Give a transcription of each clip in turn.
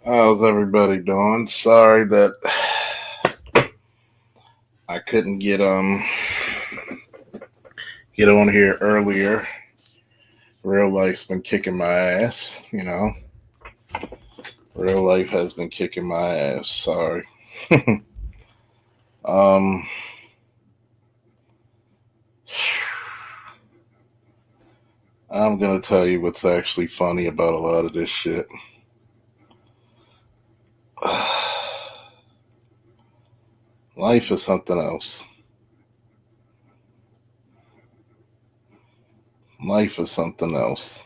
How's everybody doing? Sorry that I couldn't get on here earlier. Real life's been kicking my ass. Real life has been kicking my ass. Sorry. um I'm gonna tell you what's actually funny about a lot of this shit. Life is something else. Life is something else.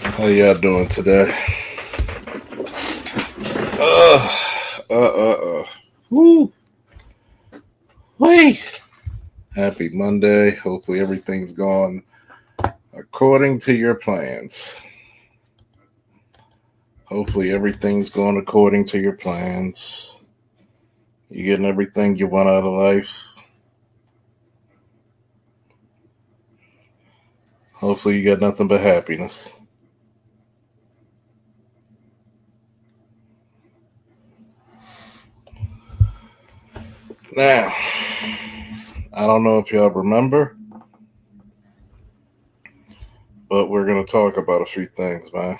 How y'all doing today? Uh uh. Woo. Wait. Happy Monday. Hopefully everything's going according to your plans. Hopefully everything's going according to your plans. You getting everything you want out of life. Hopefully you got nothing but happiness. Now, I don't know if y'all remember, but we're going to talk about a few things, man.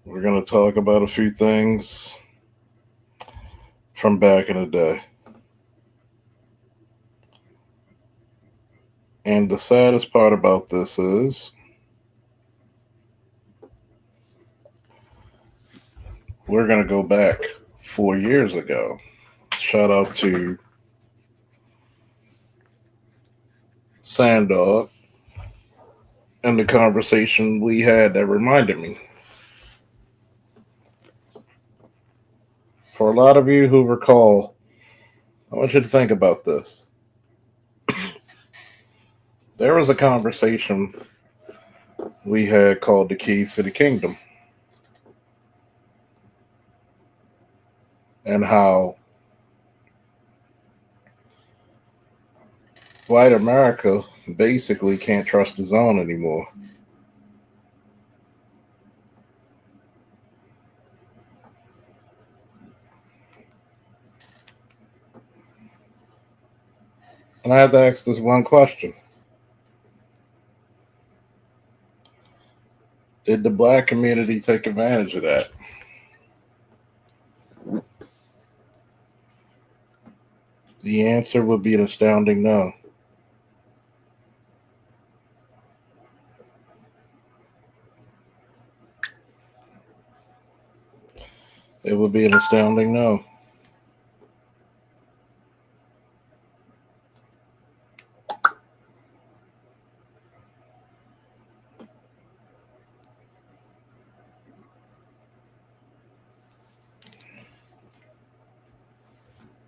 We're going to talk about a few things from back in the day. And the saddest part about this is we're going to go back 4 years ago. Shout out to Sandog and the conversation we had that reminded me. For a lot of you who recall, I want you to think about this. There was a conversation we had called The Keys to the Kingdom, and how white America basically can't trust his own anymore. And I had to ask this one question. Did the black community take advantage of that? The answer would be an astounding no. It would be an astounding no.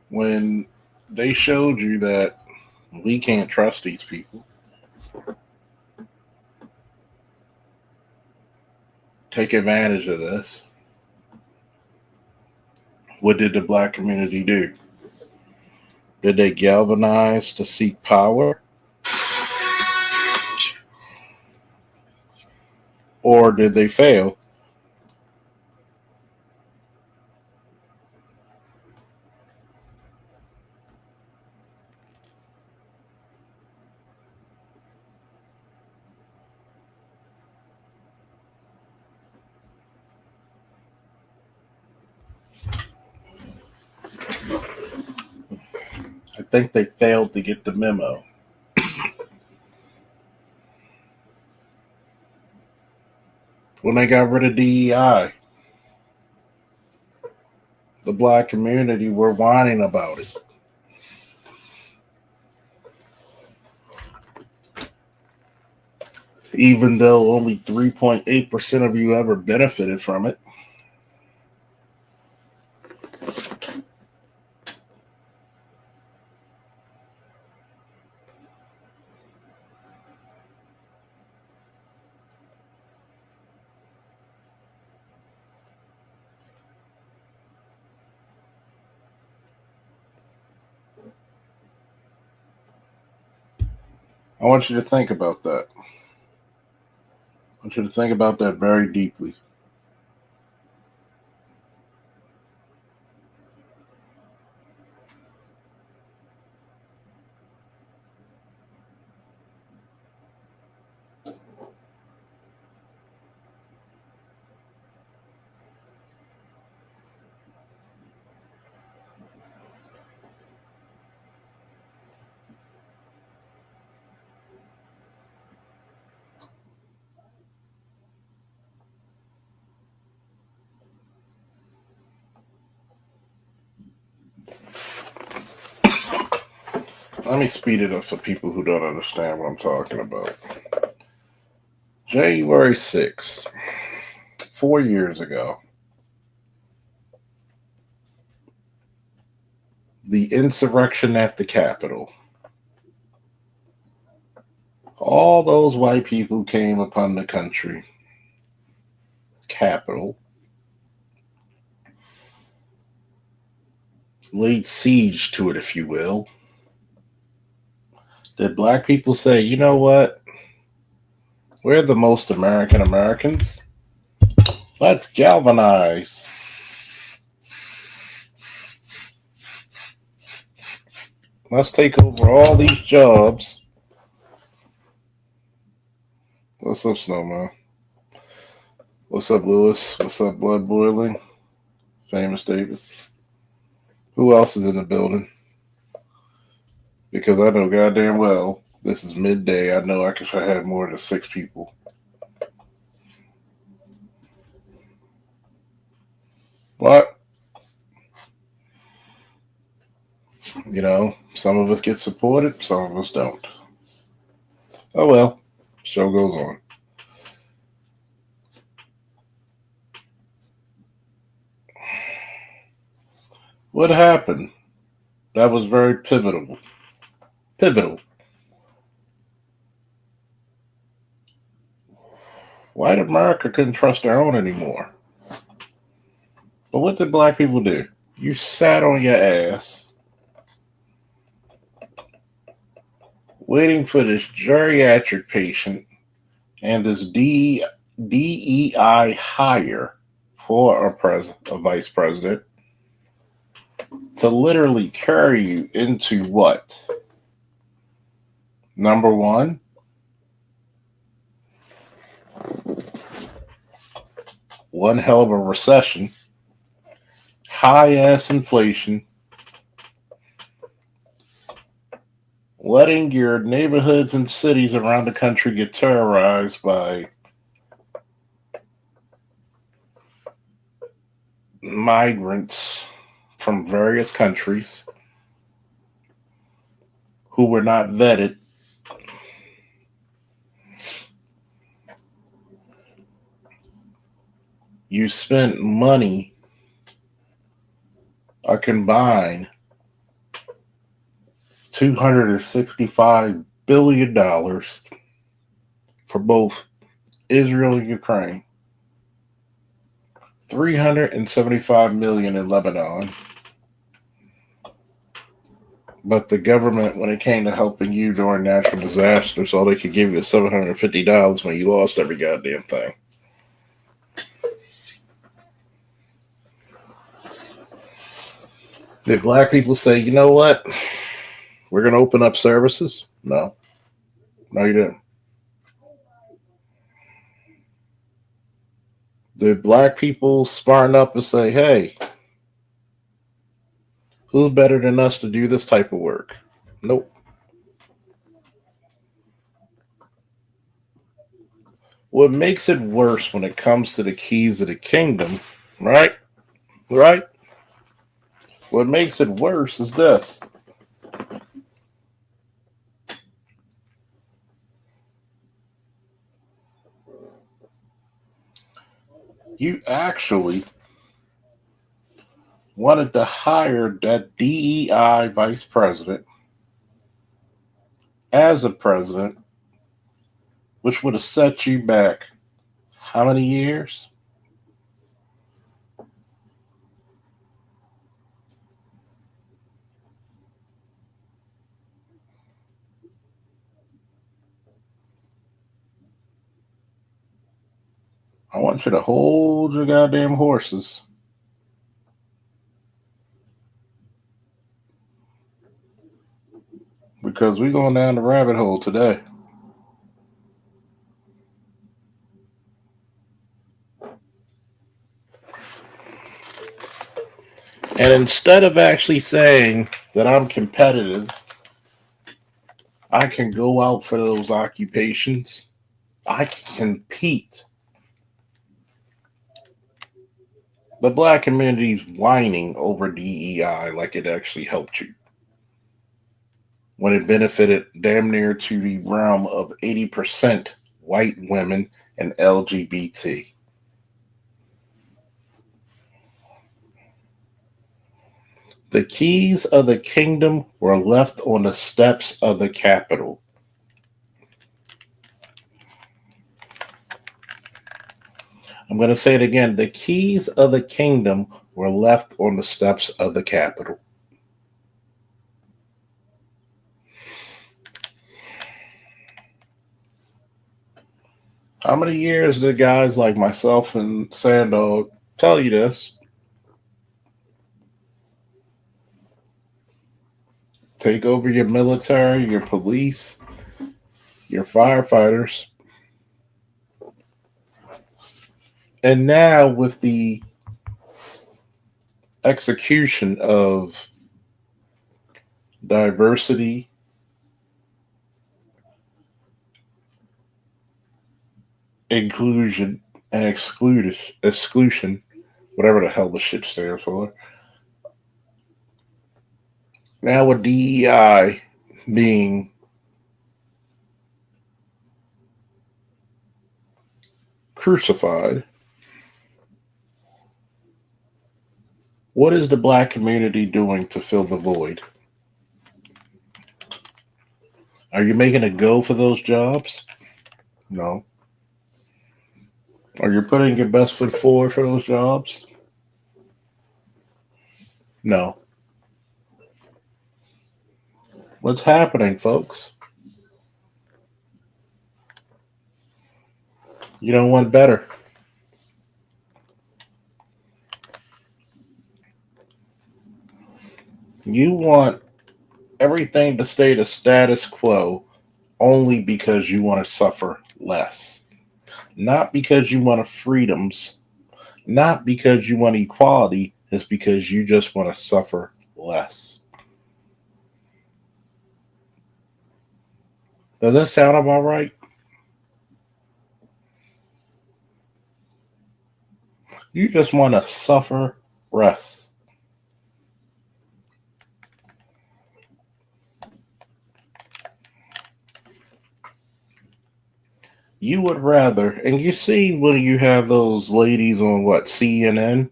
When they showed you that we can't trust these people, take advantage of this, what did the black community do? Did they galvanize to seek power? Or did they fail? I think they failed to get the memo. When they got rid of DEI, the black community were whining about it. Even though only 3.8% of you ever benefited from it. I want you to think about that. I want you to think about that very deeply. Let me speed it up for people who don't understand what I'm talking about. January 6th, 4 years ago, the insurrection at the Capitol. All those white people came upon the country, Capitol, laid siege to it, if you will. Did black people say, you know what? We're the most American Americans. Let's galvanize. Let's take over all these jobs. What's up, Snowman? What's up, Lewis? What's up, Blood Boiling? Famous Davis. Who else is in the building? Because I know goddamn well this is midday. I know I could have more than 6 people. But, you know, some of us get supported, some of us don't. Oh well, show goes on. What happened? That was very pivotal. Pivotal. White America couldn't trust their own anymore. But what did black people do? You sat on your ass waiting for this geriatric patient and this DEI hire for a vice president to literally carry you into what? Number one, one hell of a recession, high ass inflation, letting your neighborhoods and cities around the country get terrorized by migrants from various countries who were not vetted. You spent money, a combined $265 billion for both Israel and Ukraine, 375 million in Lebanon. But the government, when it came to helping you during natural disasters, all they could give you was $750 when you lost every goddamn thing. Did black people say, you know what? We're going to open up services? No. No, you didn't. Did black people smarten up and say, hey, who's better than us to do this type of work? Nope. What makes it worse when it comes to the keys of the kingdom, right? Right? What makes it worse is this. You actually wanted to hire that DEI vice president as a president, which would have set you back how many years? I want you to hold your goddamn horses. Because we're going down the rabbit hole today. And instead of actually saying that I'm competitive, I can go out for those occupations, I can compete. The black community's whining over DEI like it actually helped you, when it benefited damn near to the realm of 80% white women and LGBT. The keys of the kingdom were left on the steps of the Capitol. I'm going to say it again. The keys of the kingdom were left on the steps of the Capitol. How many years did guys like myself and Sando tell you this? Take over your military, your police, your firefighters. And now, with the execution of diversity, inclusion, and exclusion, whatever the hell the shit stands for. Now with DEI being crucified, what is the black community doing to fill the void? Are you making a go for those jobs? No. Are you putting your best foot forward for those jobs? No. What's happening, folks? You don't want better. You want everything to stay the status quo only because you want to suffer less. Not because you want freedoms, not because you want equality, it's because you just want to suffer less. Does that sound about right? You just want to suffer less. You would rather, and you see when you have those ladies on what, CNN,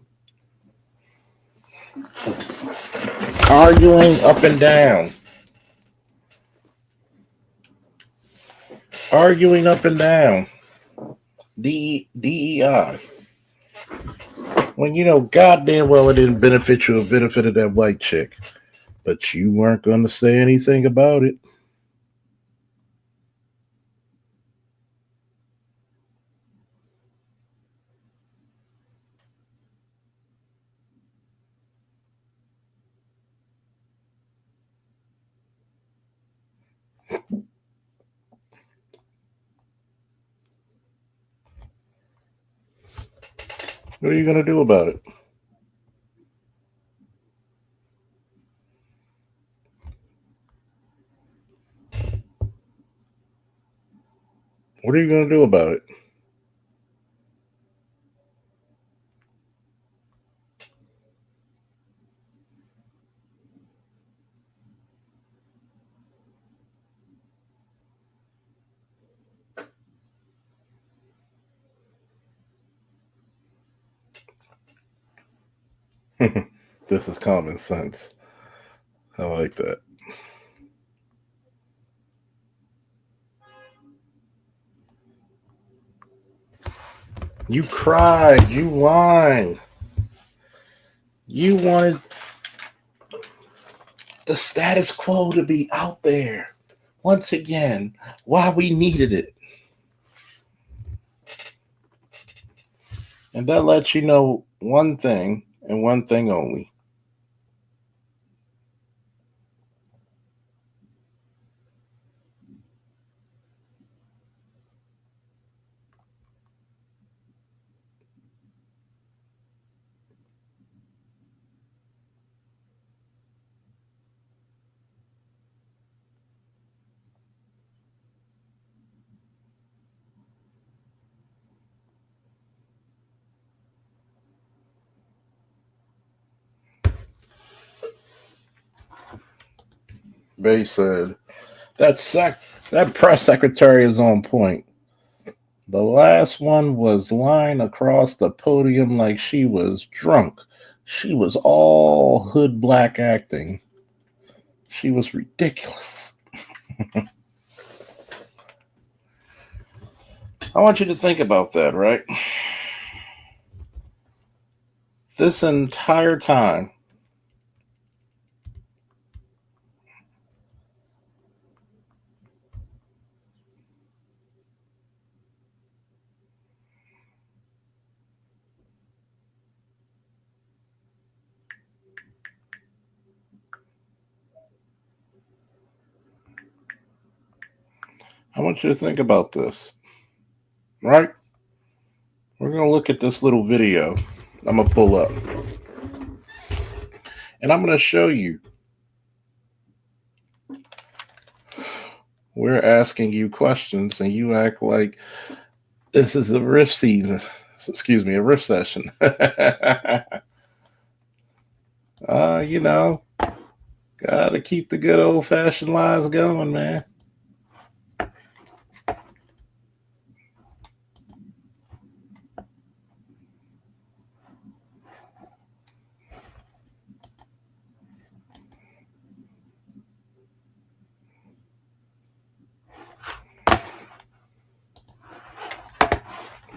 arguing up and down, arguing up and down, DEI. When you know goddamn well it didn't benefit you, it benefited that white chick. But you weren't going to say anything about it. What are you going to do about it? What are you going to do about it? This is common sense. I like that. You cried. You whined. You wanted the status quo to be out there. Once again, why we needed it. And that lets you know one thing and one thing only. Bay said, that press secretary is on point. The last one was lying across the podium like she was drunk. She was all hood black acting. She was ridiculous. I want you to think about that, right? This entire time, I want you to think about this, right? We're going to look at this little video I'm going to pull up. And I'm going to show you. We're asking you questions and you act like this is a riff season. Excuse me, a riff session. You know, gotta keep the good old fashioned lies going, man.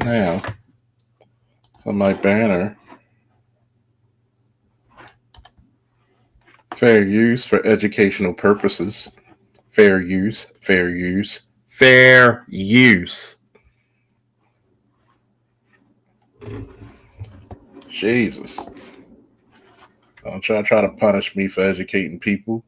Now, on my banner, fair use for educational purposes. Fair use, fair use, fair use. Jesus. Don't try to punish me for educating people.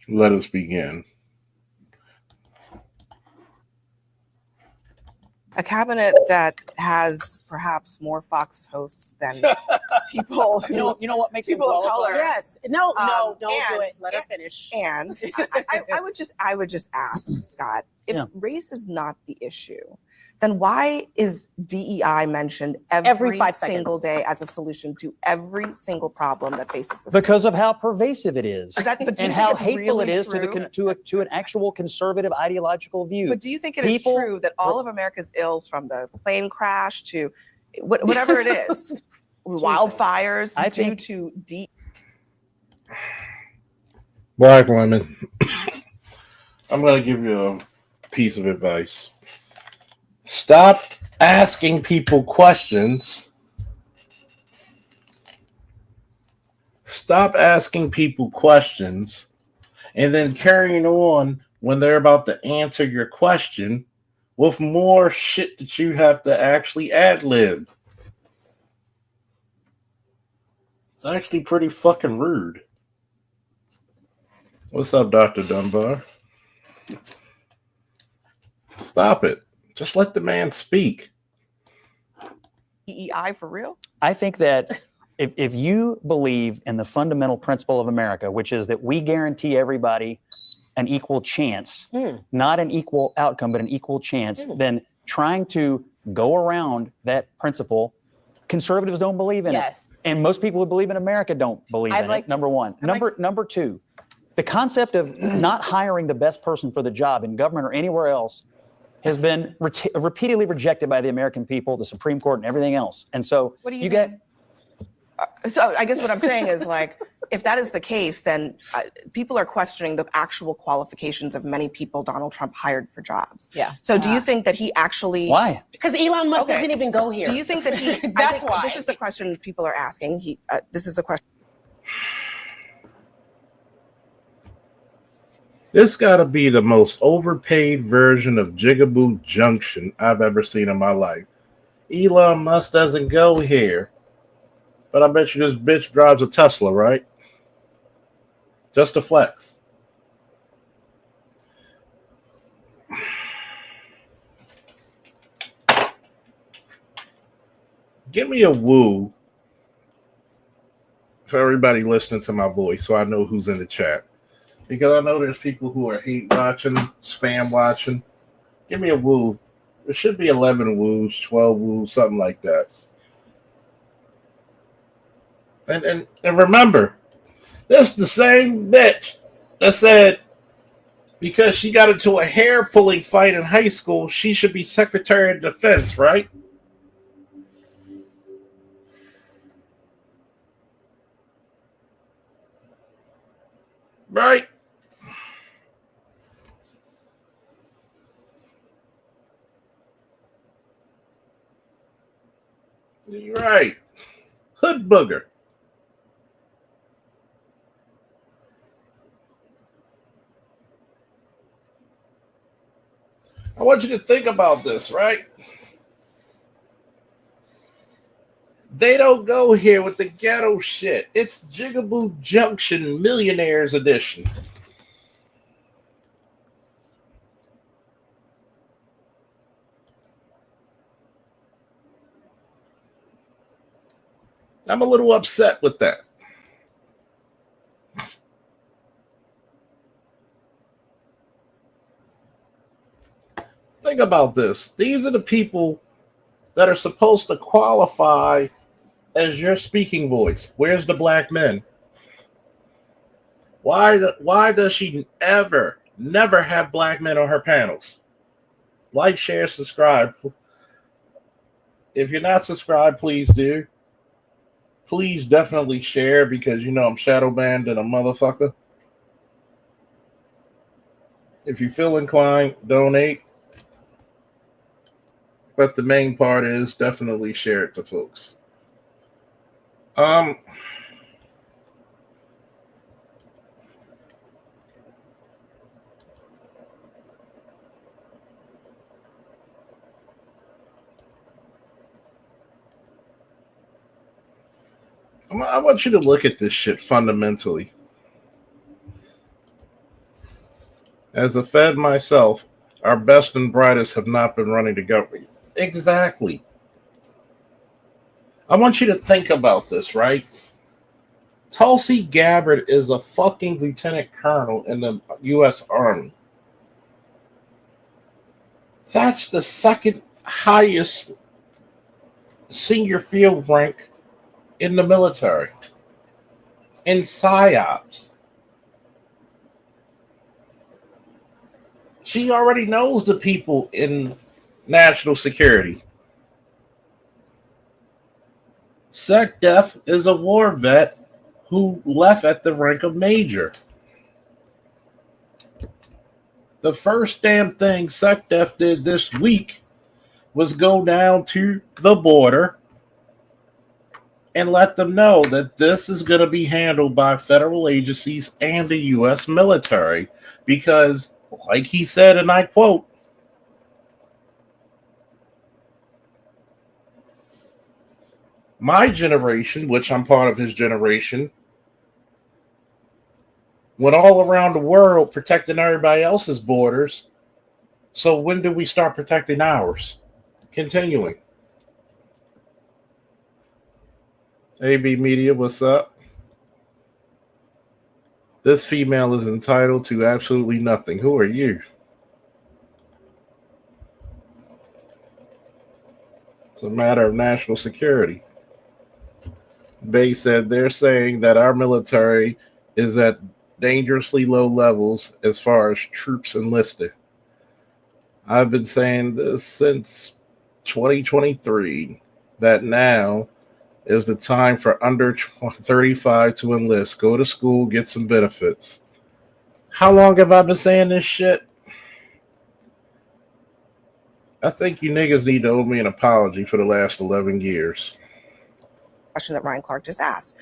Let us begin. A cabinet that has perhaps more Fox hosts than people who you know what makes people of color. Yes. No, don't do and- it. Let her finish. And I would just ask Scott, if race is not the issue, then why is DEI mentioned every 5 single seconds. day as a solution to every single problem that faces this? Because of how pervasive it is, Is that, but do and you how think it's hateful really it is true? to an actual conservative ideological view. But do you think it is People- true that all of America's ills, from the plane crash to whatever it is, wildfires I due think- to Black women, I'm going to give you a piece of advice. Stop asking people questions. Stop asking people questions and then carrying on when they're about to answer your question with more shit that you have to actually ad lib. It's actually pretty fucking rude. What's up, Dr. Dunbar? Stop it. Just let the man speak. DEI for real? I think that if you believe in the fundamental principle of America, which is that we guarantee everybody an equal chance, not an equal outcome, but an equal chance, then trying to go around that principle, conservatives don't believe in it. And most people who believe in America don't believe in it, number one. Number two, the concept of not hiring the best person for the job in government or anywhere else has been repeatedly rejected by the American people, the Supreme Court, and everything else. And so What do you get So I guess what I'm saying is like, if that is the case, then people are questioning the actual qualifications of many people Donald Trump hired for jobs. Yeah. So do you think that he actually? Why? Because Elon Musk Okay. doesn't even go here. Do you think that he? That's why. This is the question people are asking. This is the question. This got to be the most overpaid version of Jigaboo Junction I've ever seen in my life. Elon Musk doesn't go here. But I bet you this bitch drives a Tesla, right? Just to flex. Give me a woo for everybody listening to my voice so I know who's in the chat. Because I know there's people who are hate watching, spam watching. Give me a woo. There should be 11 woos, 12 woos, something like that. And remember, this is the same bitch that said because she got into a hair pulling fight in high school, she should be Secretary of Defense, right? Right? You're right. Hood booger. I want you to think about this, right? They don't go here with the ghetto shit. It's Jigaboo Junction Millionaires Edition. I'm a little upset with that. Think about this. These are the people that are supposed to qualify as your speaking voice. Where's the black men? Why does she never have black men on her panels? Like, share, subscribe. If you're not subscribed, please do. Please definitely share because you know I'm shadow banned and a motherfucker. If you feel inclined, donate. But the main part is definitely share it to folks. I want you to look at this shit fundamentally. As a Fed myself, our best and brightest have not been running the government. Exactly. I want you to think about this, right? Tulsi Gabbard is a fucking lieutenant colonel in the U.S. Army. That's the second highest senior field rank in the military. In PSYOPs. She already knows the people in national security. SecDef is a war vet who left at the rank of major. The first damn thing SecDef did this week was go down to the border and let them know that this is going to be handled by federal agencies and the U.S. military because, like he said, and I quote, my generation, which I'm part of his generation, went all around the world protecting everybody else's borders. So when do we start protecting ours? Continuing. AB Media, what's up? This female is entitled to absolutely nothing. Who are you? It's a matter of national security. Bay said they're saying that our military is at dangerously low levels as far as troops enlisted. I've been saying this since 2023 that now is the time for under 35 to enlist. Go to school, get some benefits. How long have I been saying this shit? I think you niggas need to owe me an apology for the last 11 years. Question that Ryan Clark just asked.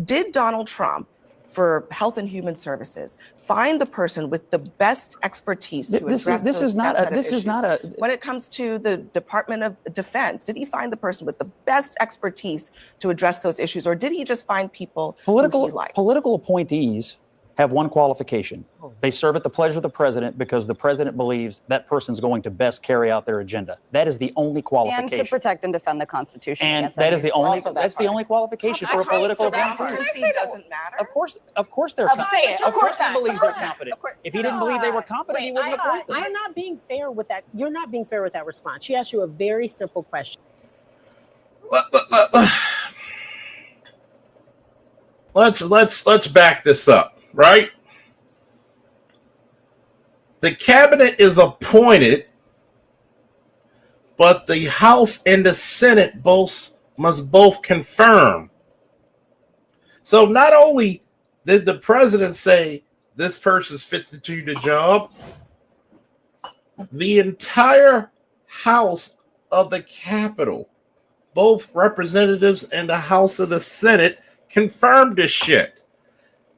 Did Donald Trump, for Health and Human Services, find the person with the best expertise to address this those is not set of a this is issues? not a When it comes to the Department of Defense, did he find the person with the best expertise to address those issues, or did he just find people who he liked? Political appointees have one qualification. They serve at the pleasure of the president because the president believes that person's going to best carry out their agenda. That is the only qualification. And to protect and defend the Constitution. And against that is enemies. the only Also that that's the part. only qualification for a political appointee. Competency doesn't matter. Of course they're Say it. of course he Of believes they're course. competent. Of course. If he didn't believe they were competent, he wouldn't appoint them. I'm not being fair with that. You're not being fair with that response. She asked you a very simple question. Let's back this up, right? The cabinet is appointed, but the House and the Senate must both confirm. So not only did the president say this person's fit to do the job, the entire House of the Capitol, both representatives and the House of the Senate, confirmed this shit.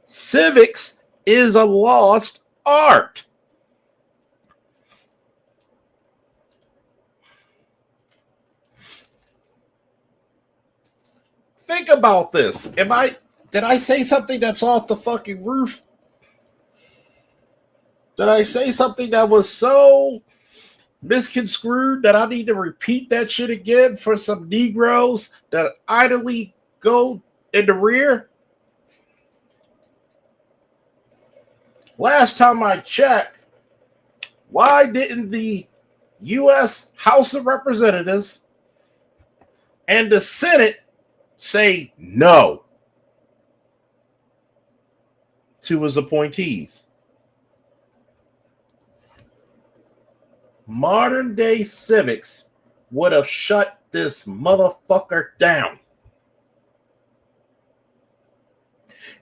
Civics is a lost art. Think about this. Did I say something that's off the fucking roof? Did I say something that was so misconstrued that I need to repeat that shit again for some Negroes that idly go in the rear? Last time I checked, why didn't the U.S. House of Representatives and the Senate say no to his appointees? Modern day civics would have shut this motherfucker down.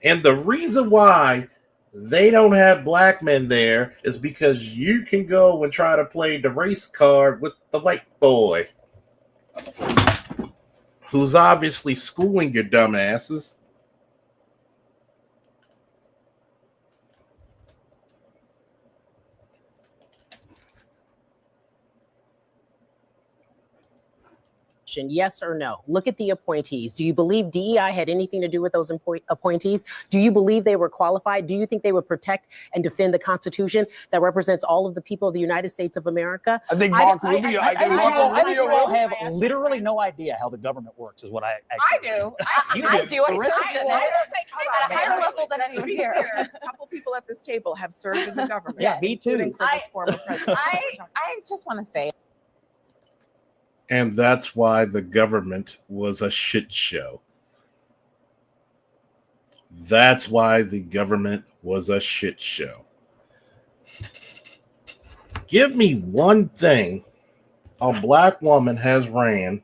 And the reason why they don't have black men there is because you can go and try to play the race card with the white boy, who's obviously schooling your dumbasses. Yes or no? Look at the appointees. Do you believe DEI had anything to do with those appointees? Do you believe they were qualified? Do you think they would protect and defend the Constitution that represents all of the people of the United States of America? I think Mark Rubio. I think you all have literally no idea how the government works, is what I actually I do. You do. The rest of you all- at a higher level than anyone here. A couple people at this table have served in the government. Yeah, me too. including for this former president. I just want to say, And that's why the government was a shit show. That's why the government was a shit show. Give me one thing a black woman has ran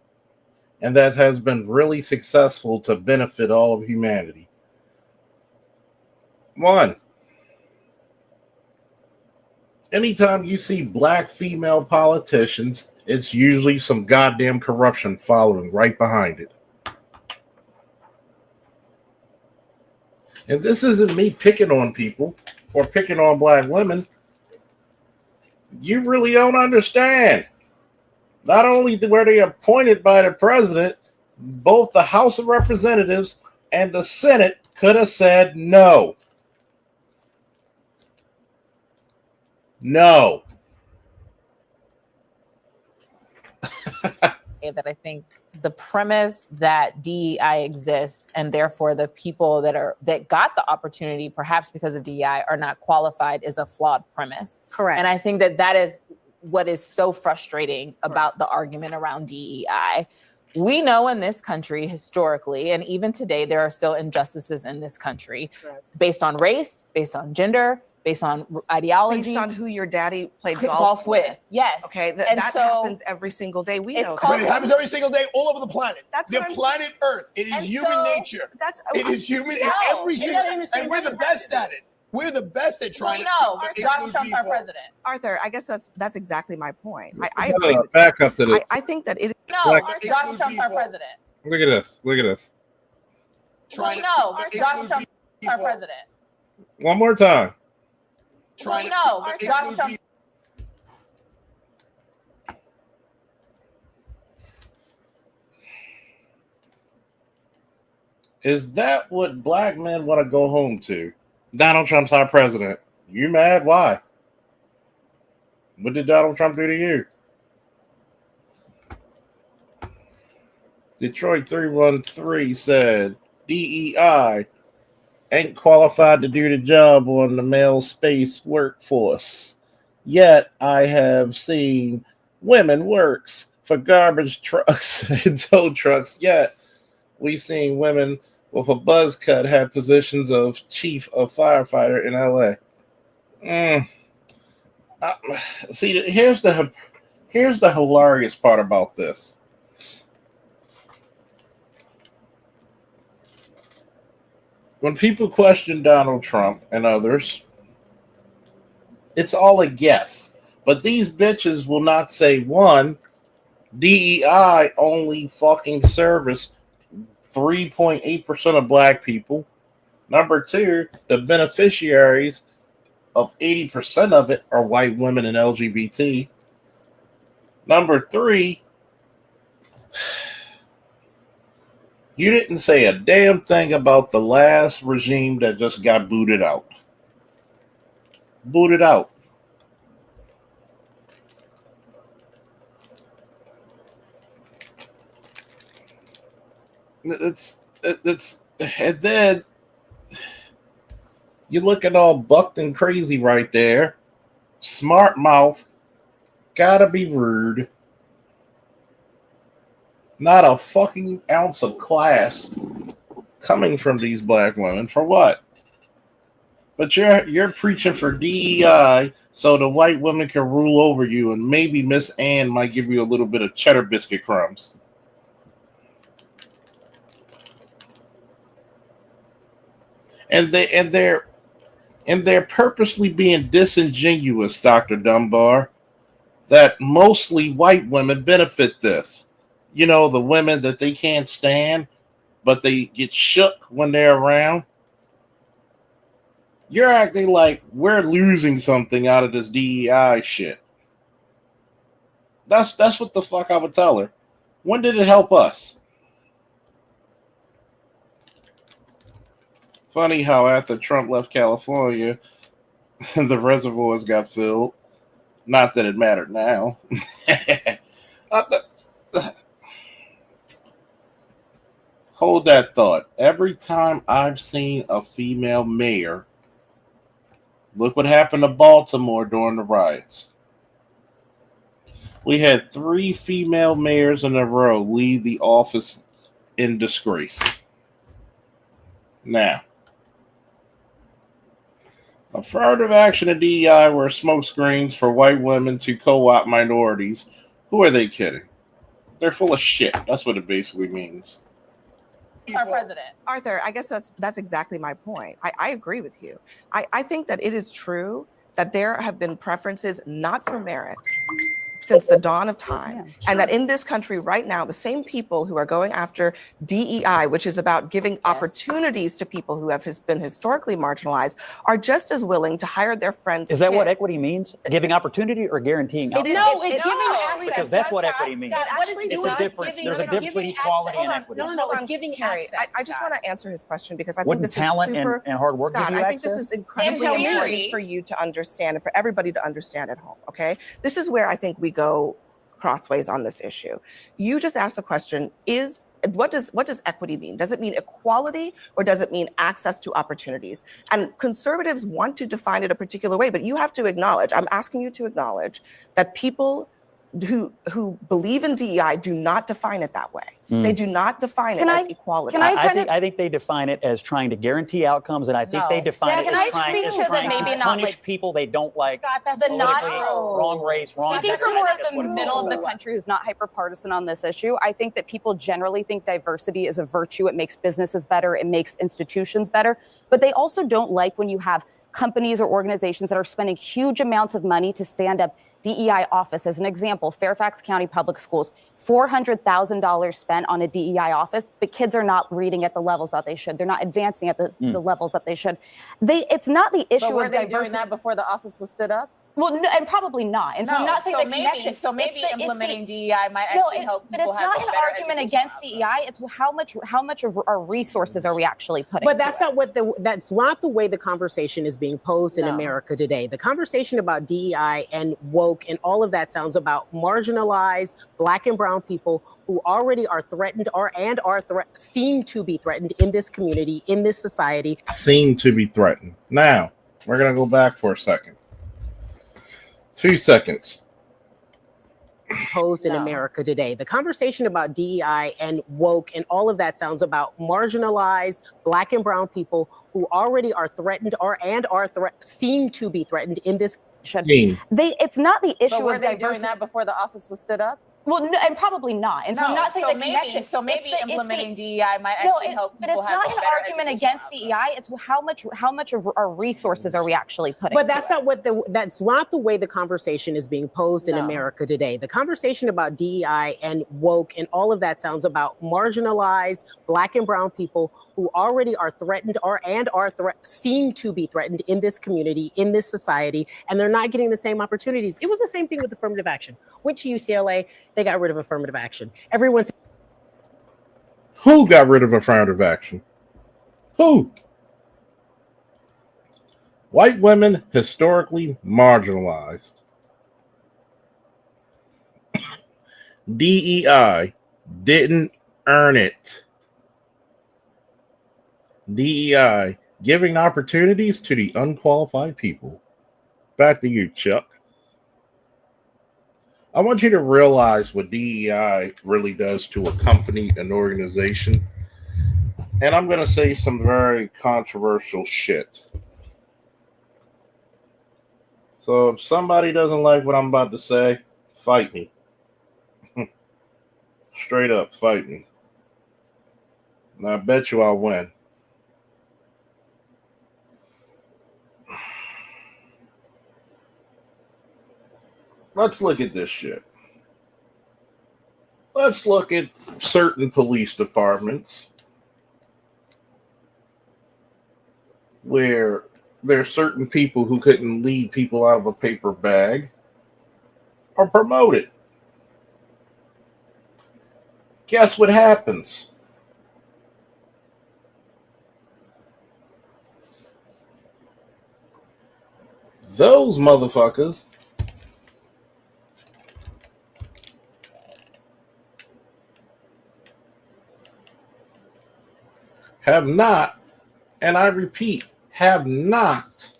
and that has been really successful to benefit all of humanity. One. Anytime you see black female politicians, it's usually some goddamn corruption following right behind it. And this isn't me picking on people or picking on black women. You really don't understand. Not only were they appointed by the president, both the House of Representatives and the Senate could have said no. No. That I think the premise that DEI exists and therefore the people that got the opportunity, perhaps because of DEI, are not qualified is a flawed premise. Correct. And I think that is what is so frustrating about the argument around DEI. We know in this country historically, and even today, there are still injustices in this country based on race, based on gender, based on ideology. Based on who your daddy played golf with. Yes. Okay, And that so happens every single day. We it's know called- But it happens every single day all over the planet. That's the what I'm planet Earth. It is And human so- nature. It is human in No, every it single. doesn't even say And we're the that. best at it. We're the best at trying no, to Donald include Trump's our people. president. Arthur, I guess that's exactly my point. I agree with you. Back up to this. I think that it No, Like, Donald include Trump's our people. president. Look at this. Look at this. Trying to No, include Donald Trump's our people. president. One more time. Trying to No, include Donald Trump. people. Is that what black men want to go home to? Donald Trump's our president. You mad? Why? What did Donald Trump do to you? Detroit 313 said DEI ain't qualified to do the job on the male space workforce. Yet I have seen women works for garbage trucks and tow trucks. Yet we seen women with a buzz cut have positions of chief of firefighter in LA. See, here's the hilarious part about this. When people question Donald Trump and others, it's all a guess. But these bitches will not say, one, DEI only fucking service 3.8% of black people. Number two, the beneficiaries of 80% of it are white women and LGBT. Number three, you didn't say a damn thing about the last regime that just got booted out. Booted out. It's and then you looking all bucked and crazy right there. Smart mouth. Gotta be rude. Not a fucking ounce of class coming from these black women. For what? But you're preaching for DEI so the white women can rule over you, and maybe Miss Ann might give you a little bit of cheddar biscuit crumbs. And they're purposely being disingenuous, Dr. Dunbar, that mostly white women benefit this. You know, the women that they can't stand, but they get shook when they're around. You're acting like we're losing something out of this DEI shit. That's what the fuck I would tell her. When did it help us? Funny how after Trump left California, the reservoirs got filled. Not that it mattered now. Hold that thought. Every time I've seen a female mayor, look what happened to Baltimore during the riots. We had 3 female mayors in a row leave the office in disgrace. Now, affirmative action and DEI were smokescreens for white women to co-opt minorities. Who are they kidding? They're full of shit. That's what it basically means. Our president. Arthur, I guess that's exactly my point. I agree with you. I think that it is true that there have been preferences not for merit since the dawn of time, and that in this country right now, the same people who are going after DEI, which is about giving opportunities to people who have been historically marginalized, are just as willing to hire their friends. Is that what equity means? Giving opportunity or guaranteeing outcomes? No, it's giving access. Because that's what equity means. It's a difference. There's a difference between equality and equity. No, it's giving Carrie, access. I just want to answer his question because I Wouldn't think this talent is super, and hard work give Scott, you I think this access? is incredibly And important community. for you to understand and for everybody to understand at home, okay? This is where I think we go crossways on this issue. You just asked the question, what does equity mean? Does it mean equality or does it mean access to opportunities? And conservatives want to define it a particular way, but you have to acknowledge, I'm asking you to acknowledge that people who believe in DEI do not define it that way. They do not define it as equality. I think they define it as trying to guarantee outcomes, and I think they define it Can as I trying, speak as to the trying maybe to not, punish like- people they don't like. Scott, that's The not- politically, wrong race, wrong. Speaking gender. from more of That's the what it's middle of the all country who's not hyper-partisan on this issue, I think that people generally think diversity is a virtue. It makes businesses better. It makes institutions better. But they also don't like when you have companies or organizations that are spending huge amounts of money to stand up DEI office. As an example, Fairfax County Public Schools, $400,000 spent on a DEI office, but kids are not reading at the levels that they should. They're not advancing at the levels that they should. It's not the issue But were of they diversity. doing that before the office was stood up? Well, no, and probably not. And so I'm not saying the connection. So maybe It's the- implementing DEI might No, actually help but people it's have not a an better argument educational against outcome. DEI. It's how much of our resources are we actually putting? But to that's it. not what that's not the way the conversation is being posed in No. America today. The conversation about DEI and woke and all of that sounds about marginalized Black and brown people who already are threatened seem to be threatened in this community, in this society. Seem to be threatened. Now, we're going to go back for a second. 2 seconds. Posed in America today. The conversation about DEI and woke and all of that sounds about marginalized Black and brown people who already are threatened seem to be threatened in this. Seem. It's not the issue But were of they diversity. doing that before the office was stood up? Well, no, and probably not. And so I'm not saying the connection. So maybe It's the- implementing DEI might No, actually help but people it's have not a an better argument educational against outcome. DEI. It's how much of our resources are we actually putting? But to that's it. not what that's not the way the conversation is being posed in No. America today. The conversation about DEI and woke and all of that sounds about marginalized Black and brown people who already are threatened seem to be threatened in this community, in this society, and they're not getting the same opportunities. It was the same thing with affirmative action. Went to UCLA, they got rid of affirmative action. Everyone's Who got rid of affirmative action? Who? White women historically marginalized. DEI didn't earn it. DEI giving opportunities to the unqualified people. Back to you, Chuck. I want you to realize what DEI really does to a company, an organization. And I'm going to say some very controversial shit. So if somebody doesn't like what I'm about to say, fight me. Straight up, fight me. And I bet you I'll win. Let's look at this shit. Let's look at certain police departments where there's certain people who couldn't lead people out of a paper bag are promoted. Guess what happens? Those motherfuckers have not, and I repeat, have not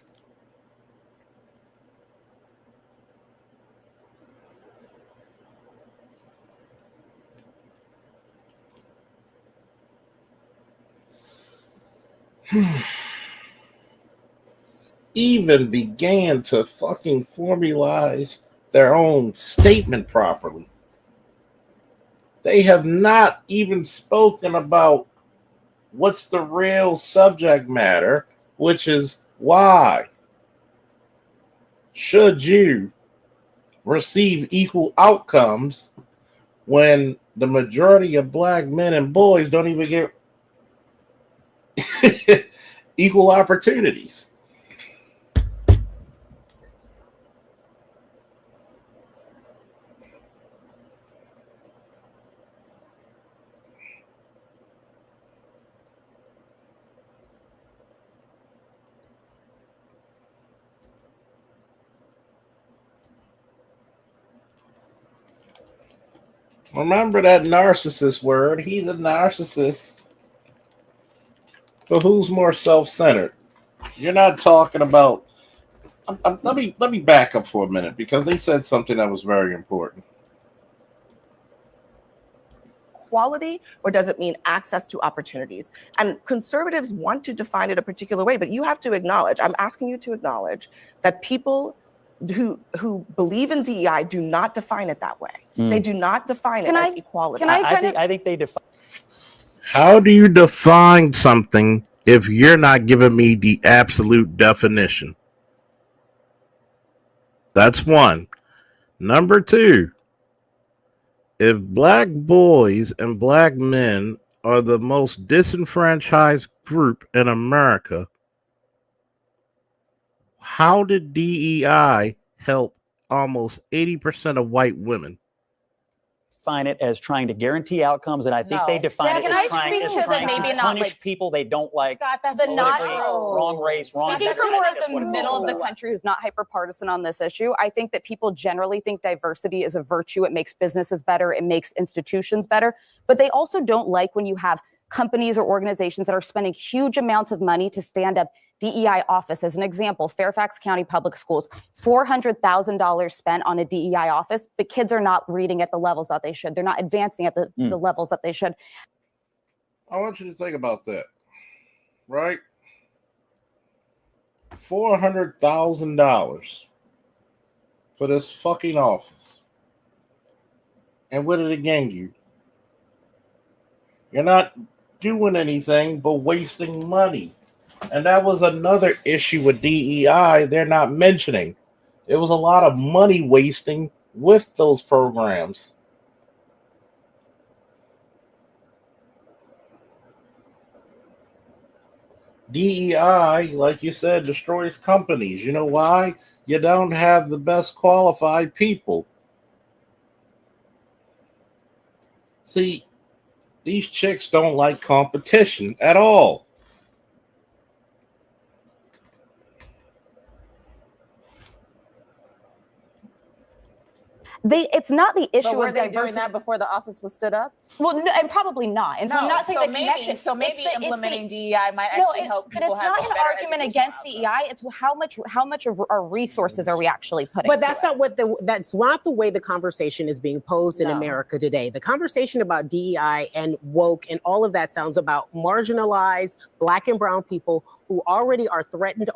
even began to fucking formalize their own statement properly. They have not even spoken about what's the real subject matter, which is why should you receive equal outcomes when the majority of Black men and boys don't even get equal opportunities? Remember that narcissist word. He's a narcissist. But who's more self-centered? You're not talking about... let me back up for a minute because they said something that was very important. equality or does it mean access to opportunities? And conservatives want to define it a particular way, but you have to acknowledge, I'm asking you to acknowledge that people who believe in DEI do not define it that way. They do not define it as equality. I think they define. How do you define something if you're not giving me the absolute definition? That's one. Number two, if black boys and black men are the most disenfranchised group in America, how did DEI help almost 80% of white women? Define it as trying to guarantee outcomes, and I think they define it as trying to punish people they don't like. Scott, that's The not wrong race, wrong. Speaking from more of the middle of the country who's not hyper-partisan on this issue, I think that people generally think diversity is a virtue. It makes businesses better. It makes institutions better. But they also don't like when you have companies or organizations that are spending huge amounts of money to stand up DEI office. As an example, Fairfax County Public Schools, $400,000 spent on a DEI office, but kids are not reading at the levels that they should. They're not advancing at the levels that they should. I want you to think about that, right? $400,000 for this fucking office. And what did it gain you? You're not doing anything but wasting money. And that was another issue with DEI they're not mentioning. It was a lot of money wasting with those programs. DEI, like you said, destroys companies. You know why? You don't have the best qualified people. See, these chicks don't like competition at all. It's not the issue But were of they diversity. doing that before the office was stood up? Well, no, and probably not. And so I'm not saying so that maybe, connection. so maybe It's the- implementing DEI might actually help but people it's have not a an better argument educational against DEI. It's how much of our resources are we actually putting? But to that's it? not what that's not the way the conversation is being posed in No. America today. The conversation about DEI and woke and all of that sounds about marginalized Black and brown people who already are threatened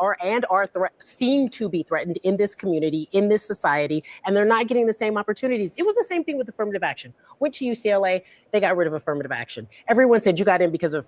seem to be threatened in this community, in this society, and they're not getting the same opportunities. It was the same thing with affirmative action. Went to UCLA, they got rid of affirmative action. Everyone said you got in because of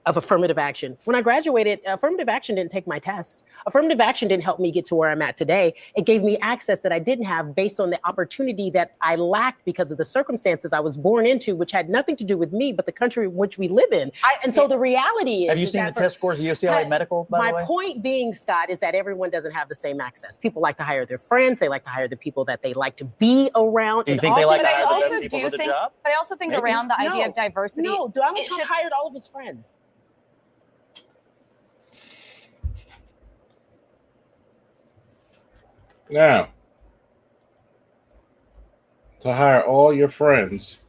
affirmative action. When I graduated, affirmative action didn't take my test. Affirmative action didn't help me get to where I'm at today. It gave me access that I didn't have based on the opportunity that I lacked because of the circumstances I was born into, which had nothing to do with me, but the country in which we live in. So the reality is— Have you seen the test scores of UCLA Medical, by the way? My point being, Scott, is that everyone doesn't have the same access. People like to hire their friends. They like to hire the people that they like to be around. Do you think they like to But I hire the also best people do for the think, job? but I also think around the idea of diversity. No, Donald it Trump should- hired all of his friends. Now, to hire all your friends,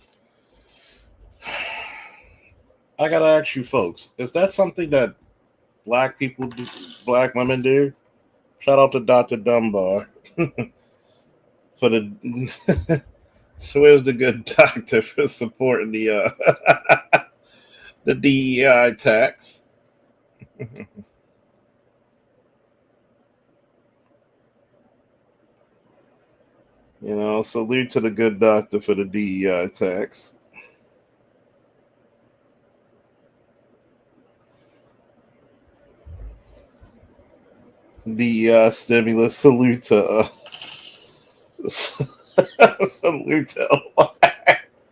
I gotta ask you folks, is that something that black people do, black women do? Shout out to Dr. Dunbar for the so where's the good doctor for supporting the the DEI tax? You know, salute to the good doctor for the DEI tax. The stimulus, salute to salute to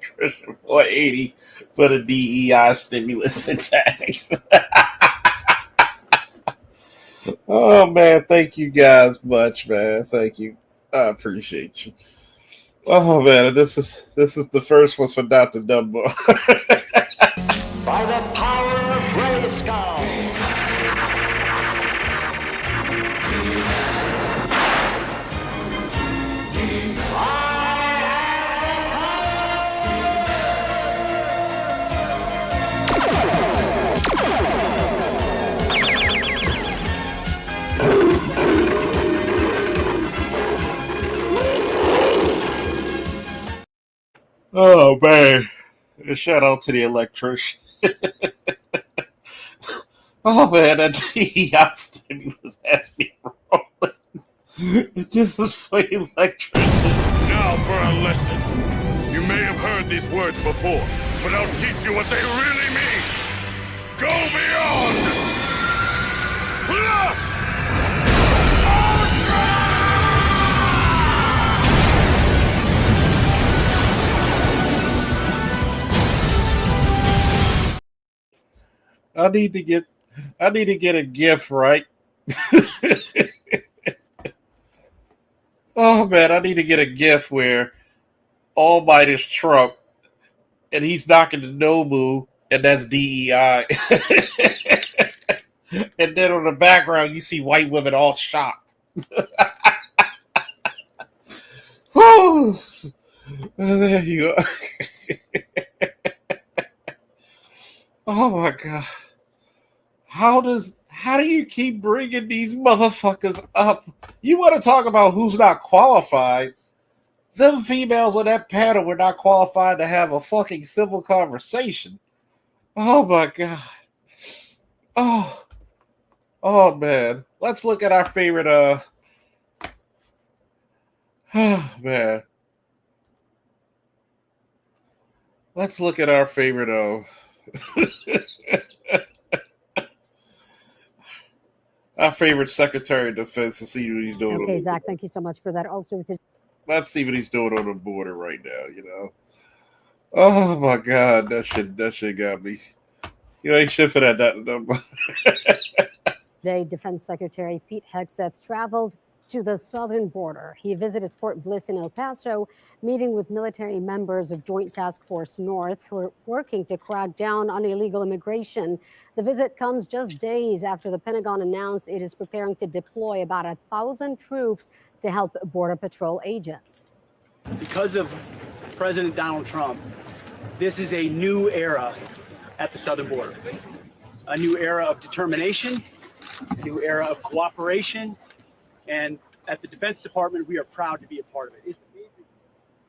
Trisha 480 for the DEI stimulus and tax. Oh man, thank you guys much, man. Thank you. I appreciate you. Oh man, this is the first one for Dr. Dunbar. By the power of Grayskull. Oh man, Shout out to the electrician. Oh man, that DEI stimulus has me rolling. This is for electrician. Now for a lesson. You may have heard these words before, but I'll teach you what they really mean. Go beyond. Plus. I need to get a gift, right? Oh man, I need to get a gift where All Might is Trump and he's knocking the Nobu, and that's DEI. And then on the background you see white women all shocked. Whew. There you are. Oh my god. How do you keep bringing these motherfuckers up? You want to talk about who's not qualified? Them females on that panel were not qualified to have a fucking civil conversation. Oh my god. Oh man. Let's look at our favorite man. Let's look at our favorite our favorite Secretary of Defense to see what he's doing. Okay, Zach, thank you so much for that. Also, let's see what he's doing on the border right now, Oh my god, that shit got me. You ain't shit for that number. Today, Defense Secretary Pete Hegseth traveled to the southern border. He visited Fort Bliss in El Paso, meeting with military members of Joint Task Force North who are working to crack down on illegal immigration. The visit comes just days after the Pentagon announced it is preparing to deploy about 1,000 troops to help Border Patrol agents. Because of President Donald Trump, this is a new era at the southern border. A new era of determination, a new era of cooperation, and at the Defense Department, we are proud to be a part of it. It's amazing.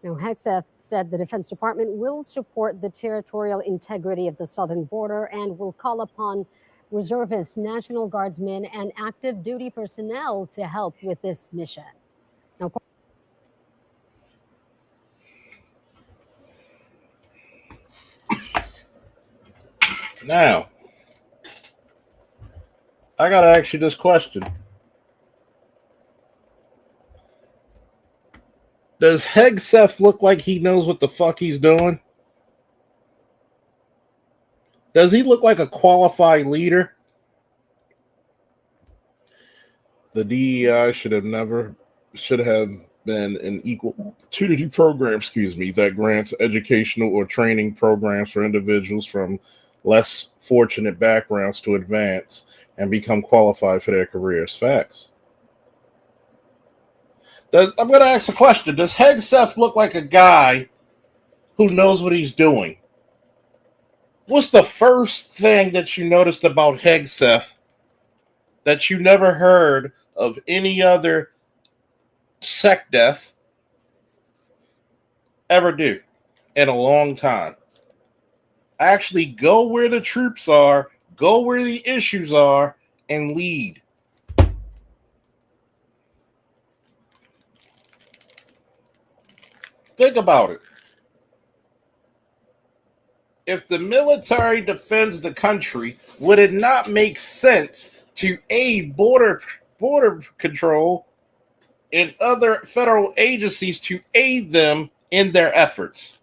Now, Hegseth said the Defense Department will support the territorial integrity of the southern border and will call upon reservists, National Guardsmen, and active duty personnel to help with this mission. Now, I gotta ask you this question. Does Hegseth look like he knows what the fuck he's doing? Does he look like a qualified leader? The DEI should have been an equal opportunity program, that grants educational or training programs for individuals from less fortunate backgrounds to advance and become qualified for their careers. Facts. I'm going to ask a question. Does Hegseth look like a guy who knows what he's doing? What's the first thing that you noticed about Hegseth that you never heard of any other SecDef ever do in a long time? Actually go where the troops are, go where the issues are, and lead. Think about it. If the military defends the country, would it not make sense to aid border control and other federal agencies to aid them in their efforts?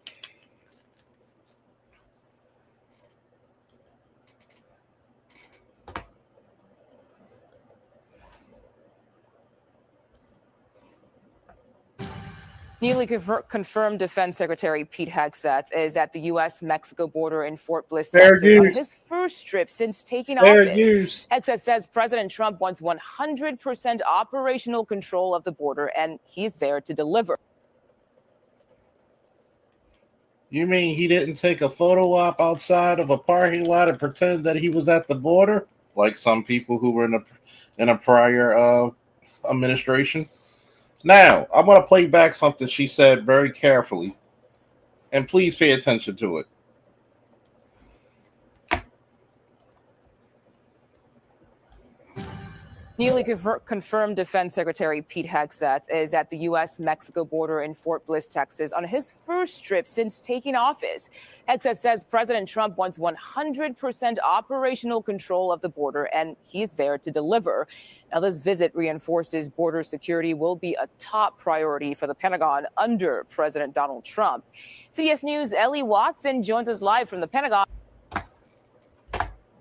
Newly confirmed Defense Secretary Pete Hegseth is at the U.S.-Mexico border in Fort Bliss, Texas, on his first trip since taking office. Hegseth says President Trump wants 100% operational control of the border, and he's there to deliver. You mean he didn't take a photo op outside of a parking lot and pretend that he was at the border, like some people who were in a prior administration? Now, I'm going to play back something she said very carefully, and please pay attention to it. Newly confirmed Defense Secretary Pete Hegseth is at the U.S.-Mexico border in Fort Bliss, Texas, on his first trip since taking office. Hegseth says President Trump wants 100% operational control of the border, and he's there to deliver. Now, this visit reinforces border security will be a top priority for the Pentagon under President Donald Trump. CBS News' Ellie Watson joins us live from the Pentagon.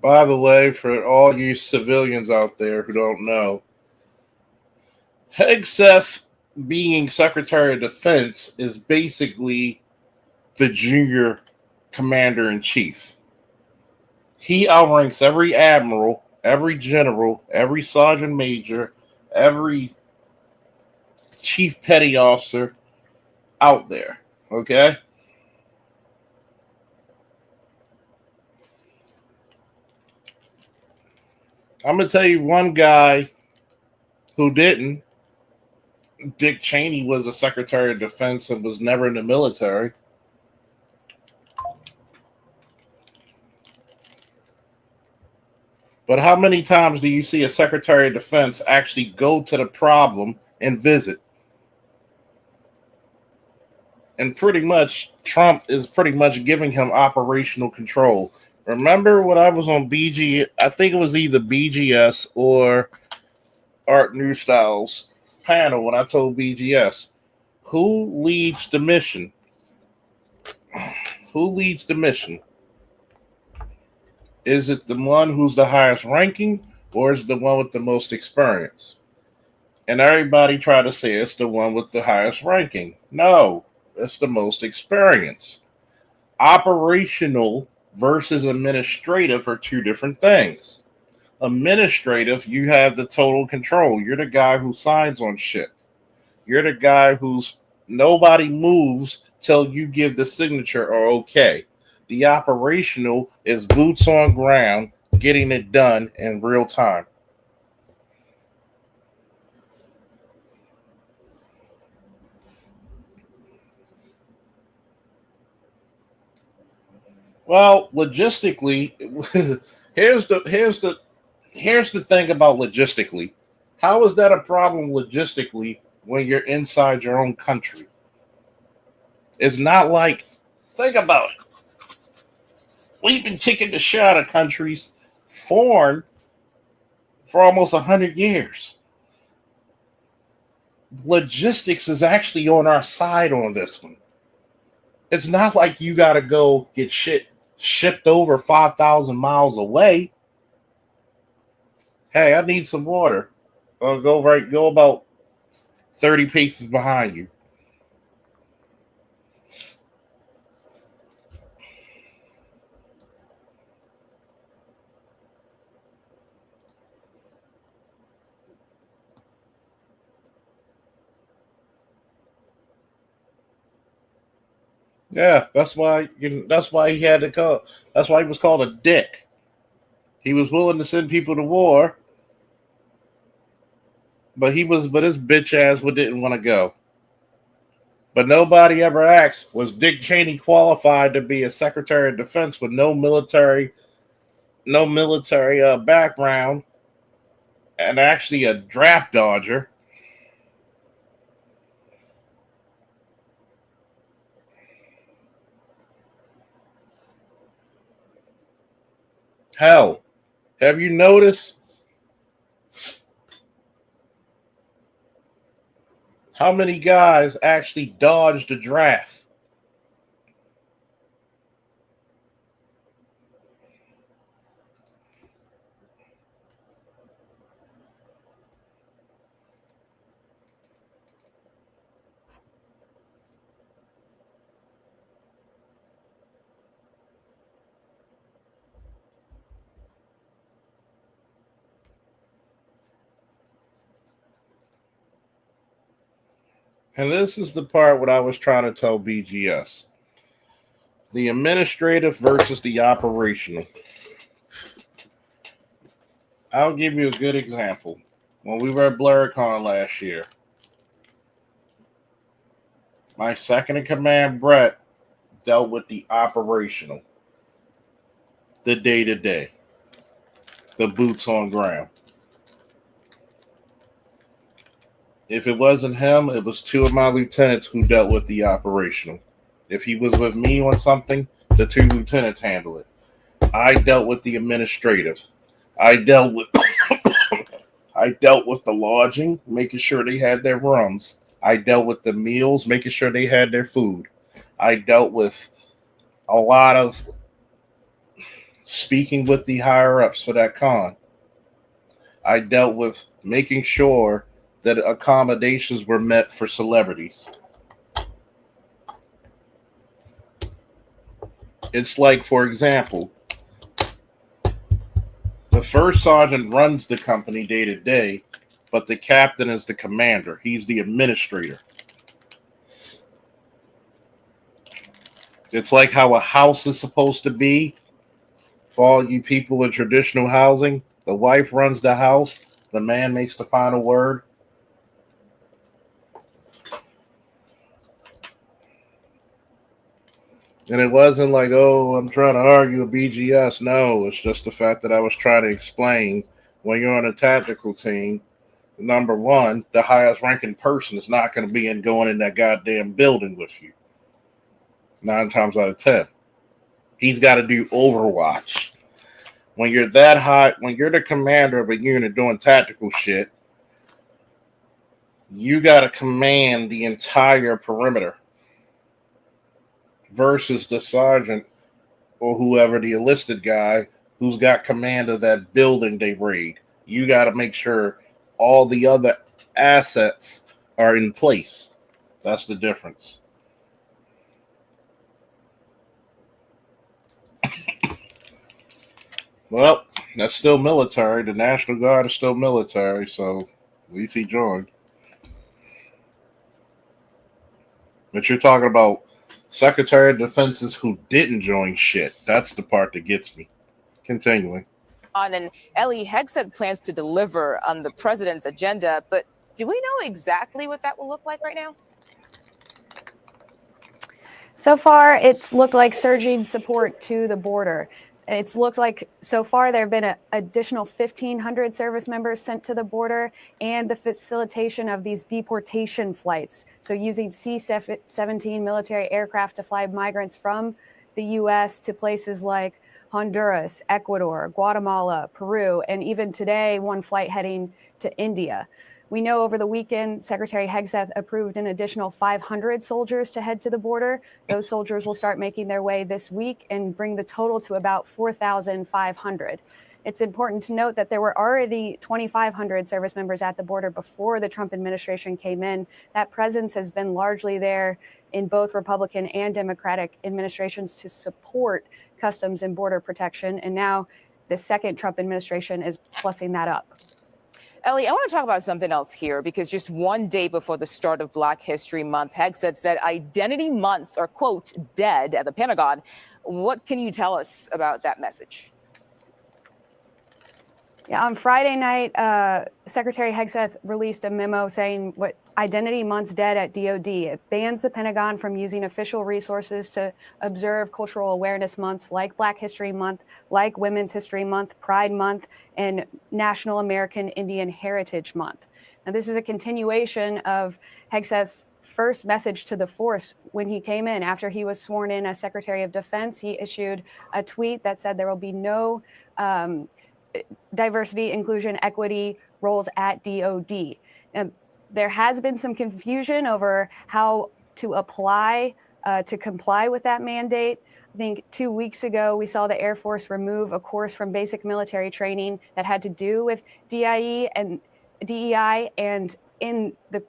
By the way, for all you civilians out there who don't know, Hegseth being Secretary of Defense is basically the junior commander-in-chief. He outranks every admiral, every general, every sergeant major, every chief petty officer out there, okay? I'm going to tell you one guy who didn't. Dick Cheney was a Secretary of Defense and was never in the military. But how many times do you see a Secretary of Defense actually go to the problem and visit? And pretty much, Trump is pretty much giving him operational control. Remember when I was on BG, I think it was either BGS or Art Newstyle's panel when I told BGS, who leads the mission? Who leads the mission? Is it the one who's the highest ranking, or is it the one with the most experience? And everybody tried to say it's the one with the highest ranking. No, it's the most experience. Operational versus administrative are two different things. Administrative, you have the total control. You're the guy who signs on shit. You're the guy who's nobody moves till you give the signature or okay. The operational is boots on ground, getting it done in real time. Well, logistically, here's the thing about logistically. How is that a problem logistically when you're inside your own country? It's not like, think about it. We've been kicking the shit out of countries foreign for almost 100 years. Logistics is actually on our side on this one. It's not like you got to go get shit shipped over 5,000 miles away. Hey, I need some water. Go about 30 paces behind you. Yeah, that's why he had to call. That's why he was called a dick. He was willing to send people to war, but his bitch ass didn't want to go. But nobody ever asked, was Dick Cheney qualified to be a Secretary of Defense with no military background and actually a draft dodger? Hell, have you noticed how many guys actually dodged the draft? And this is the part what I was trying to tell BGS. The administrative versus the operational. I'll give you a good example. When we were at BlurCon last year, my second in command, Brett, dealt with the operational, the day-to-day, the boots on ground. If it wasn't him, it was two of my lieutenants who dealt with the operational. If he was with me on something, the two lieutenants handle it. I dealt with the administrative. I dealt with the lodging, making sure they had their rooms. I dealt with the meals, making sure they had their food. I dealt with a lot of speaking with the higher ups for that con. I dealt with making sure that accommodations were met for celebrities. It's like, for example, the first sergeant runs the company day to day, but the captain is the commander. He's the administrator. It's like how a house is supposed to be. For all you people in traditional housing, the wife runs the house, the man makes the final word. And it wasn't like, oh, I'm trying to argue with BGS. No, it's just the fact that I was trying to explain when you're on a tactical team, number one, the highest ranking person is not going to be going in that goddamn building with you. 9 times out of 10. He's got to do Overwatch. When you're that high, when you're the commander of a unit doing tactical shit, you got to command the entire perimeter versus the sergeant or whoever, the enlisted guy who's got command of that building they raid. You got to make sure all the other assets are in place. That's the difference. Well, that's still military. The National Guard is still military, so at least he joined. But you're talking about Secretary of Defenses who didn't join shit. That's the part that gets me. Continuing. And Ellie Hegseth plans to deliver on the president's agenda, but do we know exactly what that will look like right now? So far, it's looked like surging support to the border. It's looked like so far there have been an additional 1,500 service members sent to the border and the facilitation of these deportation flights. So using C-17 military aircraft to fly migrants from the U.S. to places like Honduras, Ecuador, Guatemala, Peru, and even today, one flight heading to India. We know over the weekend, Secretary Hegseth approved an additional 500 soldiers to head to the border. Those soldiers will start making their way this week and bring the total to about 4,500. It's important to note that there were already 2,500 service members at the border before the Trump administration came in. That presence has been largely there in both Republican and Democratic administrations to support customs and border protection. And now the second Trump administration is plussing that up. Ellie, I want to talk about something else here, because just one day before the start of Black History Month, Hegseth said identity months are, quote, dead at the Pentagon. What can you tell us about that message? Yeah, on Friday night, Secretary Hegseth released a memo saying what identity month's dead at DOD. It bans the Pentagon from using official resources to observe cultural awareness months like Black History Month, like Women's History Month, Pride Month, and National American Indian Heritage Month. Now, this is a continuation of Hegseth's first message to the force when he came in. After he was sworn in as Secretary of Defense, he issued a tweet that said there will be no diversity, inclusion, equity roles at DOD. And there has been some confusion over how to apply to comply with that mandate. I think 2 weeks ago, we saw the Air Force remove a course from basic military training that had to do with DEI, and in the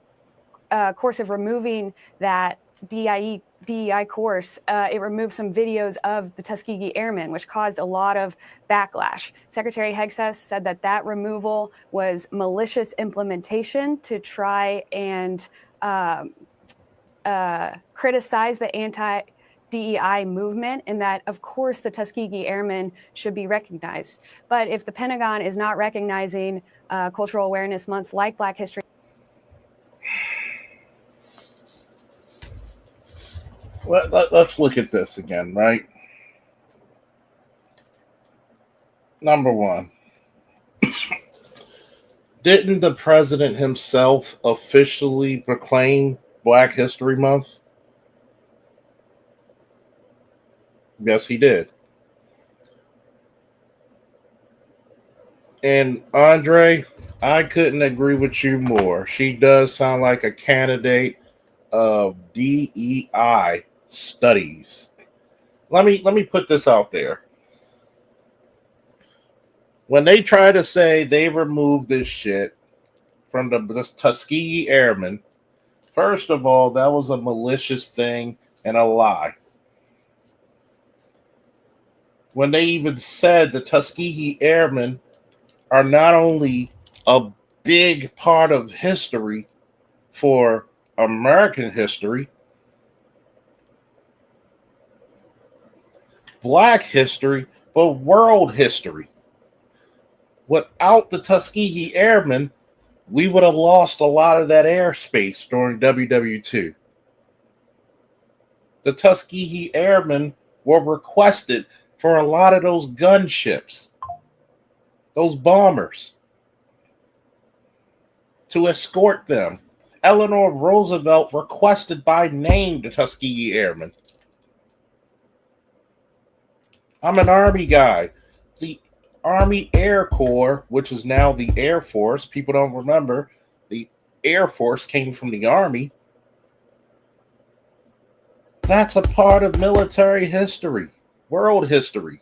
course of removing that DEI course, it removed some videos of the Tuskegee Airmen, which caused a lot of backlash. Secretary Hegseth said that that removal was malicious implementation to try and criticize the anti-DEI movement, and that, of course, the Tuskegee Airmen should be recognized. But if the Pentagon is not recognizing cultural awareness months like Black History, let's look at this again, right? Number one, Didn't the president himself officially proclaim Black History Month? Yes, he did. And Andre, I couldn't agree with you more. She does sound like a candidate of DEI studies. Let me put this out there. When they try to say they removed this shit from the Tuskegee Airmen, first of all, that was a malicious thing and a lie. When they even said the Tuskegee Airmen are not only a big part of history for American history, Black history, but world history. Without the Tuskegee Airmen, we would have lost a lot of that airspace during WW2. The Tuskegee Airmen were requested for a lot of those gunships, those bombers, to escort them. Eleanor Roosevelt requested by name the Tuskegee Airmen. I'm an Army guy. The Army Air Corps, which is now the Air Force, people don't remember, the Air Force came from the Army. That's a part of military history, world history.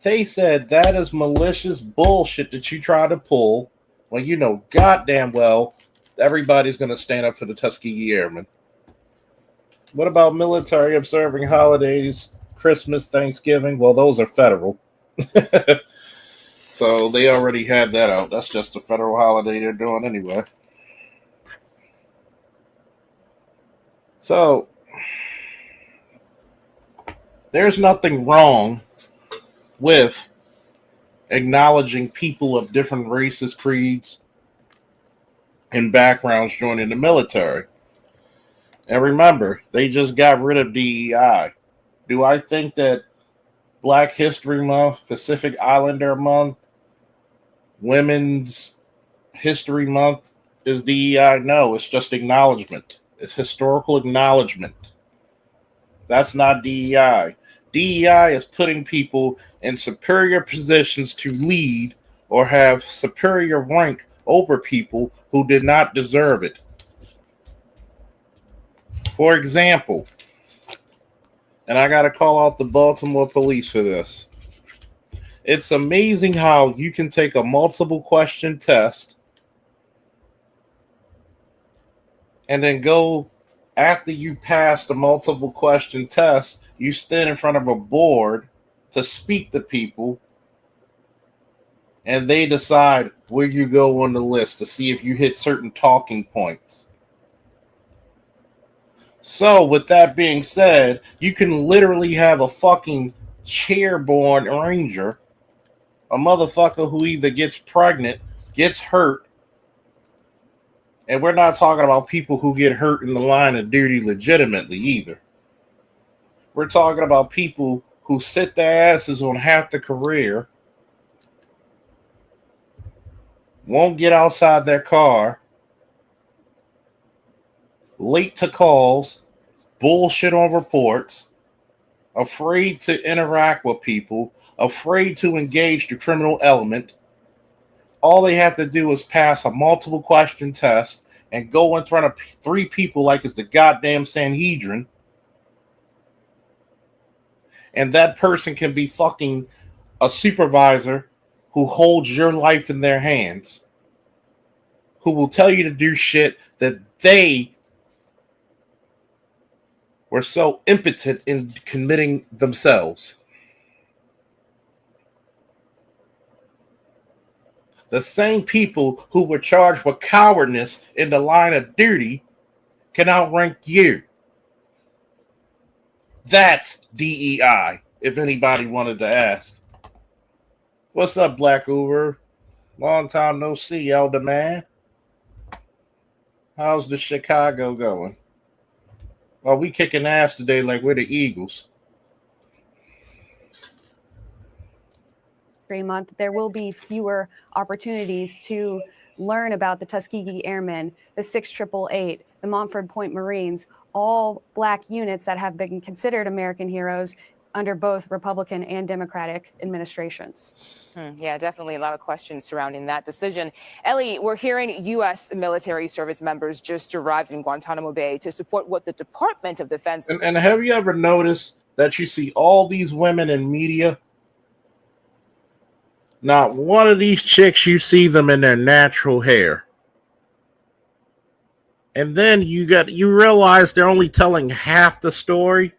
They said that is malicious bullshit that you try to pull when you know goddamn well everybody's going to stand up for the Tuskegee Airmen. What about military observing holidays? Christmas, Thanksgiving, well, those are federal. So they already had that out. That's just a federal holiday they're doing anyway. So there's nothing wrong with acknowledging people of different races, creeds, and backgrounds joining the military. And remember, they just got rid of DEI. Do I think that Black History Month, Pacific Islander Month, Women's History Month is DEI? No, it's just acknowledgement. It's historical acknowledgement. That's not DEI. DEI is putting people in superior positions to lead or have superior rank over people who did not deserve it. For example, and I got to call out the Baltimore police for this. It's amazing how you can take a multiple question test and then go after you pass the multiple question test, you stand in front of a board to speak to people and they decide where you go on the list to see if you hit certain talking points. So, with that being said, you can literally have a fucking chairborne ranger, a motherfucker who either gets pregnant, gets hurt, and we're not talking about people who get hurt in the line of duty legitimately either. We're talking about people who sit their asses on half the career, won't get outside their car, late to calls, bullshit on reports, afraid to interact with people, afraid to engage the criminal element. All they have to do is pass a multiple question test and go in front of 3 people like it's the goddamn Sanhedrin. And that person can be fucking a supervisor who holds your life in their hands, who will tell you to do shit that they were so impotent in committing themselves. The same people who were charged with cowardice in the line of duty can outrank you. That's DEI, if anybody wanted to ask. What's up, Black Uber? Long time no see, elder man. How's the Chicago going? Well, we kicking ass today like we're the Eagles. Month, there will be fewer opportunities to learn about the Tuskegee Airmen, the 6888, the Montford Point Marines, all Black units that have been considered American heroes under both Republican and Democratic administrations. Yeah, definitely a lot of questions surrounding that decision. Ellie, we're hearing U.S. military service members just arrived in Guantanamo Bay to support what the Department of Defense. And have you ever noticed that you see all these women in media? Not one of these chicks, you see them in their natural hair. And then you realize they're only telling half the story.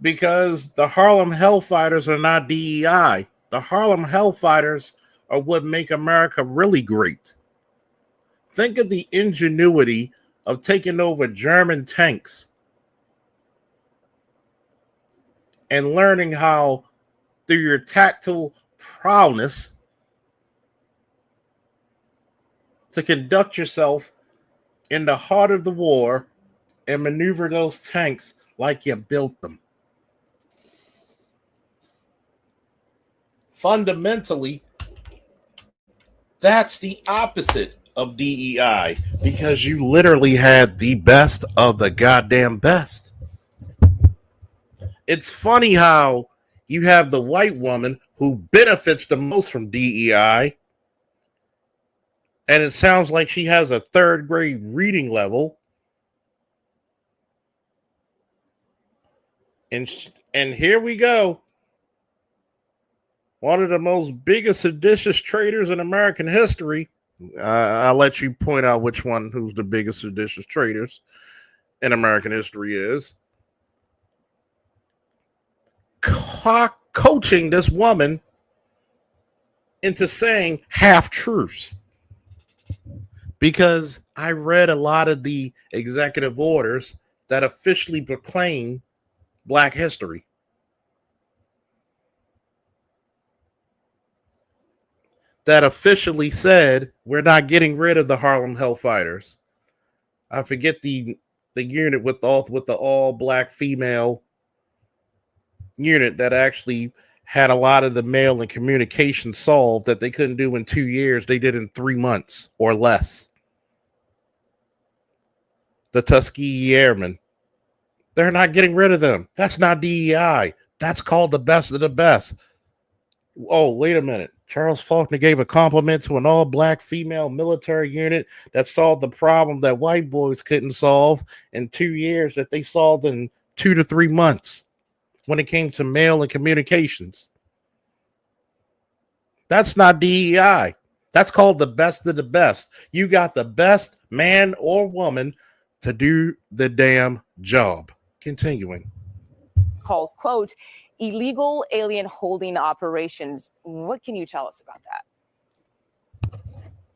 Because the Harlem Hellfighters are not DEI. The Harlem Hellfighters are what make America really great. Think of the ingenuity of taking over German tanks and learning how, through your tactile prowess, to conduct yourself in the heart of the war and maneuver those tanks like you built them. Fundamentally, that's the opposite of DEI, because you literally had the best of the goddamn best. It's funny how you have the white woman who benefits the most from DEI, and it sounds like she has a 3rd grade reading level, and here we go. One of the most biggest seditious traitors in American history. I'll let you point out which one who's the biggest seditious traitors in American history is. Coaching this woman into saying half-truths. Because I read a lot of the executive orders that officially proclaim Black history. That officially said we're not getting rid of the Harlem Hellfighters. I forget the unit with the all Black female unit that actually had a lot of the mail and communication solved that they couldn't do in 2 years. They did in 3 months or less. The Tuskegee Airmen. They're not getting rid of them. That's not DEI. That's called the best of the best. Oh, wait a minute. Charles Faulkner gave a compliment to an all-Black female military unit that solved the problem that white boys couldn't solve in 2 years that they solved in 2 to 3 months when it came to mail and communications. That's not DEI. That's called the best of the best. You got the best man or woman to do the damn job. Continuing. Calls, quote, illegal alien holding operations. What can you tell us about that?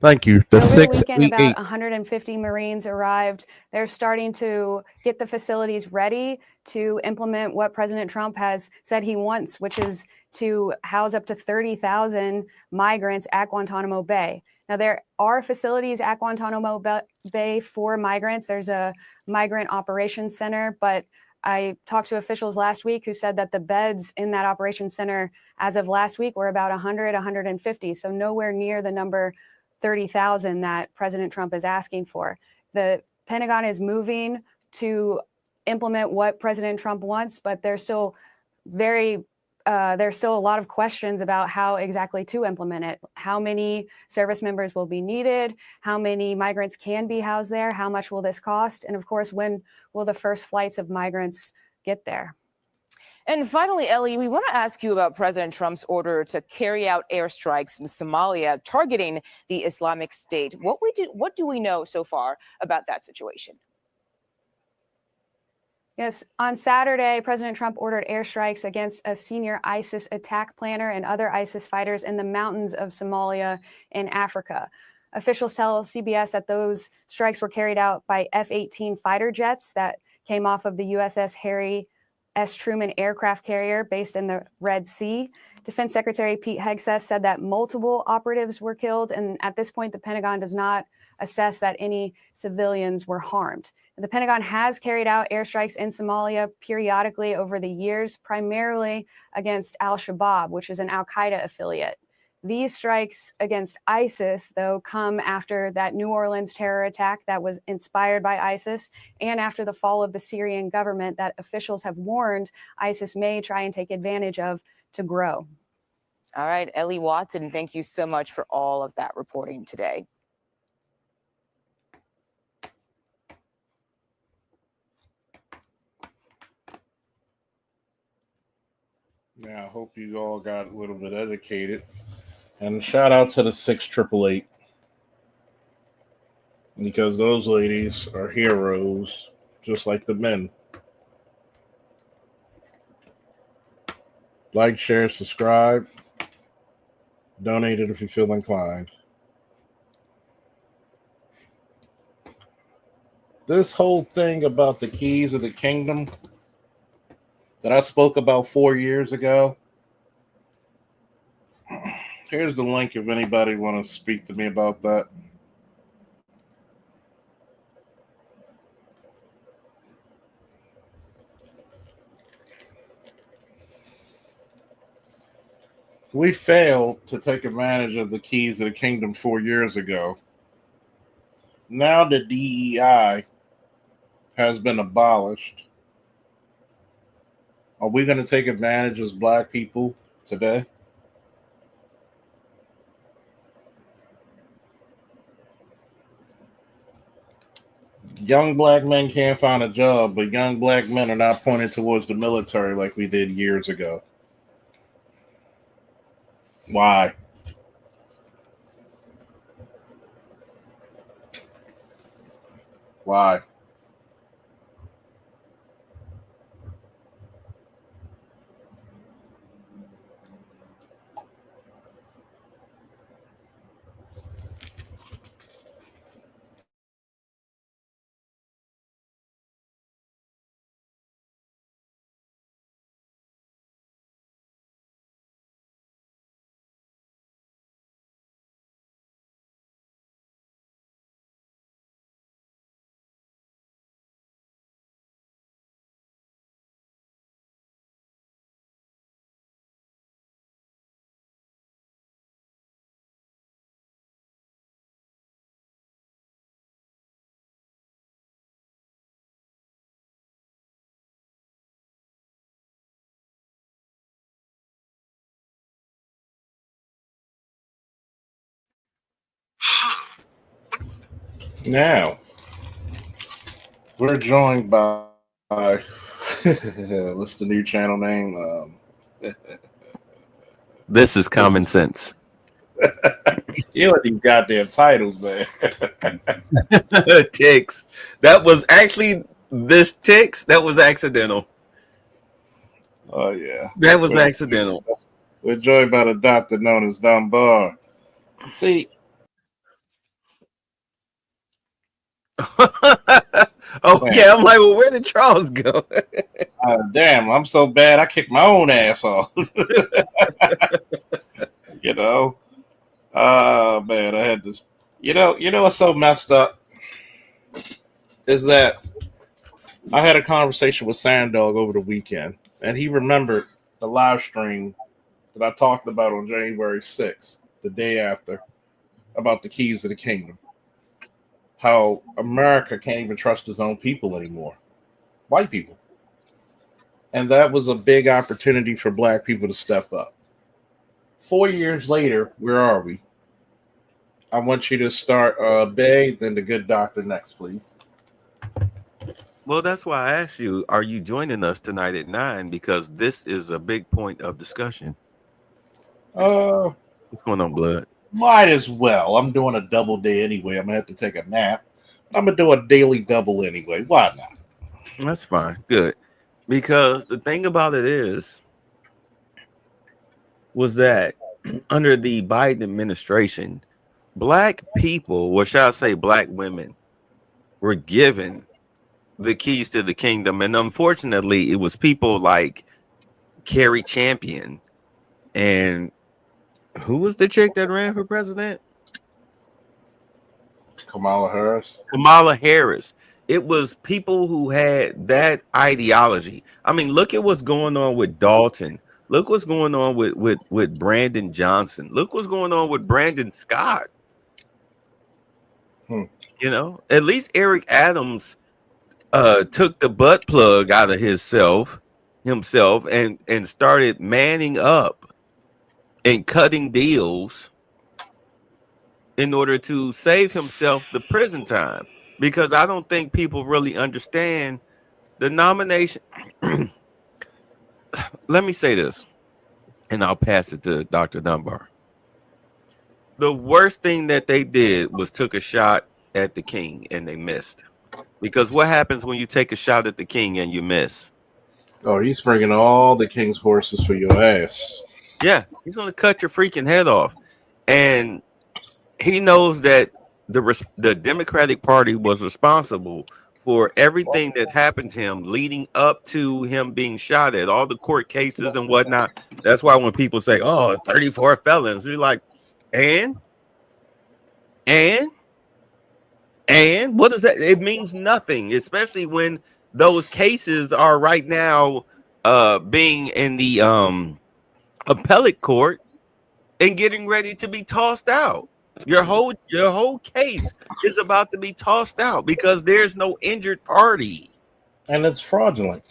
Thank you. The Over the weekend, 688. about 150 Marines arrived. They're starting to get the facilities ready to implement what President Trump has said he wants, which is to house up to 30,000 migrants at Guantanamo Bay. Now, there are facilities at Guantanamo Bay for migrants. There's a migrant operations center, but I talked to officials last week who said that the beds in that operations center as of last week were about 100, 150. So nowhere near the number 30,000 that President Trump is asking for. The Pentagon is moving to implement what President Trump wants, but there's still a lot of questions about how exactly to implement it. How many service members will be needed? How many migrants can be housed there? How much will this cost? And of course, when will the first flights of migrants get there? And finally, Ellie, we want to ask you about President Trump's order to carry out airstrikes in Somalia targeting the Islamic State. What do we know so far about that situation? Yes, on Saturday, President Trump ordered airstrikes against a senior ISIS attack planner and other ISIS fighters in the mountains of Somalia in Africa. Officials tell CBS that those strikes were carried out by F-18 fighter jets that came off of the USS Harry S. Truman aircraft carrier based in the Red Sea. Defense Secretary Pete Hegseth said that multiple operatives were killed, and at this point, the Pentagon does not assess that any civilians were harmed. The Pentagon has carried out airstrikes in Somalia periodically over the years, primarily against al-Shabaab, which is an al-Qaeda affiliate. These strikes against ISIS, though, come after that New Orleans terror attack that was inspired by ISIS and after the fall of the Syrian government that officials have warned ISIS may try and take advantage of to grow. All right, Ellie Watson, thank you so much for all of that reporting today. Yeah, I hope you all got a little bit educated. And shout out to the 6888, because those ladies are heroes, just like the men. Like, share, subscribe. Donate it if you feel inclined. This whole thing about the keys of the kingdom that I spoke about 4 years ago, here's the link if anybody want to speak to me about that. We failed to take advantage of the keys of the kingdom 4 years ago. Now the DEI has been abolished. Are we going to take advantage as Black people today? Young Black men can't find a job, but young Black men are not pointed towards the military like we did years ago. Why? Why? Now, we're joined by what's the new channel name? This is Common Sense. You know these goddamn titles, man. Ticks. That was actually this Ticks. That was accidental. Oh yeah, that was accidental. We're joined by the doctor known as Dunbar. See. Okay, I'm like, well, where did Charles go? Damn, I'm so bad I kicked my own ass off. You know, man, I had this. You know what's so messed up is that I had a conversation with Sandog over the weekend, and he remembered the live stream that I talked about on January 6th, the day after, about the keys to the kingdom. How America can't even trust his own people anymore. White people. And that was a big opportunity for Black people to step up. 4 years later, where are we? I want you to start Bay, then the good doctor next, please. Well, that's why I asked you, are you joining us tonight at 9? Because this is a big point of discussion. What's going on, Blood? Might as well. I'm doing a double day anyway. I'm going to have to take a nap. I'm going to do a daily double anyway. Why not? That's fine. Good. Because the thing about it was that under the Biden administration, Black people, or shall I say Black women, were given the keys to the kingdom. And unfortunately, it was people like Carrie Champion and who was the chick that ran for president? Kamala Harris. Kamala Harris. It was people who had that ideology. I mean, look at what's going on with Dalton. Look what's going on with Brandon Johnson. Look what's going on with Brandon Scott. You know, at least Eric Adams took the butt plug out of himself and started manning up and cutting deals in order to save himself the prison time. Because I don't think people really understand the nomination. Let me say this, and I'll pass it to Dr. Dunbar. The worst thing that they did was took a shot at the king, and they missed. Because what happens when you take a shot at the king and you miss? Oh, he's bringing all the king's horses for your ass. Yeah, he's going to cut your freaking head off. And he knows that the Democratic Party was responsible for everything that happened to him leading up to him being shot at, all the court cases and whatnot. That's why when people say, oh, 34 felons, you're like, and what does that? It means nothing, especially when those cases are right now being in the appellate court and getting ready to be tossed out. Your whole case is about to be tossed out because there's no injured party. And it's fraudulent.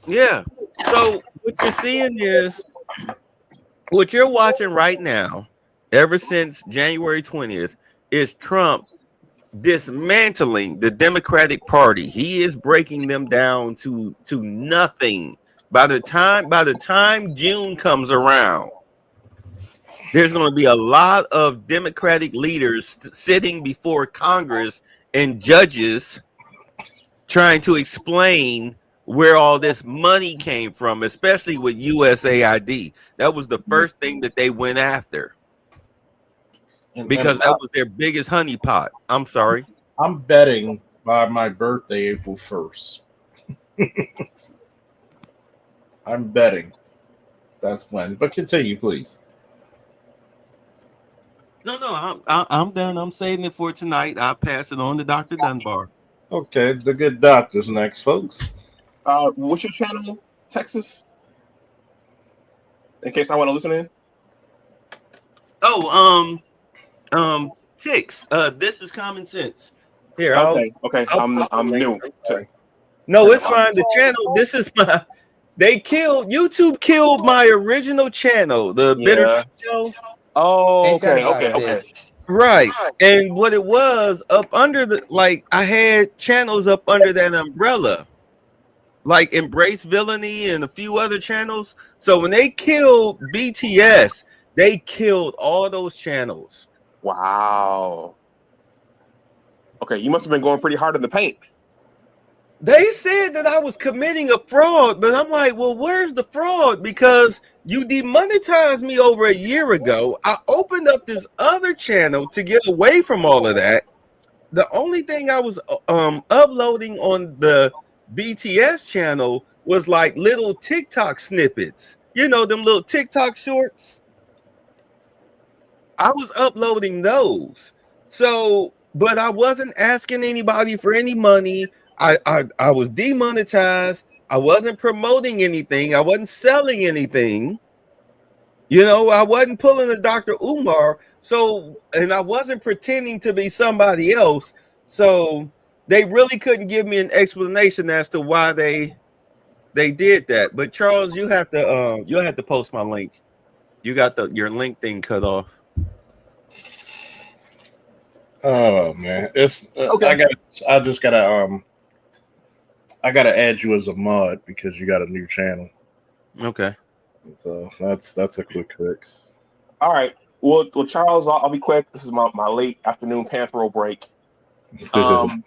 Yeah. So what you're seeing is what you're watching right now, ever since January 20th, is Trump dismantling the Democratic Party. He is breaking them down to nothing. By the time June comes around, there's going to be a lot of Democratic leaders sitting before Congress and judges trying to explain where all this money came from, especially with USAID. That was the first thing that they went after because that was their biggest honeypot. I'm sorry. I'm betting by my birthday, April 1st. I'm betting that's when. But continue, please. No, I'm done. I'm saving it for tonight. I'll pass it on to Dr. Dunbar. Okay, the good doctor's next, folks. What's your channel, Texas? In case I want to listen in. Oh, Tix. This is Common Sense. Here, okay. I'm new. No, it's fine. The channel. This is my. YouTube killed my original channel, the Bitter Show. Oh, okay. Right. And what it was up under I had channels up under that umbrella, like Embrace Villainy and a few other channels. So when they killed BTS, they killed all those channels. Wow. Okay, you must have been going pretty hard in the paint. They said that I was committing a fraud, but I'm like, well, where's the fraud? Because you demonetized me over a year ago. I opened up this other channel to get away from all of that. The only thing I was uploading on the BTS channel was like little TikTok snippets. You know, them little TikTok shorts. I was uploading those. So, but I wasn't asking anybody for any money. I was demonetized. I wasn't promoting anything. I wasn't selling anything. You know, I wasn't pulling a Dr. Umar. So, and I wasn't pretending to be somebody else. So they really couldn't give me an explanation as to why they did that. But Charles, you have to post my link. You got your link thing cut off. Oh man, it's okay. I gotta add you as a mod because you got a new channel. Okay. So that's a quick fix. All right. Well, Charles, I'll be quick. This is my late afternoon Panthro break. Well,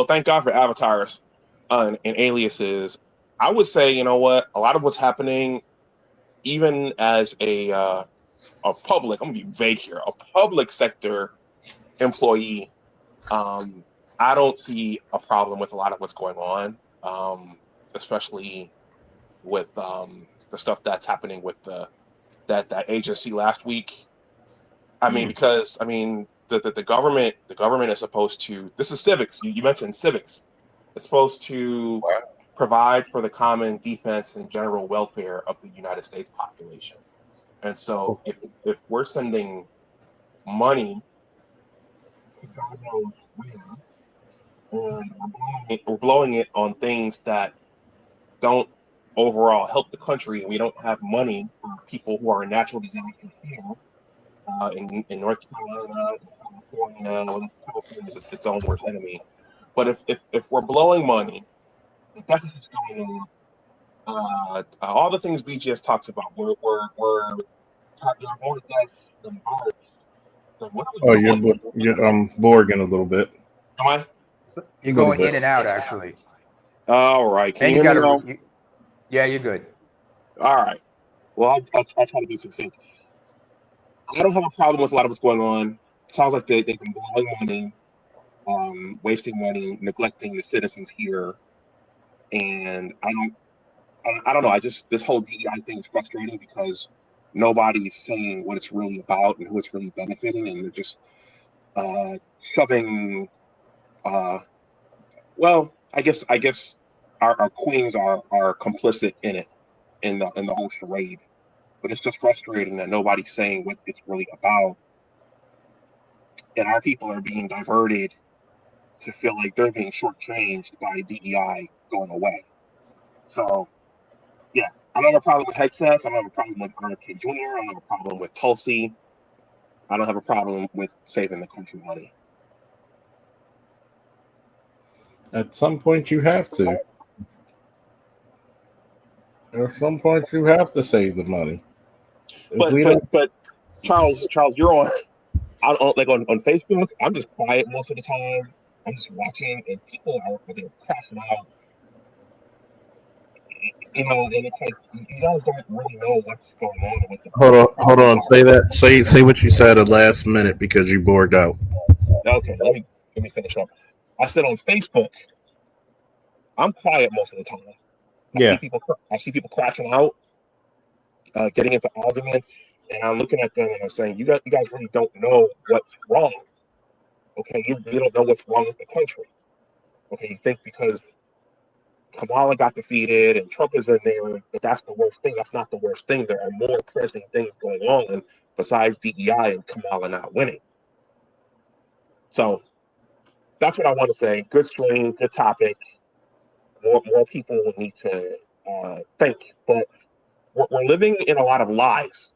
thank God for avatars and aliases. I would say, you know what? A lot of what's happening, even as a public, I'm gonna be vague here, a public sector employee, I don't see a problem with a lot of what's going on, especially with the stuff that's happening with that agency last week. I mean, because the government is supposed to. This is civics. You mentioned civics. It's supposed to provide for the common defense and general welfare of the United States population. And so, if we're sending money to God knows where, and we're blowing it on things that don't overall help the country, and we don't have money for people who are in natural disasters here in North Carolina, California. California is its own worst enemy. But if we're blowing money, the deficit's going on. All the things BGS talks about, we're more deaths than births. So what are we doing? You're boring a little bit. Am I? You're going in and out, actually. All right. Can you hear me now? Yeah, you're good. All right. Well, I'll try to be succinct. I don't have a problem with a lot of what's going on. It sounds like they've been blowing money, wasting money, neglecting the citizens here, and I don't know. This whole DEI thing is frustrating because nobody's saying what it's really about and who it's really benefiting, and they're just shoving. Well, I guess our queens are complicit in it, in the whole charade. But it's just frustrating that nobody's saying what it's really about, and our people are being diverted to feel like they're being shortchanged by DEI going away. So, yeah, I don't have a problem with Hegseth. I don't have a problem with RFK Jr. I don't have a problem with Tulsi. I don't have a problem with saving the country money. At some point, you have to. At some point, you have to save the money. But Charles, you're on on Facebook. I'm just quiet most of the time. I'm just watching, and people they're crashing out. And it's like you guys don't really know what's going on with the. Hold on. Say that. Say what you said at last minute because you bored out. Okay, let me finish up. I said on Facebook, I'm quiet most of the time. I see people crashing out, getting into arguments, and I'm looking at them and I'm saying, you guys really don't know what's wrong. Okay, you don't know what's wrong with the country. Okay, you think because Kamala got defeated and Trump is in there, that that's the worst thing. That's not the worst thing. There are more pressing things going on besides DEI and Kamala not winning. So that's what I want to say. Good stream, good topic. More people need to think. But we're living in a lot of lies.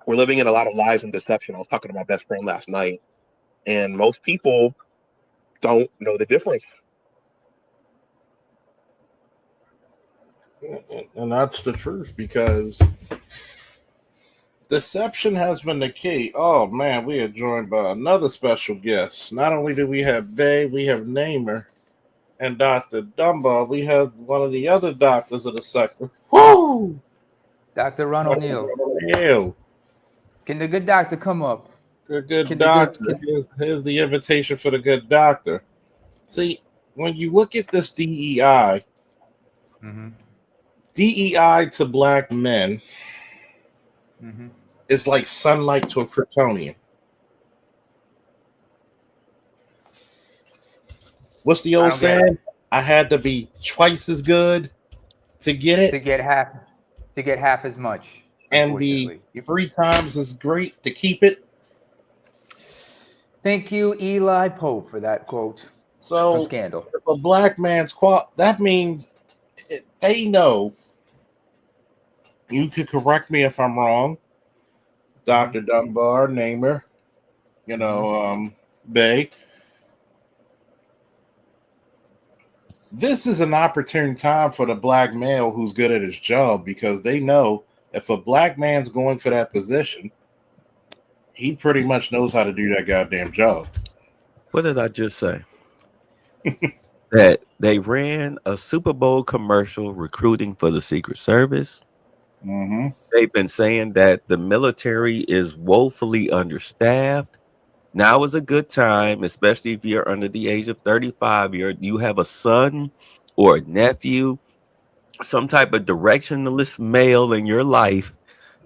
We're living in a lot of lies and deception. I was talking to my best friend last night, and most people don't know the difference. And that's the truth, because deception has been the key. Oh man, we are joined by another special guest. Not only do we have Bay, we have Namer and Dr. Dunbar. We have one of the other doctors of the sector. Woo! Dr. Ron O'Neill. Ew. Can the good doctor come up? Good doctor. Here's the invitation for the good doctor. See, when you look at this DEI, DEI to black men is like sunlight to a Kryptonian. What's the old saying? I had to be twice as good to get it. To get half as much. And be 3 times as great to keep it. Thank you, Eli Pope, for that quote. So, Scandal. If a black man's that means they know. You could correct me if I'm wrong, Dr. Dunbar, Namer, Bay. This is an opportune time for the black male who's good at his job, because they know if a black man's going for that position, he pretty much knows how to do that goddamn job. What did I just say? That they ran a Super Bowl commercial recruiting for the Secret Service. They've been saying that the military is woefully understaffed. Now is a good time, especially if you're under the age of 35. You have a son or a nephew, some type of directionless male in your life.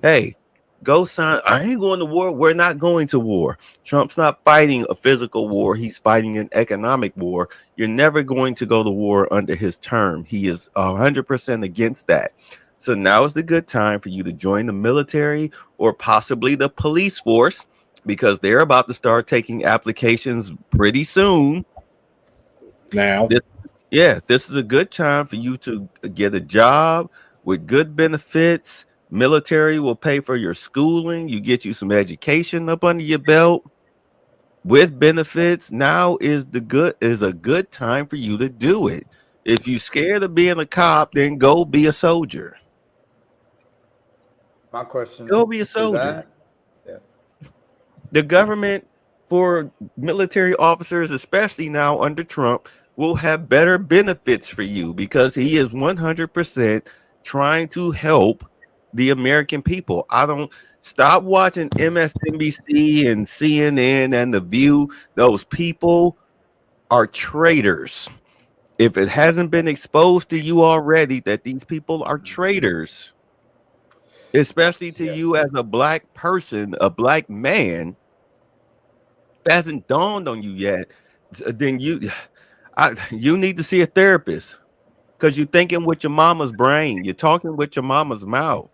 Hey, Go sign. I ain't going to war. We're not going to war. Trump's not fighting a physical war. He's fighting an economic war. You're never going to go to war under his term. He is 100% against that. So now is the good time for you to join the military or possibly the police force, because they're about to start taking applications pretty soon. Now, this is a good time for you to get a job with good benefits. Military will pay for your schooling. You get you some education up under your belt with benefits. Now is a good time for you to do it. If you're scared of being a cop, then go be a soldier. My question. Go be a soldier. The government for military officers, especially now under Trump, will have better benefits for you because he is 100% trying to help the American people. I don't stop watching MSNBC and CNN and The View. Those people are traitors. If it hasn't been exposed to you already that these people are traitors, especially to you as a black person, a black man, if it hasn't dawned on you yet, then you need to see a therapist, because you're thinking with your mama's brain. You're talking with your mama's mouth.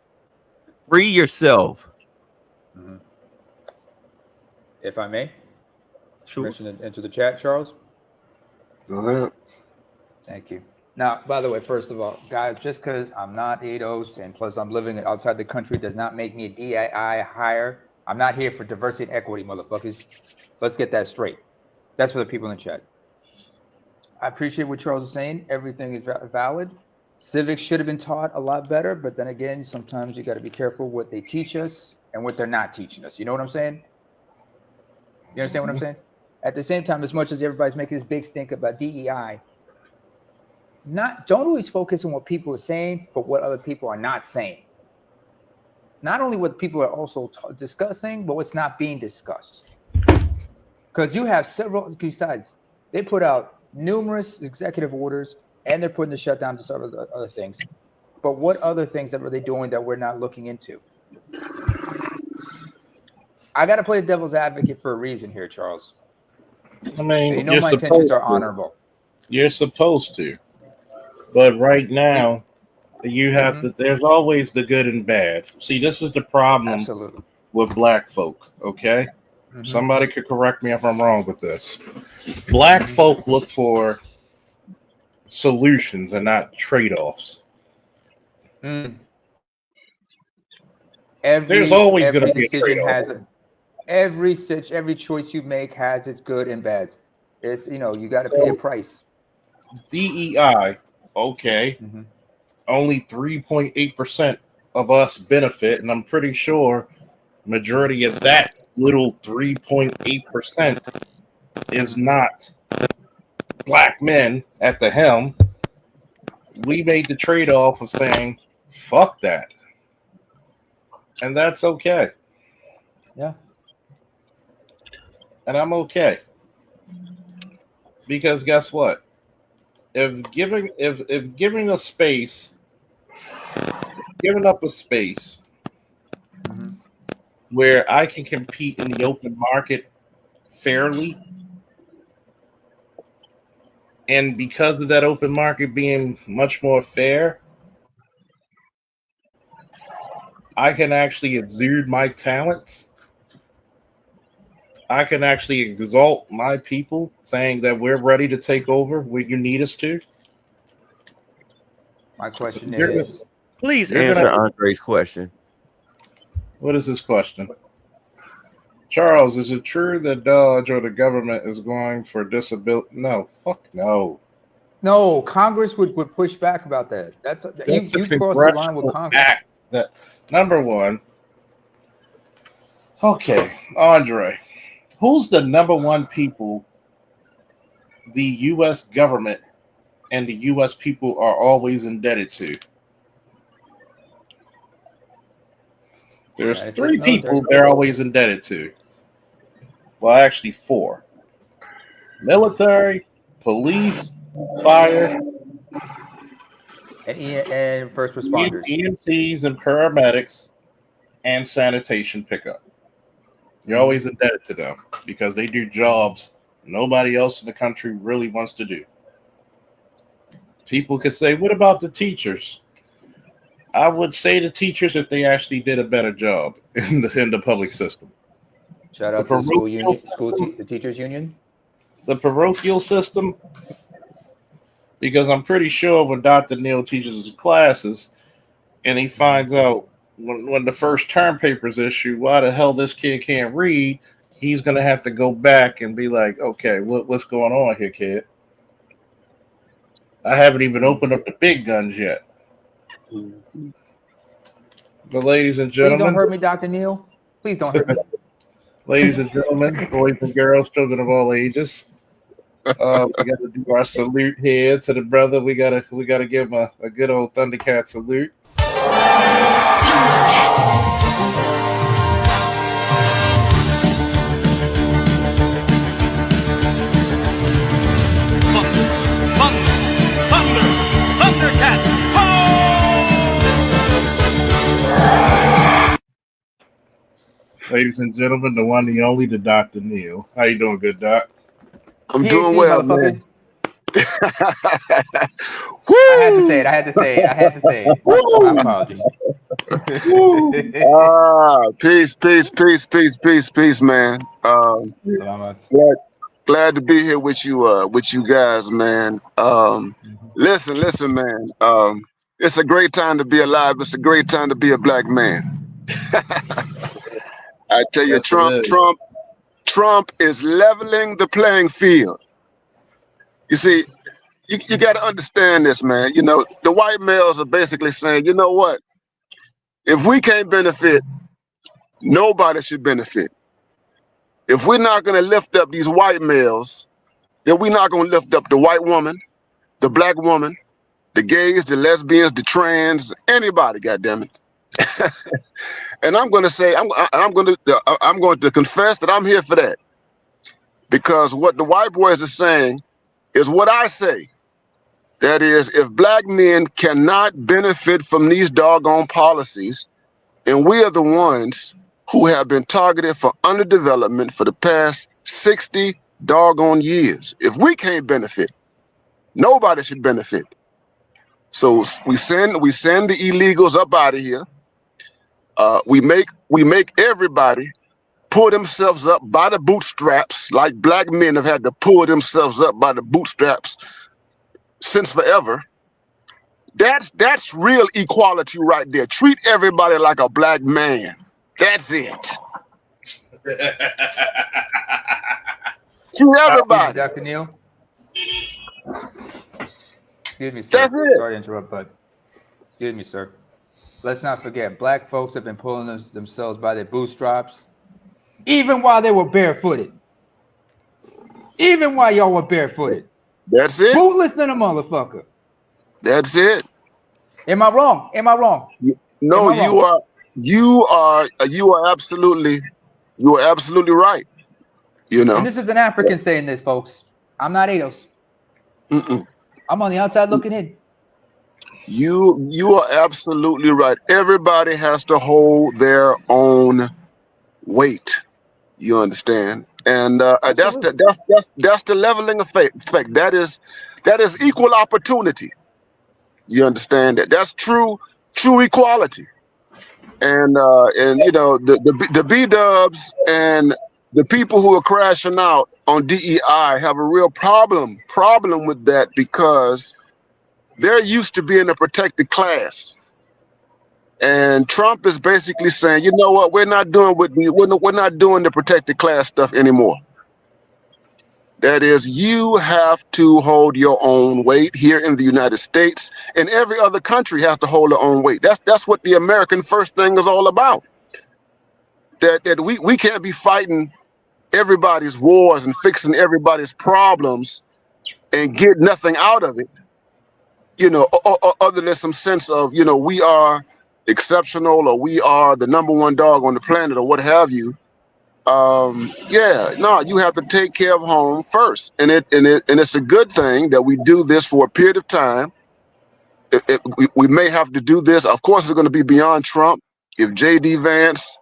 Free yourself. Mm-hmm. If I may, sure. Permission to enter the chat, Charles. Go ahead. Thank you. Now, by the way, first of all, guys, just because I'm not ADOS and plus I'm living outside the country does not make me a DII hire. I'm not here for diversity and equity, motherfuckers. Let's get that straight. That's for the people in the chat. I appreciate what Charles is saying. Everything is valid. Civics should have been taught a lot better, but then again, sometimes you got to be careful what they teach us and what they're not teaching us. You know what I'm saying? You understand what I'm saying? At the same time, as much as everybody's making this big stink about DEI, don't always focus on what people are saying, but what other people are not saying. Not only what people are also discussing, but what's not being discussed. Because you have several, besides, they put out numerous executive orders and they're putting the shutdown to several other things. But what other things that are they doing that we're not looking into? I got to play the devil's advocate for a reason here, Charles. I mean, you know my intentions are honorable. You're supposed to. But right now, you have to, there's always the good and bad. See, this is the problem with black folk, okay? Somebody could correct me if I'm wrong with this. Black folk look for solutions and not trade-offs. There's always going to be a trade-off. Every choice you make has its good and bads. It's, you got to pay a price. DEI, okay. Only 3.8% of us benefit, and I'm pretty sure majority of that little 3.8% is not black men at the helm. We made the trade-off of saying, fuck that. And that's okay. Yeah. And I'm okay. Because guess what? If giving a space, giving up a space where I can compete in the open market fairly, and because of that open market being much more fair, I can actually exude my talents. I can actually exalt my people, saying that we're ready to take over when you need us to. My question is, please answer Andre's question. What is this question? Charles, is it true that Dodge or the government is going for disability? No, fuck no. No, Congress would push back about that. That's you cross the line with Congress. Act that, number one. Okay, Andre, who's the number one people the U.S. government and the U.S. people are always indebted to? There's three people they're always indebted to. Well, actually four. Military, police, fire, and first responders. EMTs and paramedics, and sanitation pickup. You're always indebted to them because they do jobs nobody else in the country really wants to do. People could say, what about the teachers? I would say the teachers if they actually did a better job in the public system. Shout out to the school union, the teachers union. The parochial system, because I'm pretty sure when Dr. Neal teaches his classes and he finds out when the first term papers issue why the hell this kid can't read, he's going to have to go back and be like, okay, what's going on here, kid? I haven't even opened up the big guns yet. But ladies and gentlemen. Please don't hurt me, Dr. Neal. Please don't hurt me. Ladies and gentlemen, boys and girls, children of all ages. We got to do our salute here to the brother. We gotta give him a good old Thundercat salute. Thundercats! Ladies and gentlemen, the one, the only, the Dr. Neal. How you doing, good doc? I'm doing well, man. I had to say it. My apologies. Peace, man. Glad to be here with you guys, man. Listen, man. It's a great time to be alive. It's a great time to be a black man. I tell you, Trump is leveling the playing field. You see, you got to understand this, man. You know, the white males are basically saying, you know what? If we can't benefit, nobody should benefit. If we're not going to lift up these white males, then we're not going to lift up the white woman, the black woman, the gays, the lesbians, the trans, anybody, goddammit. And I'm going to say, I'm going to confess that I'm here for that, because what the white boys are saying is what I say. That is, if black men cannot benefit from these doggone policies, and we are the ones who have been targeted for underdevelopment for the past 60 doggone years. If we can't benefit, nobody should benefit. So we send the illegals up out of here. We make everybody pull themselves up by the bootstraps, like black men have had to pull themselves up by the bootstraps since forever. That's real equality right there. Treat everybody like a black man. That's it. Treat everybody. Dr. Neal. Excuse me, sir. That's it. Sorry to interrupt, but excuse me, sir. Let's not forget, black folks have been pulling themselves by their bootstraps, even while they were barefooted. Even while y'all were barefooted. That's it. Bootless than a motherfucker. That's it. Am I wrong? No, you are absolutely right. You know. And this is an African saying this, folks. I'm not ADOS. I'm on the outside looking in. You are absolutely right. Everybody has to hold their own weight. You understand? And that's the leveling effect. That is equal opportunity. You understand that? That's true equality. And you know, the B-dubs and the people who are crashing out on DEI have a real problem with that, because they're used to being a protected class. And Trump is basically saying, you know what, we're not doing the protected class stuff anymore. That is, you have to hold your own weight here in the United States, and every other country has to hold their own weight. That's what the American first thing is all about. That we can't be fighting everybody's wars and fixing everybody's problems and get nothing out of it, you know, other than some sense of, you know, we are exceptional, or we are the #1 dog on the planet, or what have you. You have to take care of home first, and it's a good thing that we do this for a period of time. We may have to do this. Of course, it's going to be beyond Trump. if J.D. Vance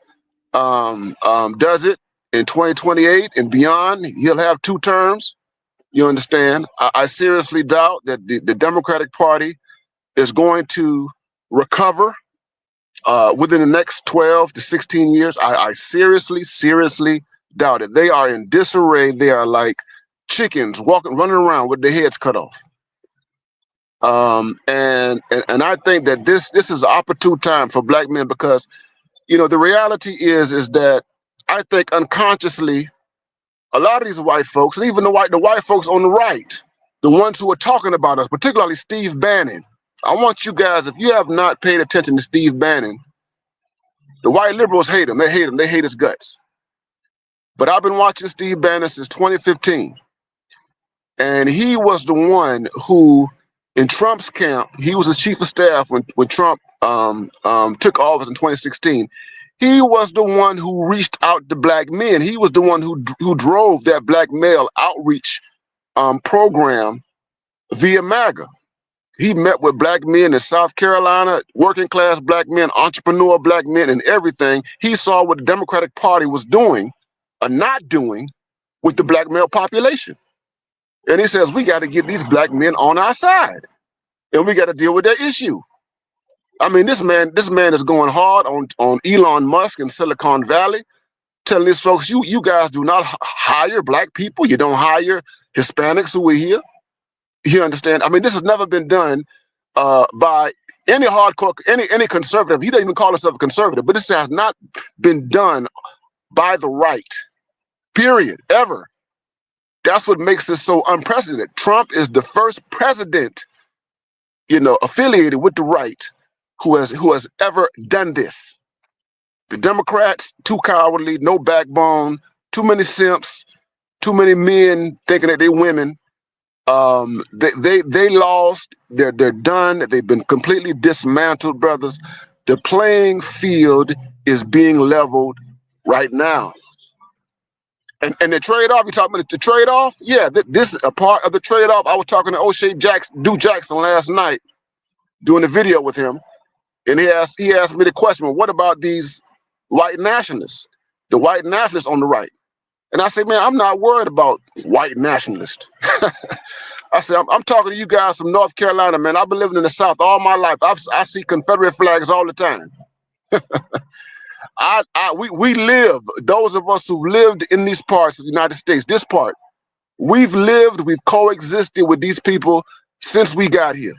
does it in 2028 and beyond, he'll have 2 terms. You understand? I seriously doubt that the Democratic Party is going to recover within the next 12 to 16 years. I seriously doubt it. They are in disarray. They are like chickens running around with their heads cut off. And I think that this is an opportune time for black men, because the reality is that I think unconsciously a lot of these white folks, and even the white folks on the right, the ones who are talking about us, particularly Steve Bannon. I want you guys, if you have not paid attention to Steve Bannon, the white liberals hate him. They hate him. They hate his guts. But I've been watching Steve Bannon since 2015. And he was the one who, in Trump's camp, he was the chief of staff when Trump took office in 2016. He was the one who reached out to black men. He was the one who drove that black male outreach program via MAGA. He met with black men in South Carolina, working class black men, entrepreneur black men, and everything. He saw what the Democratic Party was doing or not doing with the black male population. And he says, we got to get these black men on our side, and we got to deal with that issue. I mean, this man is going hard on Elon Musk in Silicon Valley, telling these folks, you guys do not hire black people. You don't hire Hispanics who are here. You understand? I mean, this has never been done by any hardcore, any conservative. He doesn't even call himself a conservative, but this has not been done by the right, period, ever. That's what makes this so unprecedented. Trump is the first president, affiliated with the right who has ever done this. The Democrats, too cowardly, no backbone, too many simps, too many men thinking that they're women. They lost. They're done. They've been completely dismantled, brothers. The playing field is being leveled right now. And the trade-off, you talking about the trade-off? Yeah, this is a part of the trade-off. I was talking to O'Shea Jackson last night, doing a video with him, and he asked me the question, well, what about these white nationalists, the white nationalists on the right? And I said, man, I'm not worried about white nationalists. I said, I'm talking to you guys from North Carolina, man. I've been living in the South all my life. I see Confederate flags all the time. We live, those of us who've lived in these parts of the United States, this part, we've coexisted with these people since we got here.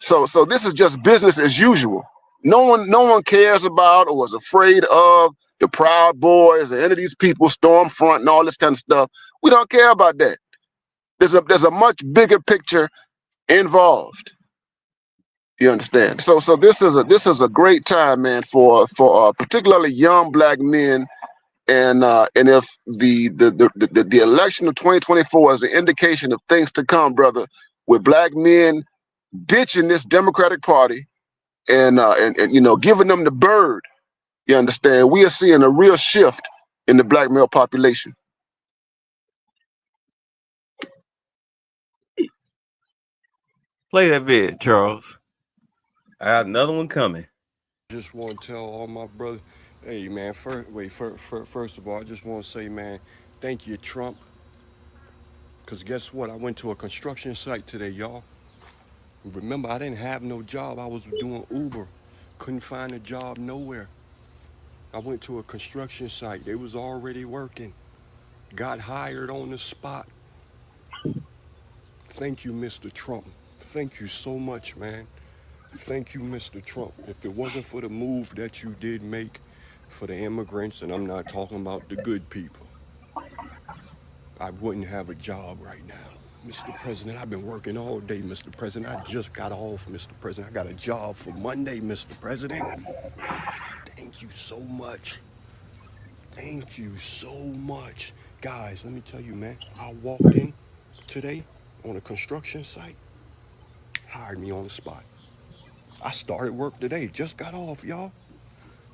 So this is just business as usual. No one cares about or is afraid of the Proud Boys or any of these people, Stormfront and all this kind of stuff. We don't care about that. There's a much bigger picture involved. You understand? So this is a great time, man, for particularly young black men, and if the election of 2024 is an indication of things to come, brother, with black men ditching this Democratic Party and giving them the bird. You understand? We are seeing a real shift in the black male population. Play that vid, Charles. I got another one coming. Just want to tell all my brothers, hey man, first of all, I just want to say, man, thank you, Trump. Because guess what? I went to a construction site today, y'all. Remember, I didn't have no job. I was doing Uber. Couldn't find a job nowhere. I went to a construction site. They was already working. Got hired on the spot. Thank you, Mr. Trump. Thank you so much, man. Thank you, Mr. Trump. If it wasn't for the move that you did make for the immigrants, and I'm not talking about the good people, I wouldn't have a job right now. Mr. President, I've been working all day, Mr. President. I just got off, Mr. President. I got a job for Monday, Mr. President. Thank you so much. Thank you so much. Guys, let me tell you, man, I walked in today on a construction site, hired me on the spot. I started work today, just got off, y'all.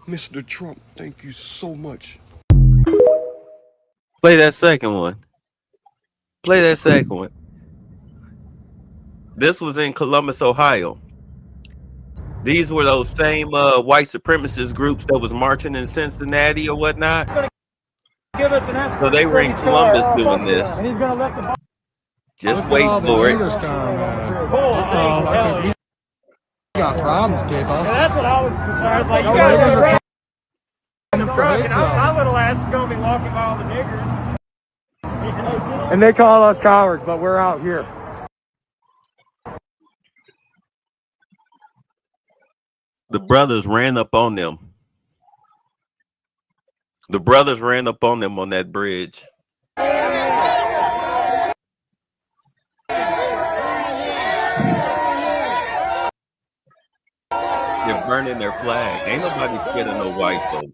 Mr. Trump, thank you so much. Play that second one. Play that second one. This was in Columbus, Ohio. These were those same white supremacist groups that was marching in Cincinnati or whatnot. So they were in Columbus doing this. Just wait for it. Got problems, kid. That's what I was concerned. Like, you guys are driving the truck, and my little ass is gonna be walking by all the niggers. And they call us cowards, but we're out here. The brothers ran up on them. The brothers ran up on them on that bridge. They're burning their flag. Ain't nobody scared of no white folks.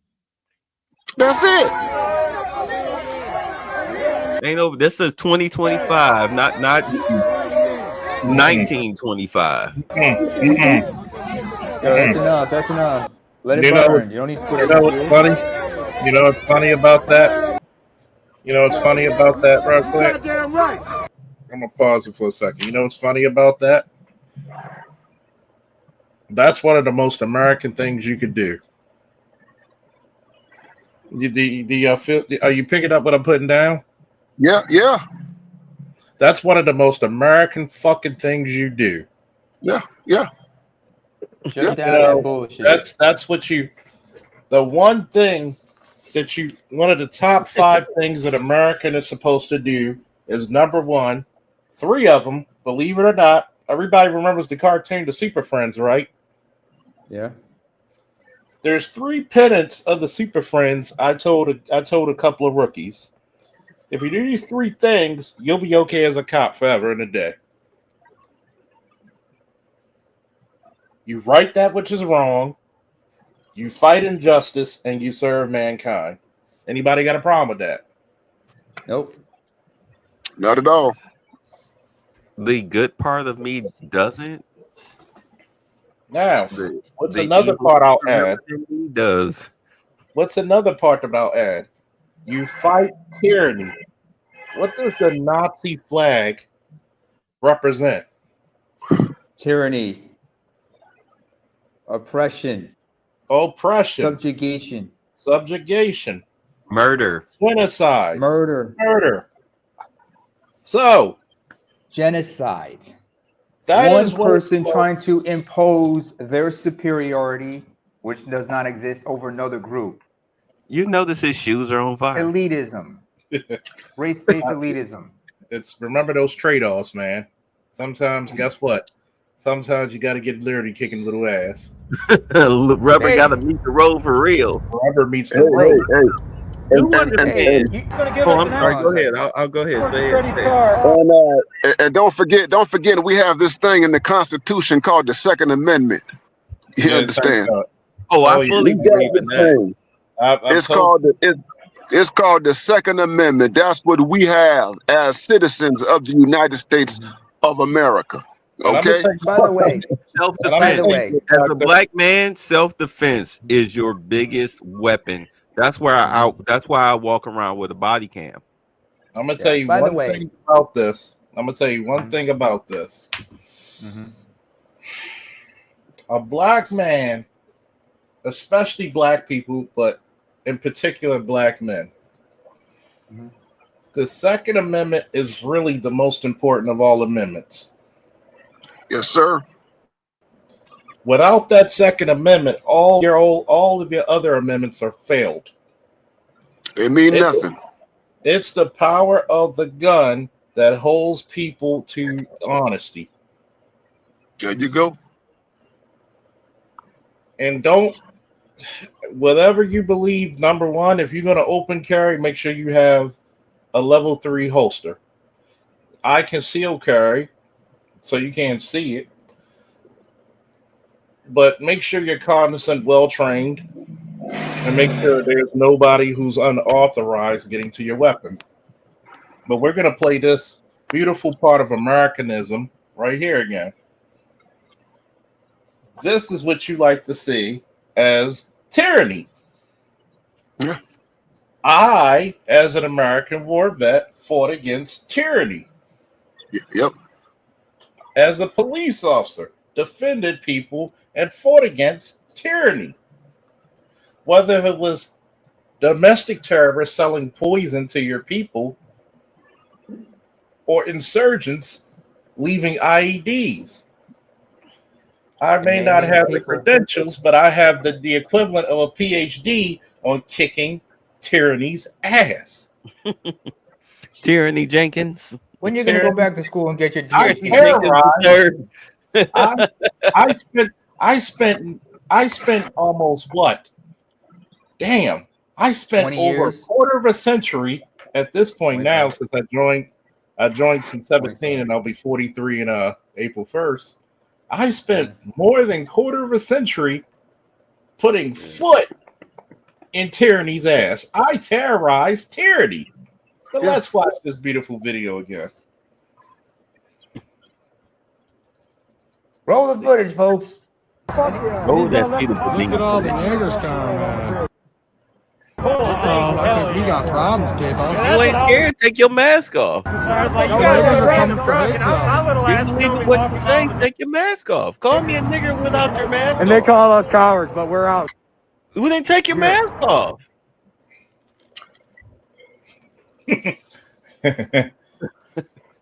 That's it. Ain't no. This is 2025, not 1925. Yo, that's enough. That's enough. Let it You know, burn. You don't need to put you it know what's funny? You know what's funny about that? You know what's funny about that, real quick? Goddamn right. I'm gonna pause it for a second. You know what's funny about that? That's one of the most American things you could do. Are you picking up what I'm putting down? Yeah, yeah. That's one of the most American fucking things you do. Yeah, yeah. Shut down that bullshit. That's what you. The one thing that you, one of the top 5 things that American is supposed to do is number 1. 3 of them, believe it or not, everybody remembers the cartoon, The Super Friends, right? Yeah. There's 3 tenets of the Super Friends. I told a couple of rookies, if you do these 3 things, you'll be okay as a cop forever and a day. You right that which is wrong, you fight injustice, and you serve mankind. Anybody got a problem with that? Nope. Not at all. The good part of me doesn't. Now, what's the another evil part I'll part add? of me does. What's another part that I'll add? You fight tyranny. What does the Nazi flag represent? Tyranny. Oppression. Subjugation. Murder. Genocide. Murder. So, genocide. That one is what person trying to impose their superiority, which does not exist, over another group. You notice his shoes are on fire. Elitism. Race-based elitism. It's remember those trade-offs, man. Sometimes, guess what? Sometimes you got to get dirty kicking little ass. Rubber got to meet the road for real. Rubber meets the road. I'm sorry. Go ahead. I'll go ahead. Say it. And don't forget, we have this thing in the Constitution called the Second Amendment. You understand? I fully believe in that. It's called the Second Amendment. That's what we have as citizens of the United States of America. Okay. By the way, self-defense. As a black man, self-defense is your biggest weapon. That's why I walk around with a body cam. I'm gonna tell you one thing about this. Mm-hmm. A black man, especially black people, but in particular black men. Mm-hmm. The Second Amendment is really the most important of all amendments. Yes, sir. Without that Second Amendment, all of your other amendments are failed. They mean nothing. It's the power of the gun that holds people to honesty. There you go. And whatever you believe, number 1, if you're going to open carry, make sure you have a level 3 holster. I conceal carry, so you can't see it. But make sure you're cognizant, well-trained, and make sure there's nobody who's unauthorized getting to your weapon. But we're going to play this beautiful part of Americanism right here again. This is what you like to see as tyranny. Yeah. I, as an American war vet, fought against tyranny. Yep. As a police officer, defended people and fought against tyranny. Whether it was domestic terrorists selling poison to your people or insurgents leaving IEDs. I may not have the credentials, but I have the equivalent of a PhD on kicking tyranny's ass. Tyranny Jenkins. When you're gonna go back to school and get your I spent almost what? Damn. I spent 20 over years. a quarter of a century at this point now since I joined since 17 and I'll be 43 in April 1st. I spent more than quarter of a century putting foot in tyranny's ass. I terrorized tyranny. So let's watch this beautiful video again. Roll the footage, folks. Oh, that beautiful Look at all the niggers coming, man. I think we got problems, J-Bo. You ain't scared? Take your mask off. You guys are driving truck, and my little ass You is believe only what walking you say? by. Take your mask off. Call me a nigger without your mask And they off. call us cowards, but we're out. Well, then take your mask off.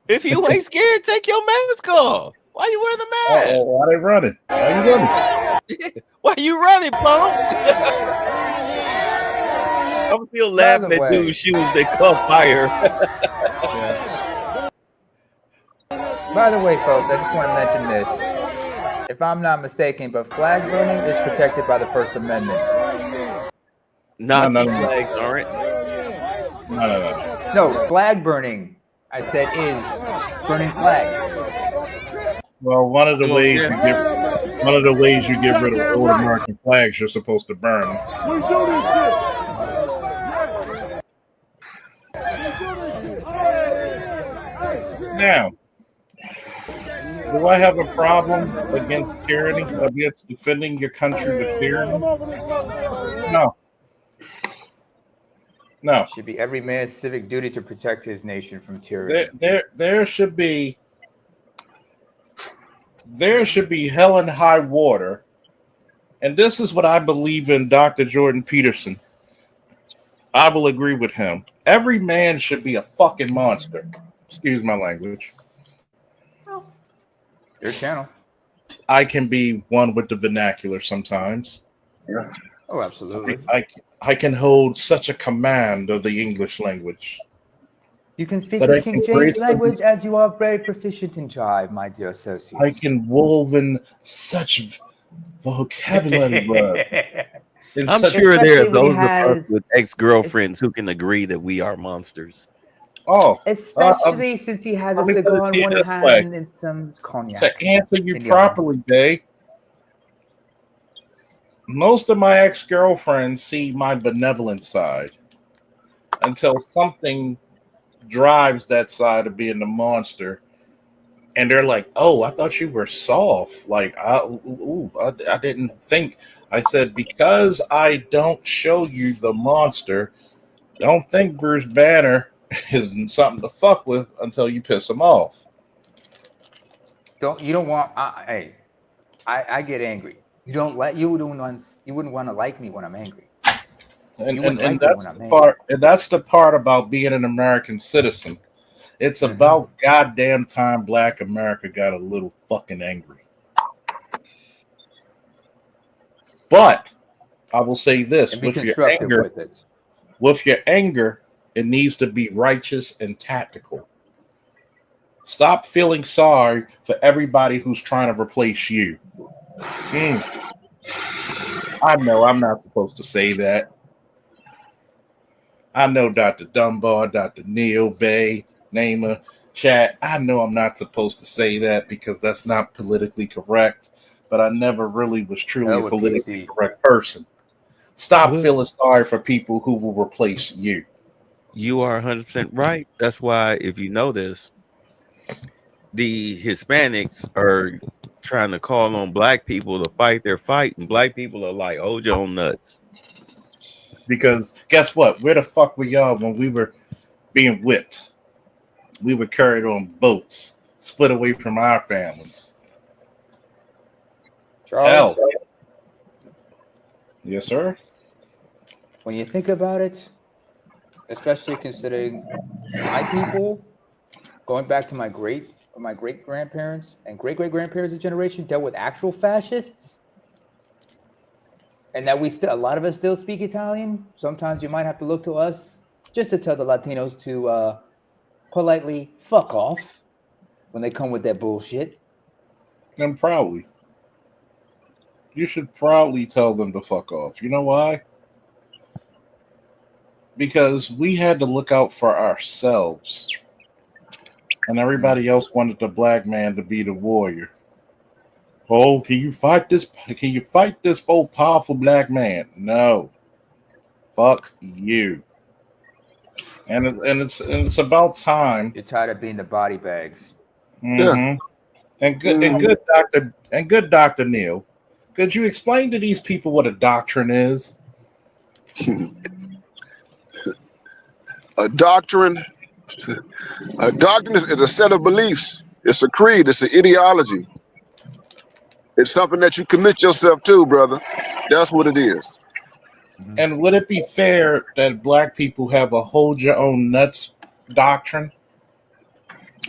If you ain't scared, take your mask off. Why you wearing the mask? Why they running? Why you running? Why you running, Paul? I'm still laughing at dudes' shoes that caught fire. By the way, folks, I just want to mention this. If I'm not mistaken, but flag burning is protected by the First Amendment. Nazi flags aren't. No, flag burning, I said, is burning flags. Well, one of the ways you get rid of old American flags, you're supposed to burn them. We do this shit. Now, do I have a problem against tyranny, against defending your country with tyranny? No. No. Should be every man's civic duty to protect his nation from tyranny. There should be hell and high water. And this is what I believe in Dr. Jordan Peterson. I will agree with him. Every man should be a fucking monster. Excuse my language. Your channel. I can be one with the vernacular sometimes. Yeah. Oh, absolutely. I can hold such a command of the English language. You can speak But the I King can James gracefully- language as you are very proficient in jive, my dear associate. I can woven such vocabulary words. in I'm such- sure there are Especially when he those of us has- with ex-girlfriends who can agree that we are monsters. Oh, Especially since he has a let me put cigar it in to you one this hand way. and some cognac. To answer you in the other. properly, Bay, most of my ex-girlfriends see my benevolent side until something drives that side of being the monster. And they're like, oh, I thought you were soft. Like, I didn't think. I said, because I don't show you the monster, don't think Bruce Banner is something to fuck with until you piss him off. You don't want. Hey, I get angry. You wouldn't want to like me when I'm angry. And that's the part. And that's the part about being an American citizen. It's about goddamn time Black America got a little fucking angry. But I will say this: And be with your constructive anger, with it. It needs to be righteous and tactical. Stop feeling sorry for everybody who's trying to replace you. I know I'm not supposed to say that. I know Dr. Dunbar, Dr. Neil, Bay, Namer, Chat. I know I'm not supposed to say that because that's not politically correct, but I never really was truly a politically correct person. Stop feeling sorry for people who will replace you. You are 100% right. That's why, if you notice, the Hispanics are trying to call on Black people to fight their fight, and Black people are like, hold your own nuts. Because guess what? Where the fuck were y'all when we were being whipped? We were carried on boats, split away from our families. Charles, Hell. Yes, sir. when you think about it, especially considering my people, going back to my great grandparents and great grandparents' generation dealt with actual fascists, and that a lot of us still speak Italian. Sometimes you might have to look to us just to tell the Latinos to politely fuck off when they come with that bullshit. And proudly. You should proudly tell them to fuck off. You know why? Because we had to look out for ourselves. And everybody else wanted the black man to be the warrior. Oh, can you fight this? Can you fight this old powerful black man? No. Fuck you. And it's about time. You're tired of being the body bags. Mm-hmm. And good Dr. Neil, could you explain to these people what a doctrine is? A doctrine is a set of beliefs. It's a creed. It's an ideology. It's something that you commit yourself to, brother. That's what it is. And would it be fair that black people have a hold your own nuts doctrine?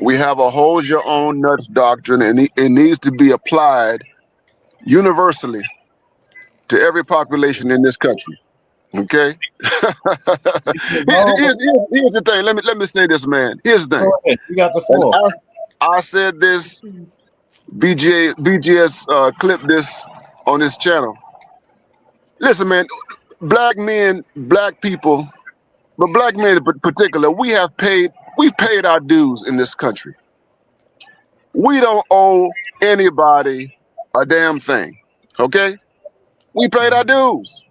We have a hold your own nuts doctrine, and it needs to be applied universally to every population in this country. Okay. Here's the thing. Let me say this, man. Here's the thing. Go ahead. You got the floor. And I said this. BGS clipped this on his channel. Listen, man. Black men, black people, but black men in particular, we've paid our dues in this country. We don't owe anybody a damn thing. Okay? We paid our dues.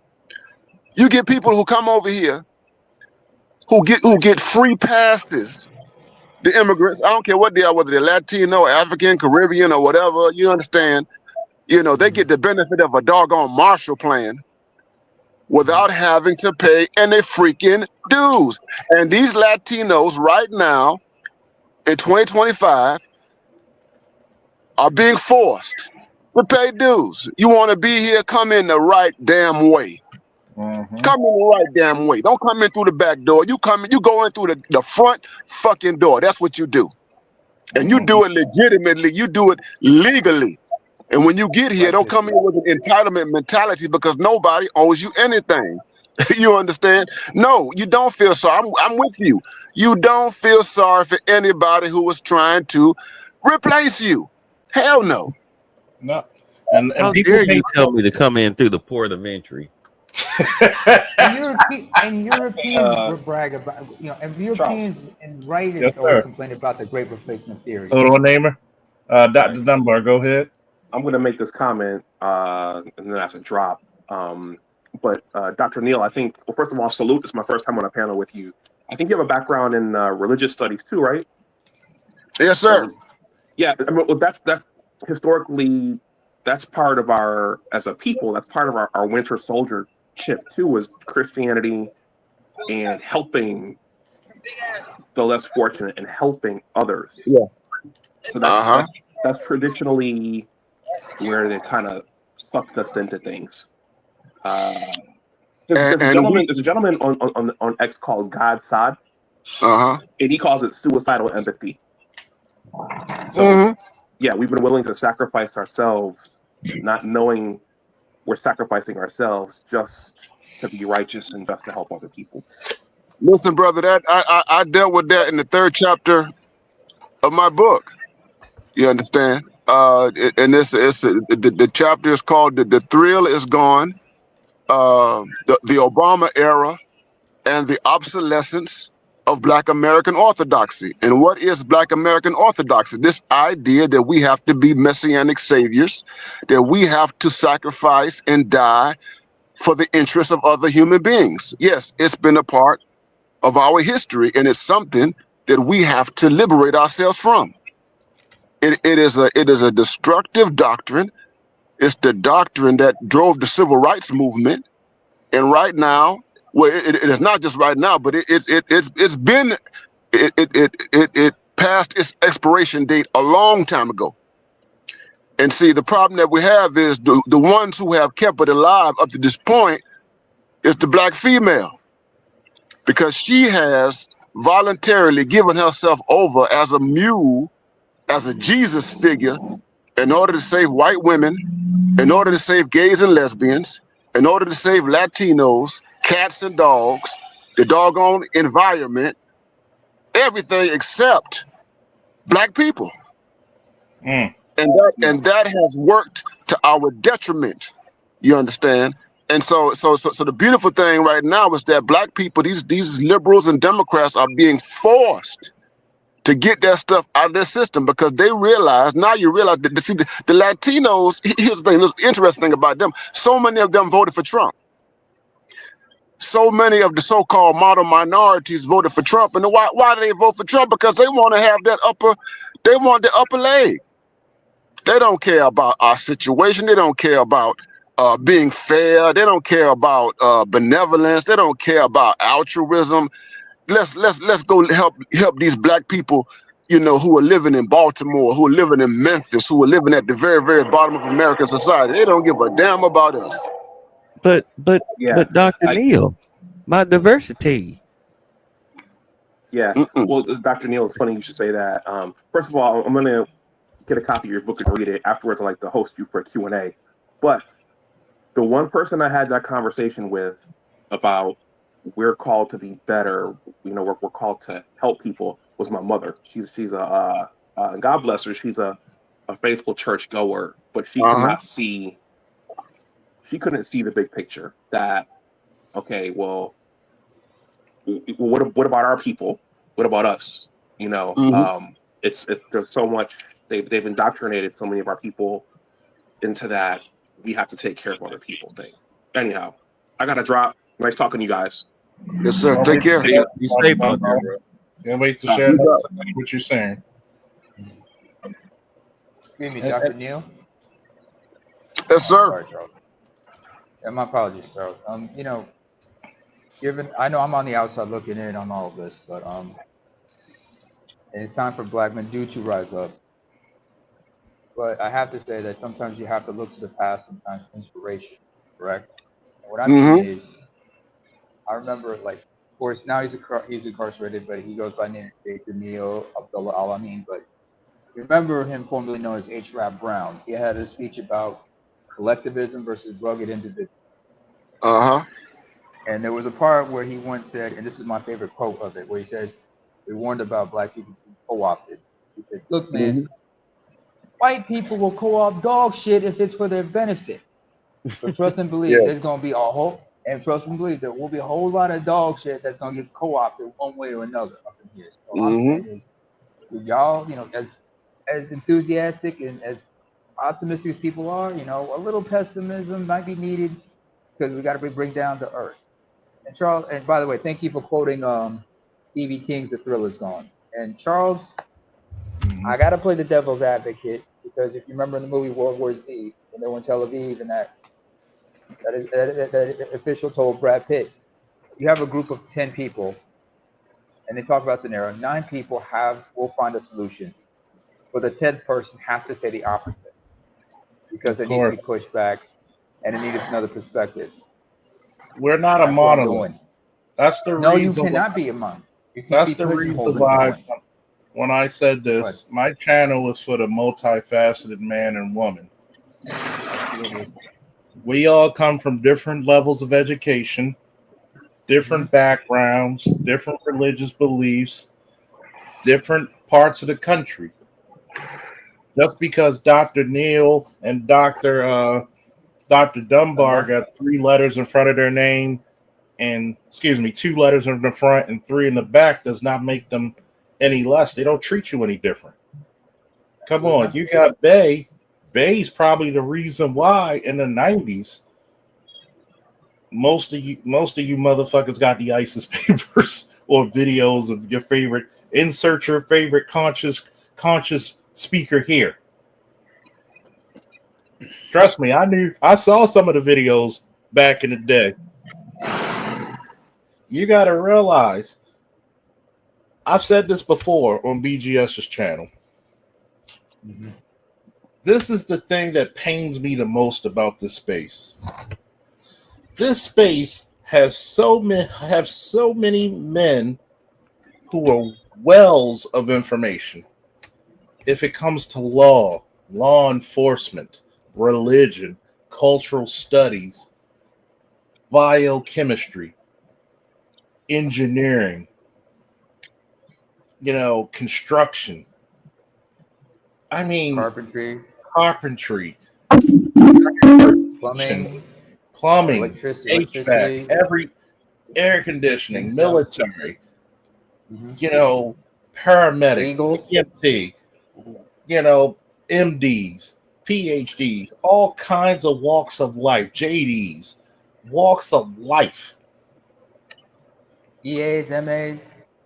You get people who come over here who get free passes. The immigrants, I don't care what they are, whether they're Latino, African, Caribbean, or whatever, you understand, they get the benefit of a doggone Marshall Plan without having to pay any freaking dues. And these Latinos right now in 2025 are being forced to pay dues. You want to be here, come in the right damn way. Mm-hmm. Come in the right damn way. Don't come in through the back door. You go in through the front fucking door. That's what you do. And you do it legitimately. You do it legally. And when you get here, don't come in with an entitlement mentality because nobody owes you anything. You understand? No, you don't feel sorry. I'm with you. You don't feel sorry for anybody who was trying to replace you. Hell no. No. And how dare you tell me to come in through the port of entry? And Europeans brag about, and Europeans and writers always complain about the great replacement theory. Hold on, Namer. Dr. Dunbar, go ahead. I'm going to make this comment and then I have to drop. But Dr. Neil, I think, well, first of all, salute. It's my first time on a panel with you. I think you have a background in religious studies too, right? Yes, sir. Yeah, I mean, well, that's historically, that's part of our, as a people, that's part of our winter soldier chip too, is Christianity and helping the less fortunate and helping others. Yeah. So that's traditionally where they kind of sucked us into things. There's a gentleman on X called God Saad, and he calls it suicidal empathy. So, yeah, we've been willing to sacrifice ourselves, not knowing we're sacrificing ourselves just to be righteous and just to help other people. Listen, brother, that I dealt with that in the 3rd chapter of my book. You understand? And the chapter is called "The Thrill Is Gone," the Obama era, and the obsolescence of Black American orthodoxy. And what is Black American orthodoxy? This idea that we have to be messianic saviors, that we have to sacrifice and die for the interests of other human beings. Yes, it's been a part of our history, and it's something that we have to liberate ourselves from. It is a destructive doctrine. It's the doctrine that drove the civil rights movement. And right now, well, it is not just right now, but it passed its expiration date a long time ago. And see, the problem that we have is the ones who have kept it alive up to this point is the black female, because she has voluntarily given herself over as a mule, as a Jesus figure, in order to save white women, in order to save gays and lesbians, in order to save Latinos, cats and dogs, the doggone environment, everything except black people. And that has worked to our detriment. You understand? And so the beautiful thing right now is that black people, these liberals and Democrats, are being forced to get that stuff out of their system, because they realize, now you realize that, see, the Latinos, here's the thing, the interesting thing about them, so many of them voted for Trump. So many of the so-called model minorities voted for Trump. And why do they vote for Trump? Because they want to have that they want the upper leg. They don't care about our situation. They don't care about being fair. They don't care about benevolence. They don't care about altruism. Let's go help these black people, you know, who are living in Baltimore, who are living in Memphis, who are living at the very, very bottom of American society. They don't give a damn about us. But Dr. Neal, my diversity. Yeah. Well, Dr. Neal, it's funny you should say that. First of all, I'm going to get a copy of your book and read it. Afterwards, I'd like to host you for a Q&A. But the one person I had that conversation with about we're called to be better, you know, we're called to help people, was my mother. She's a God bless her, she's a faithful church goer, but she could not see. She couldn't see the big picture. That, okay, well, what about our people? What about us? You know, it's there's so much they've indoctrinated so many of our people into that we have to take care of other people thing. Anyhow, I gotta drop. Nice talking to you guys. Yes, sir. Take care. Be safe out there, bro. Can't wait to share what you're saying. Excuse me, Dr. Neal. Yes, sir. Sorry, Charles. Yeah, my apologies, Charles. You know, I know I'm on the outside looking in on all of this, but and it's time for black men to rise up. But I have to say that sometimes you have to look to the past and find inspiration, correct? And what I mean is, I remember, like, of course, now he's incarcerated, but he goes by the name of Dr. Neal Abdullah Al-Amin. But remember him formerly known as H. Rap Brown. He had a speech about collectivism versus rugged individualism. And there was a part where he once said, and this is my favorite quote of it, where he says, "We warned about black people being co-opted." He said, "Look, man, white people will co-opt dog shit if it's for their benefit. But trust and believe there's gonna be a whole, and trust and believe there will be a whole lot of dog shit that's gonna get co-opted one way or another up in here." So I'm saying is, y'all, you know, as enthusiastic and as optimistic as people are, you know, a little pessimism might be needed, because we got to bring down to earth. And Charles, and by the way, thank you for quoting B.B. King's "The Thrill Is Gone." And Charles, I got to play the devil's advocate, because if you remember in the movie World War Z, when they were in Tel Aviv, and that official told Brad Pitt, you have a group of 10 people, and they talk about scenario. 9 people will find a solution, but the 10th person has to say the opposite, because they need to be pushed back, and it needs another perspective. We're not a monolith. That's the reason. No, you cannot be a monolith. That's the reason why, when I said this, my channel is for the multifaceted man and woman. We all come from different levels of education, different backgrounds, different religious beliefs, different parts of the country. Just because Dr. Neal and Dr. Dunbar got 3 letters in front of their name, and 2 letters in the front and 3 in the back, does not make them any less. They don't treat you any different. Come on, you got Bay. Bay's probably the reason why in the 90s most of you motherfuckers got the ISIS papers or videos of your favorite. Insert your favorite conscious speaker here. Trust me, I saw some of the videos back in the day. You got to realize, I've said this before on BGS's channel. this is the thing that pains me the most about this space. This space has so many men who are wells of information. If it comes to law enforcement, religion, cultural studies, biochemistry, engineering, construction. I mean, carpentry, plumbing, electricity, HVAC, every air conditioning, military, paramedic, EMT, MDs, PhDs, all kinds of walks of life, JDs, walks of life. EAs, MAs,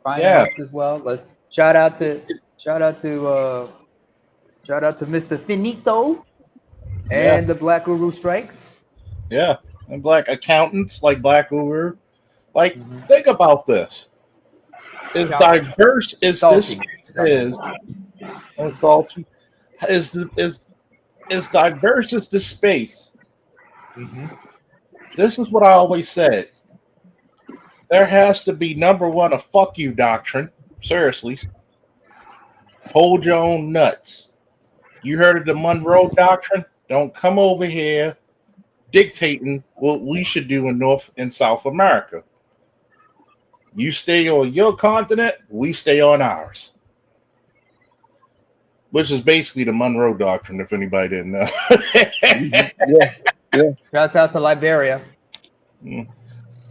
finance as well. Let's shout out to Mr. Finito and the Black Guru Strikes. Yeah, and black accountants like Black Guru. Like, think about this. As diverse as this is, salty, as diverse as this space. This is what I always said. There has to be, number one, a fuck you doctrine. Seriously. Hold your own nuts. You heard of the Monroe Doctrine? Don't come over here dictating what we should do in North and South America. You stay on your continent, we stay on ours. Which is basically the Monroe Doctrine, if anybody didn't know. Shouts out to Liberia.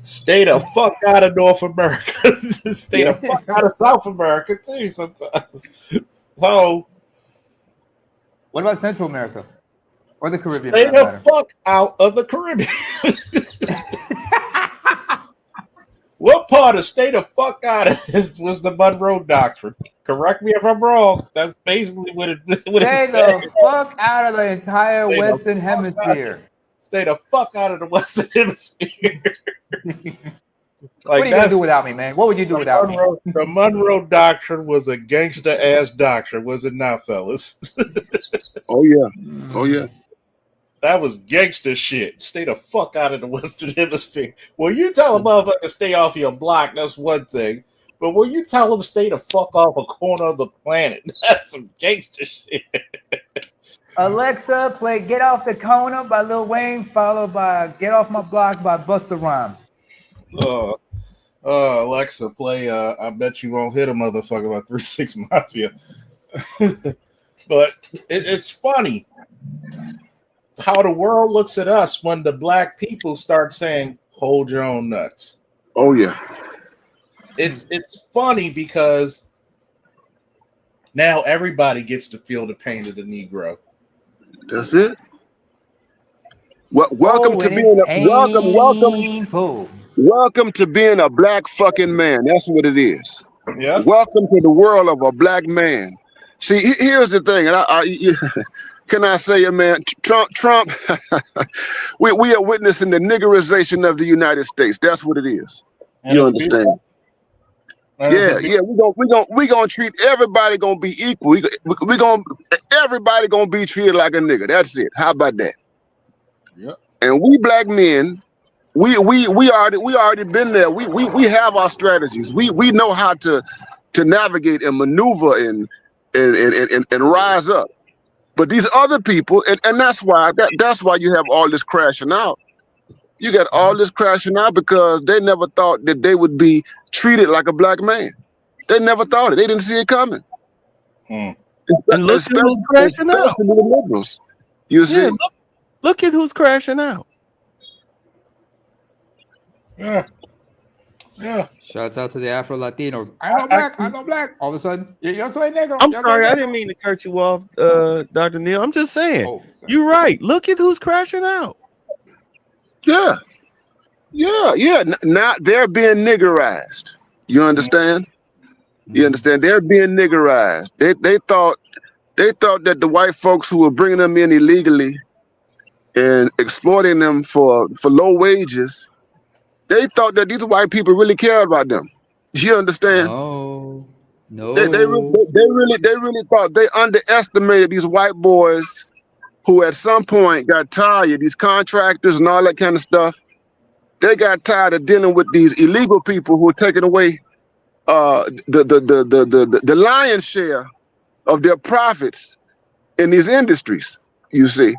Stay the fuck out of North America. Stay the fuck out of South America too sometimes. So what about Central America? Or the Caribbean? Stay the fuck out of the Caribbean. What part of stay the fuck out of this was the Monroe Doctrine? Correct me if I'm wrong. That's basically what it Stay the fuck out of the entire Western Hemisphere. Stay the fuck out of the Western Hemisphere. What are you gonna do without me, man? What would you do without me? The Monroe Doctrine was a gangster ass doctrine, was it not, fellas? Oh yeah. Oh yeah. That was gangster shit. Stay the fuck out of the Western Hemisphere. Well, you tell a motherfucker to stay off your block, that's one thing. But when you tell them to stay the fuck off a corner of the planet, that's some gangster shit. Alexa, play Get Off the Corner by Lil Wayne, followed by Get Off My Block by Busta Rhymes. Alexa, play I Bet You Won't Hit a Motherfucker by 3 6 Mafia. But it's funny how the world looks at us when the black people start saying, hold your own nuts. Oh yeah. It's funny because now everybody gets to feel the pain of the Negro. That's it. Welcome to being welcome to being a black fucking man. That's what it is. Yeah. Welcome to the world of a black man. See, here's the thing, and can I say it, man? Trump, we are witnessing the niggerization of the United States. That's what it is. You understand? Yeah. We gonna treat everybody gonna be equal. Everybody gonna be treated like a nigga. That's it. How about that? Yeah. And we black men, we already been there. We have our strategies. We know how to navigate and maneuver and rise up. But these other people, and that's why you have all this crashing out. You got all this crashing out because they never thought that they would be treated like a black man. They never thought it. They didn't see it coming. And look at who's crashing out. Liberals. You see? Look at who's crashing out. Yeah. Yeah. Shouts out to the Afro Latinos. I'm no black. All of a sudden, yo soy negro. I'm sorry, I didn't mean to cut you off, Dr. Neil. I'm just saying. You're right. Look at who's crashing out. Yeah. Now they're being niggerized. You understand? You understand? They're being niggerized. They thought that the white folks who were bringing them in illegally and exploiting them for low wages, they thought that these white people really cared about them. You understand? No. They really thought, they underestimated these white boys who at some point got tired, these contractors and all that kind of stuff, they got tired of dealing with these illegal people who are taking away the lion's share of their profits in these industries. You see,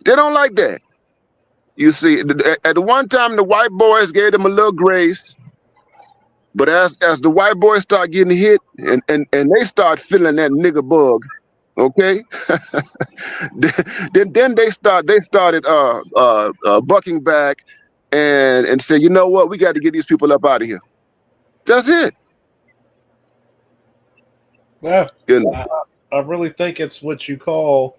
they don't like that. You see, at one time the white boys gave them a little grace, but as the white boys start getting hit and they start feeling that nigger bug, okay, then they started bucking back and say, you know what, we got to get these people up out of here. That's it. Yeah, You know. I really think it's what you call,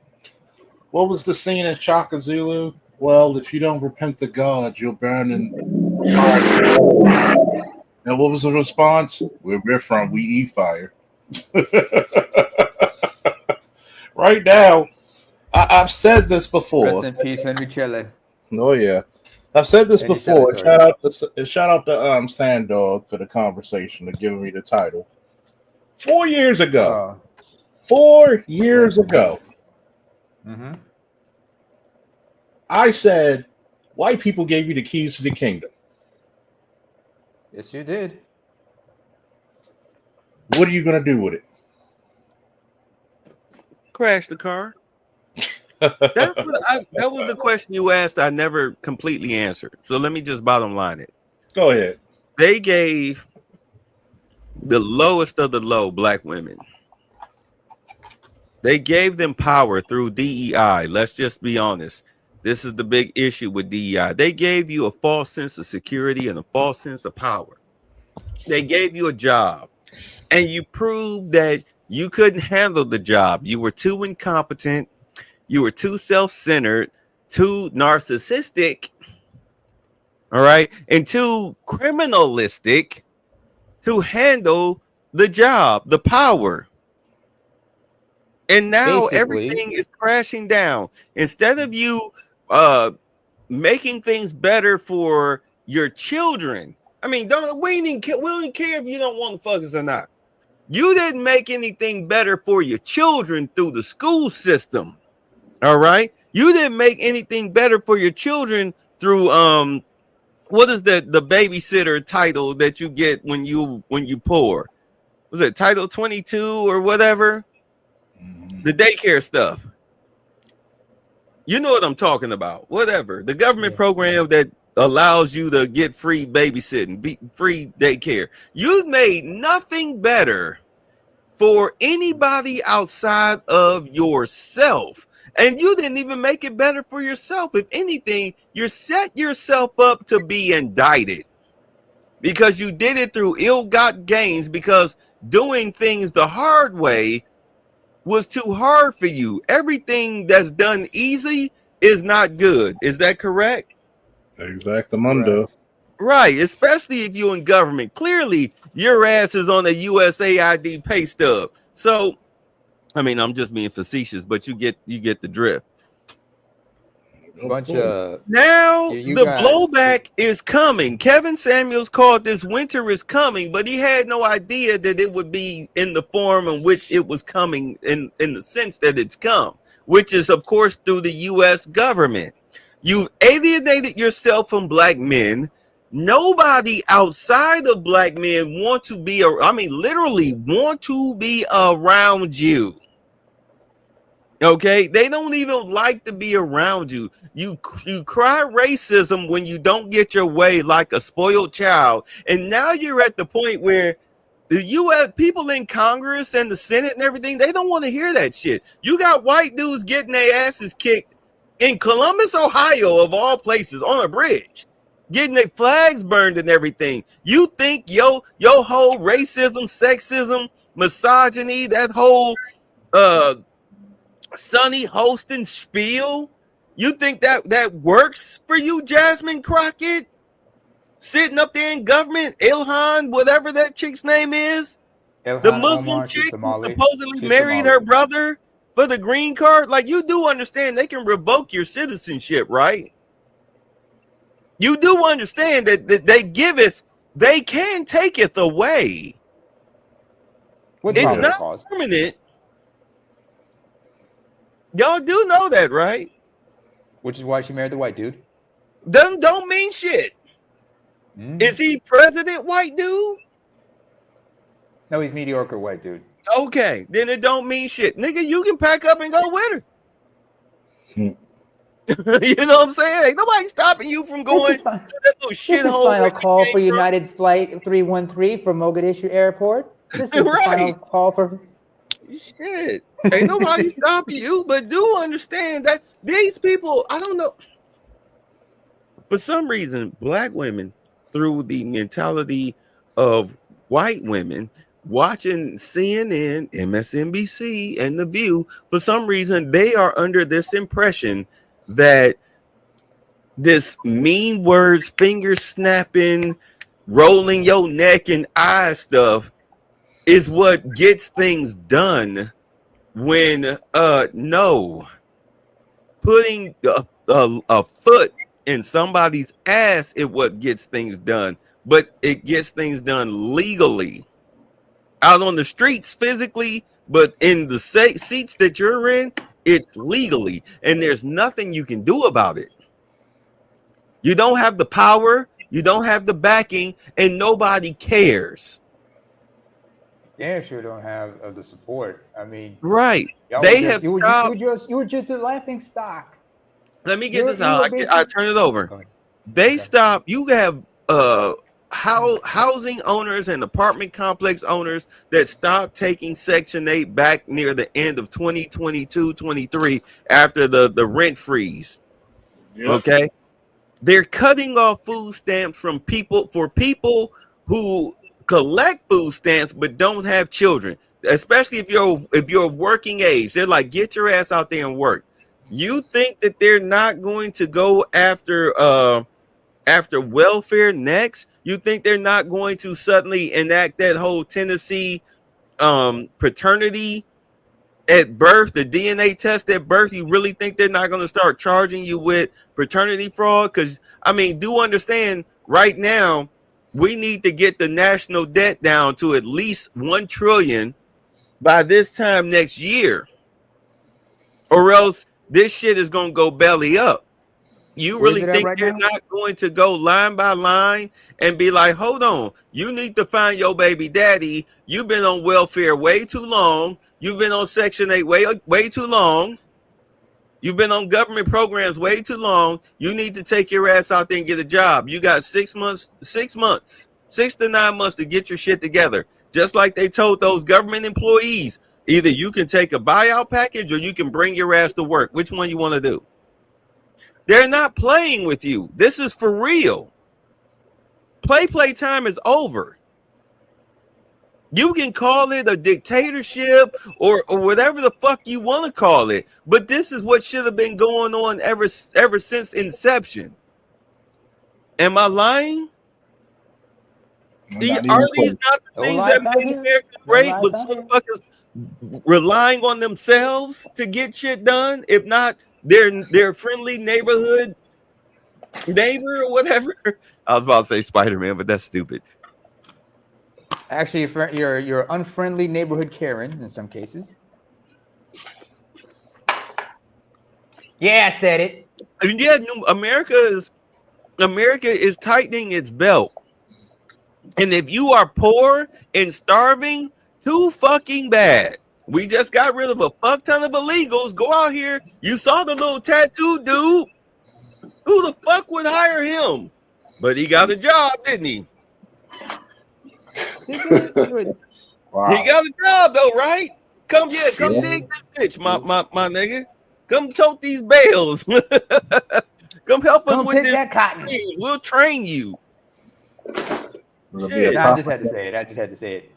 what was the scene in Shaka Zulu? Well, if you don't repent to God, you'll burn in fire. And what was the response? Where we're from, we eat fire. Right now, I've said this before. Rest in peace, Henry Chile. Oh yeah, I've said this Henry before. Chile, Shout out to Sandog for the conversation and giving me the title. 4 years ago. 4 years ago. Mm-hmm. I said, white people gave you the keys to the kingdom. Yes, you did. What are you going to do with it? Crash the car. That was the question you asked. I never completely answered. So let me just bottom line it. Go ahead. They gave the lowest of the low black women. They gave them power through DEI. Let's just be honest. This is the big issue with DEI. They gave you a false sense of security and a false sense of power. They gave you a job, and you proved that you couldn't handle the job. You were too incompetent. You were too self-centered, too narcissistic, all right, and too criminalistic to handle the job, the power. And now everything is crashing down. Instead of you making things better for your children. I mean, we don't care if you don't want to fuck us or not. You didn't make anything better for your children through the school system. All right. You didn't make anything better for your children through what is the babysitter title that you get when you poor? Was it Title 22 or whatever? The daycare stuff. You know what I'm talking about. Whatever. The government program that allows you to get free babysitting, free daycare. You made nothing better for anybody outside of yourself. And you didn't even make it better for yourself. If anything, you set yourself up to be indicted because you did it through ill-gotten gains, because doing things the hard way was too hard for you. Everything that's done easy is not good. Is that correct? Exactamundo. Right, especially if you're in government. Clearly, your ass is on a USAID pay stub. So, I mean, I'm just being facetious, but you get the drift. Bunch of Now you the got- blowback is coming. Kevin Samuels called this winter is coming, but he had no idea that it would be in the form in which it was coming, in the sense that it's come, which is of course through the US government. You've alienated yourself from black men. Nobody outside of black men want to be, literally want to be around you. Okay, they don't even like to be around you. You cry racism when you don't get your way like a spoiled child. And now you're at the point where the U.S. people in Congress and the Senate and everything, they don't want to hear that shit. You got white dudes getting their asses kicked in Columbus, Ohio, of all places, on a bridge, getting their flags burned and everything. You think your whole racism, sexism, misogyny, that whole Sonny hosting spiel, you think that works for you, Jasmine Crockett? Sitting up there in government, Ilhan, whatever that chick's name is, Ilhan the Muslim Omar, chick who Somali. supposedly She's married Somali. her brother for the green card. Like, you do understand they can revoke your citizenship, right? You do understand that they giveth, they can taketh away. With It's probable not cause. permanent. Y'all do know that, right? Which is why she married the white dude. Don't mean shit. Is he president white dude? No, he's mediocre white dude. Okay, then it don't mean shit. Nigga, you can pack up and go with her. You know what I'm saying? Ain't nobody stopping you from going to that little This is shithole. final call for United Flight 313 from Mogadishu Airport. This is the final call for. Shit. Ain't nobody stopping you, but do understand that these people, I don't know. For some reason, black women, through the mentality of white women, watching CNN, MSNBC, and The View, for some reason, they are under this impression that this mean words, finger snapping, rolling your neck and eye stuff is what gets things done. When no, putting a foot in somebody's ass is what gets things done, but it gets things done legally out on the streets physically, but in the seats that you're in, it's legally, and there's nothing you can do about it. You don't have the power, you don't have the backing, and nobody cares. Yeah, sure don't have the support. I mean, right? y'all They were have you stopped. were just a laughing stock. Let me get this out. I turn it over. They stop. You have housing owners and apartment complex owners that stopped taking Section 8 back near the end of 2022-23 after the rent freeze. Yep. Okay, they're cutting off food stamps from people who collect food stamps but don't have children, especially if you're working age. They're like, get your ass out there and work. You think that they're not going to go after welfare next? You think they're not going to suddenly enact that whole Tennessee paternity at birth, the DNA test at birth? You really think they're not going to start charging you with paternity fraud? Because I mean, do understand right now we need to get the national debt down to at least $1 trillion by this time next year, or else this shit is going to go belly up. You Where's really it at think right they're now? not going to go line by line and be like, hold on, you need to find your baby daddy. You've been on welfare way too long. You've been on Section 8 way too long. You've been on government programs way too long. You need to take your ass out there and get a job. You got 6 to 9 months to get your shit together. Just like they told those government employees, either you can take a buyout package or you can bring your ass to work. Which one you want to do? They're not playing with you. This is for real. Play time is over. You can call it a dictatorship or whatever the fuck you want to call it, but this is what should have been going on ever since inception. Am I lying? Are these not the things that made America great? With motherfuckers relying on themselves to get shit done, if not their friendly neighborhood neighbor or whatever. I was about to say Spider-Man, but that's stupid. Actually, you're unfriendly neighborhood Karen in some cases. Yeah, I said it. And yeah, America is tightening its belt. And if you are poor and starving, too fucking bad. We just got rid of a fuck ton of illegals. Go out here. You saw the little tattoo dude. Who the fuck would hire him? But he got a job, didn't he? Wow. He got a job though, right? Come dig this bitch, my nigga. Come tote these bales. Come help us with this. That cotton. We'll train you. Shit. I just had to say it.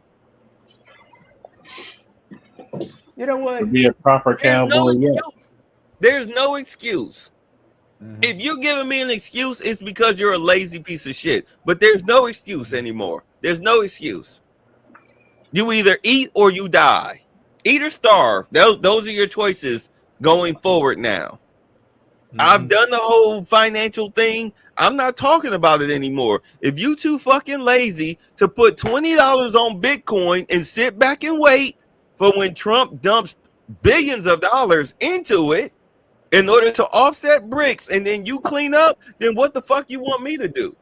You know what? To be a proper cowboy, There's no excuse. If you're giving me an excuse, it's because you're a lazy piece of shit. But there's no excuse anymore. There's no excuse. You either eat or you die. Eat or starve. Those are your choices going forward now. I've done the whole financial thing. I'm not talking about it anymore. If you too fucking lazy to put $20 on Bitcoin and sit back and wait for when Trump dumps billions of dollars into it in order to offset bricks, and then you clean up, then what the fuck you want me to do?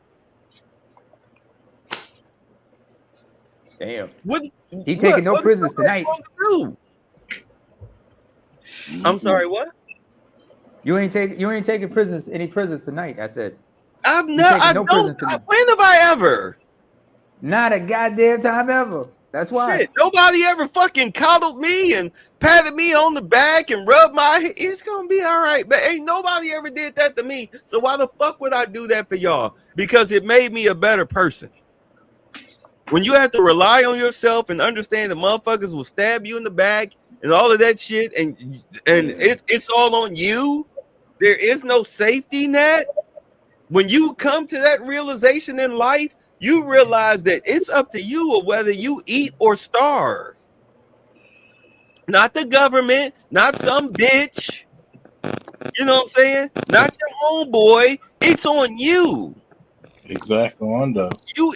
Damn. What He taking no prisoners tonight. I'm sorry, what? You ain't taking prisoners any prisoners tonight. I said. I've not. I don't. When have I ever? Not a goddamn time ever. That's why. Shit, nobody ever fucking coddled me and patted me on the back and rubbed my head. It's gonna be all right, but ain't nobody ever did that to me. So why the fuck would I do that for y'all? Because it made me a better person. When you have to rely on yourself and understand that motherfuckers will stab you in the back and all of that shit, and it's all on you. There is no safety net. When you come to that realization in life, you realize that it's up to you of whether you eat or starve. Not the government, not some bitch. You know what I'm saying? Not your homeboy. It's on you. Exactly, Wanda. You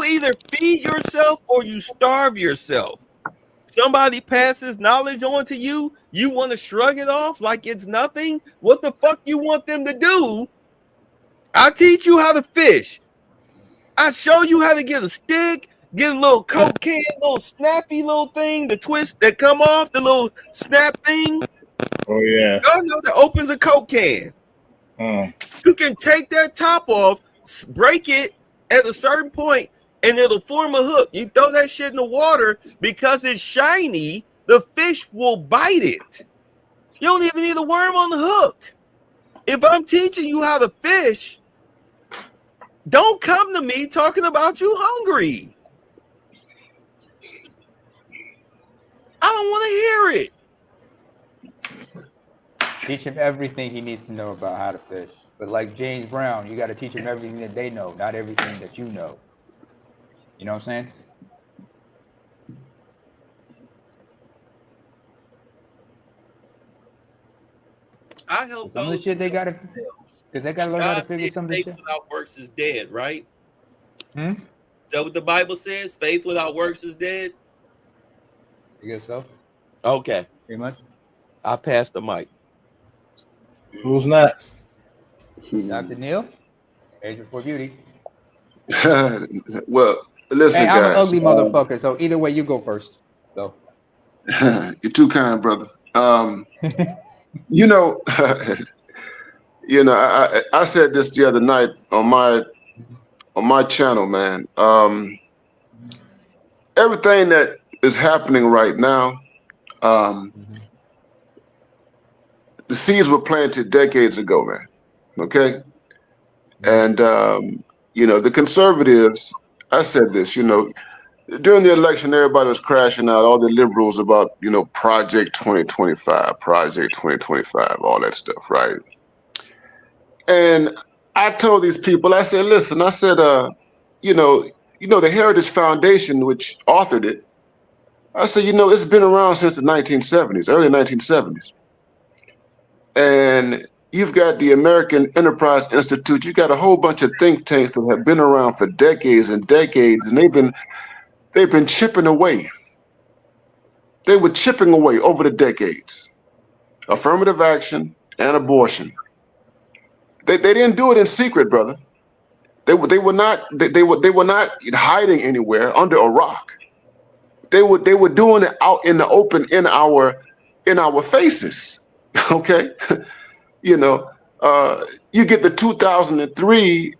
either feed yourself or you starve yourself. Somebody passes knowledge on to you, you want to shrug it off like it's nothing. What the fuck you want them to do? I teach you how to fish. I show you how to get a stick, get a little Coke can, little snappy little thing, the twist that come off, the little snap thing. Oh yeah. You know that opens a Coke can. You can take that top off, break it at a certain point, and it'll form a hook. You throw that shit in the water because it's shiny, the fish will bite it. You don't even need a worm on the hook. If I'm teaching you how to fish, don't come to me talking about you hungry. I don't want to hear it. Teach him everything he needs to know about how to fish. But like James Brown, you got to teach him everything that they know, not everything that you know. You know what I'm saying? I help some of the shit they got to, because they got to learn how to figure some of this shit. Faith without works is dead, right? Is that what the Bible says? Faith without works is dead? You guess so? Okay. Pretty much. I'll pass the mic. Who's next? Dr. Neil, Age Before Beauty. Well, listen, hey, I'm an guys. ugly motherfucker, so either way, you go first. So You're too kind, brother. You know, I said this the other night on my channel, man. Everything that is happening right now, the seeds were planted decades ago, man. Okay, and the conservatives. I said this, during the election, everybody was crashing out, all the liberals about, Project 2025, Project 2025, all that stuff, right? And I told these people, I said, listen, I said, the Heritage Foundation, which authored it, I said, it's been around since the 1970s, early 1970s. And you've got the American Enterprise Institute, you got a whole bunch of think tanks that have been around for decades and decades, and they've been chipping away. They were chipping away over the decades. Affirmative action and abortion. They didn't do it in secret, brother. They were not hiding anywhere under a rock. They were doing it out in the open in our faces. Okay, you get the 2003.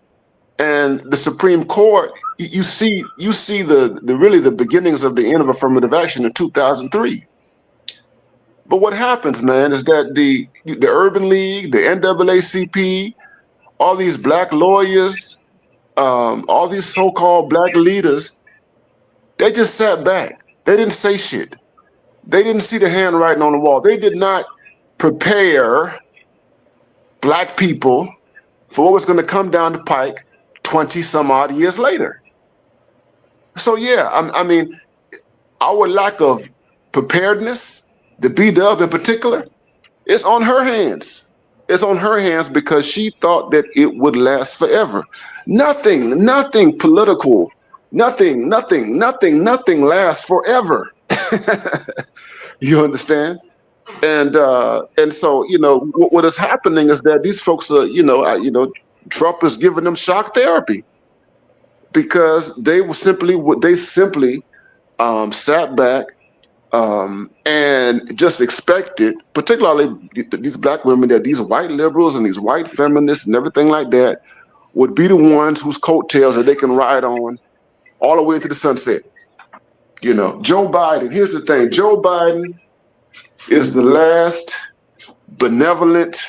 And the Supreme Court, you see the beginnings of the end of affirmative action in 2003. But what happens, man, is that the Urban League, the NAACP, all these black lawyers, all these so-called black leaders, they just sat back. They didn't say shit. They didn't see the handwriting on the wall. They did not prepare black people for what was going to come down the pike 20 some odd years later. So yeah, I mean, our lack of preparedness, the B-Dub in particular, it's on her hands. It's on her hands because she thought that it would last forever. Nothing political, nothing lasts forever. You understand? And so, you know, what is happening is that these folks are, Trump is giving them shock therapy because they simply sat back and just expected, particularly these black women, that these white liberals and these white feminists and everything like that would be the ones whose coattails that they can ride on all the way into the sunset. You know, Joe Biden, here's the thing. Joe Biden is the last benevolent,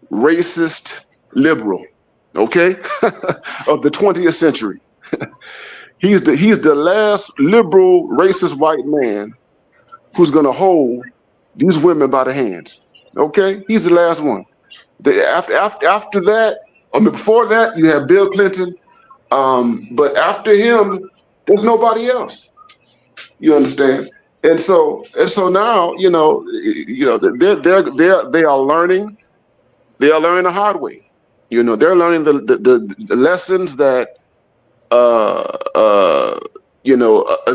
racist liberal, okay, of the 20th century. He's the last liberal, racist white man who's going to hold these women by the hands, okay? He's the last one. After that, I mean, before that, you have Bill Clinton, but after him, there's nobody else. You understand? And so now, they are learning. They are learning the hard way. You know, they're learning the lessons that,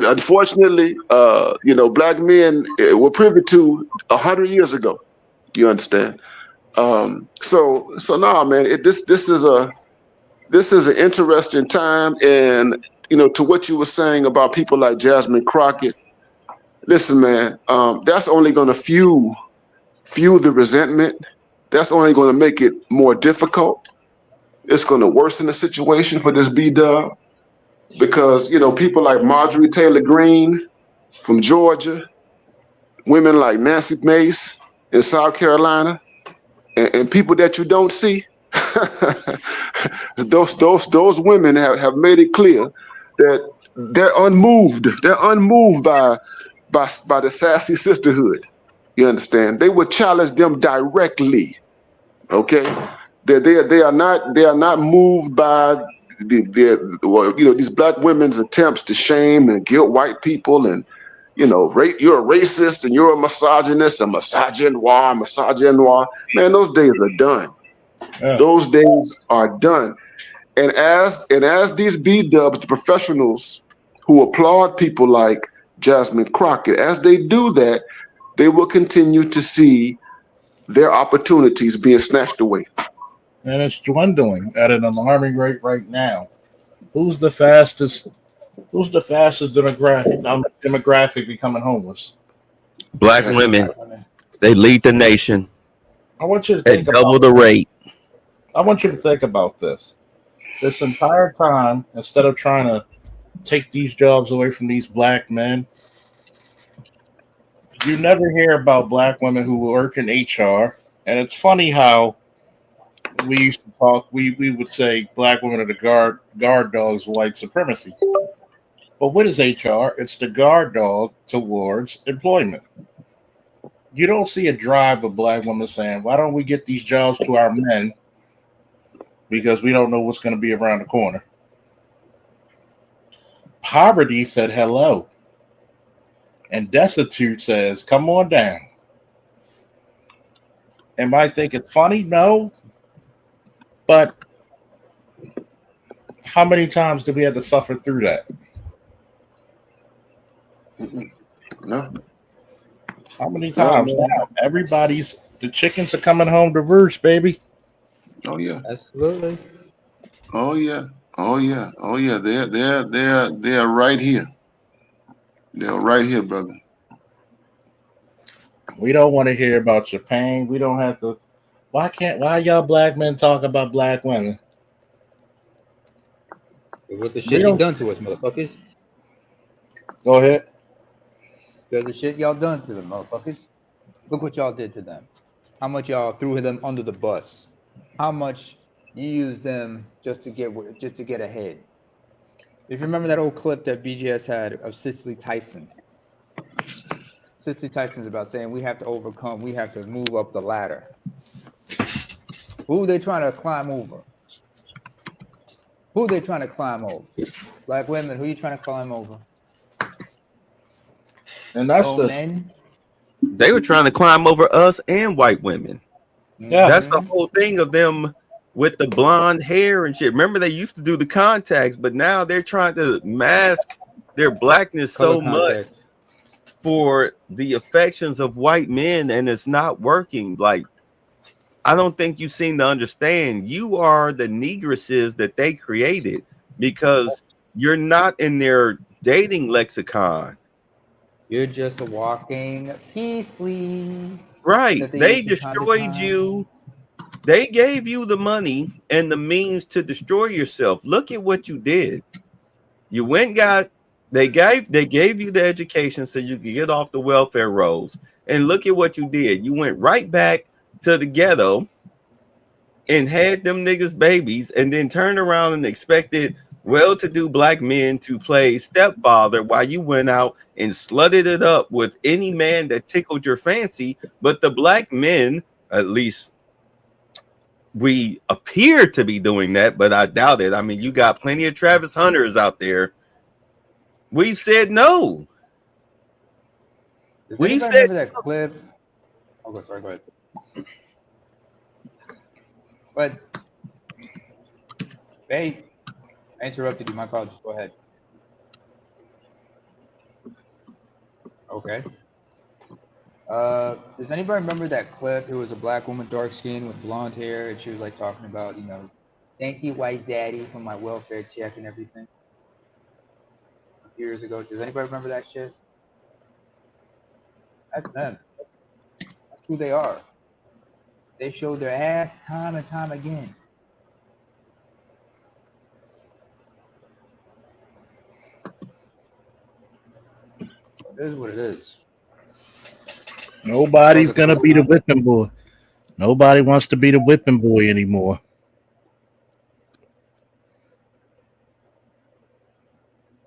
unfortunately, black men were privy to 100 years ago. You understand? So now, man, this is an interesting time, and to what you were saying about people like Jasmine Crockett. Listen, man, that's only going to fuel the resentment. That's only going to make it more difficult. It's going to worsen the situation for this B-Dub because, people like Marjorie Taylor Greene from Georgia, women like Nancy Mace in South Carolina, and people that you don't see, those women have made it clear that they're unmoved. They're unmoved by the sassy sisterhood. You understand? They would challenge them directly. Okay, they are not moved by these black women's attempts to shame and guilt white people, and you're a racist and you're a misogynist, a misogynoir. Man, those days are done. Yeah. Those days are done. And as these B-Dubs, the professionals who applaud people like Jasmine Crockett, as they do that, they will continue to see their opportunities being snatched away. And it's dwindling at an alarming rate right now. Who's the fastest demographic becoming homeless? Black women. They lead the nation. I want you to think about double the rate. I want you to think about this. This entire time, instead of trying to take these jobs away from these black men, you never hear about black women who work in HR. And it's funny how we used to talk, we would say black women are the guard dogs of white supremacy. But what is HR? It's the guard dog towards employment. You don't see a drive of black women saying, why don't we get these jobs to our men? Because we don't know what's going to be around the corner. Poverty said hello. And destitute says, come on down. Am I thinking funny? No. But how many times did we have to suffer through that? No. How many times now? The chickens are coming home to roost, baby. Oh yeah. Absolutely. Oh yeah. Oh yeah. Oh yeah. They're right here. They're right here, brother. We don't want to hear about your pain. We don't have to. Why y'all black men talk about black women? What the shit you done to us, motherfuckers? Go ahead. Because the shit y'all done to them, motherfuckers. Look what y'all did to them. How much y'all threw them under the bus. How much you used them just to get ahead. If you remember that old clip that BGS had of Cicely Tyson. Cicely Tyson's about saying we have to overcome, we have to move up the ladder. Who are they trying to climb over? Who are they trying to climb over? Black women, who are you trying to climb over? And that's men. They were trying to climb over us and white women. Yeah. That's the whole thing of them with the blonde hair and shit. Remember, they used to do the contacts, but now they're trying to mask their blackness so much. for the affections of white men, and it's not working. Like, I don't think you seem to understand. You are the negresses that they created because you're not in their dating lexicon. You're just a walking peace league. Right. that They use from time to destroyed time. you. They gave you the money and the means to destroy yourself. Look at what you did. You went and got, they gave you the education so you could get off the welfare rolls. And look at what you did. You went right back to the ghetto and had them niggas babies, and then turned around and expected well-to-do black men to play stepfather while you went out and slutted it up with any man that tickled your fancy. But the black men, at least we appear to be doing that, but I doubt it. I mean, you got plenty of Travis Hunters out there. We've said no. Does We've anybody said remember that clip? Oh, sorry, go ahead. But, hey, I interrupted you. My apologies. Go ahead. Okay. Does anybody remember that clip? It was a black woman, dark skin with blonde hair, and she was like talking about, you know, thank you, white daddy, for my welfare check and everything. A few years ago. Does anybody remember that shit? That's them. That's who they are. They showed their ass time and time again. It is what it is. Nobody's gonna be the whipping boy. Nobody wants to be the whipping boy anymore.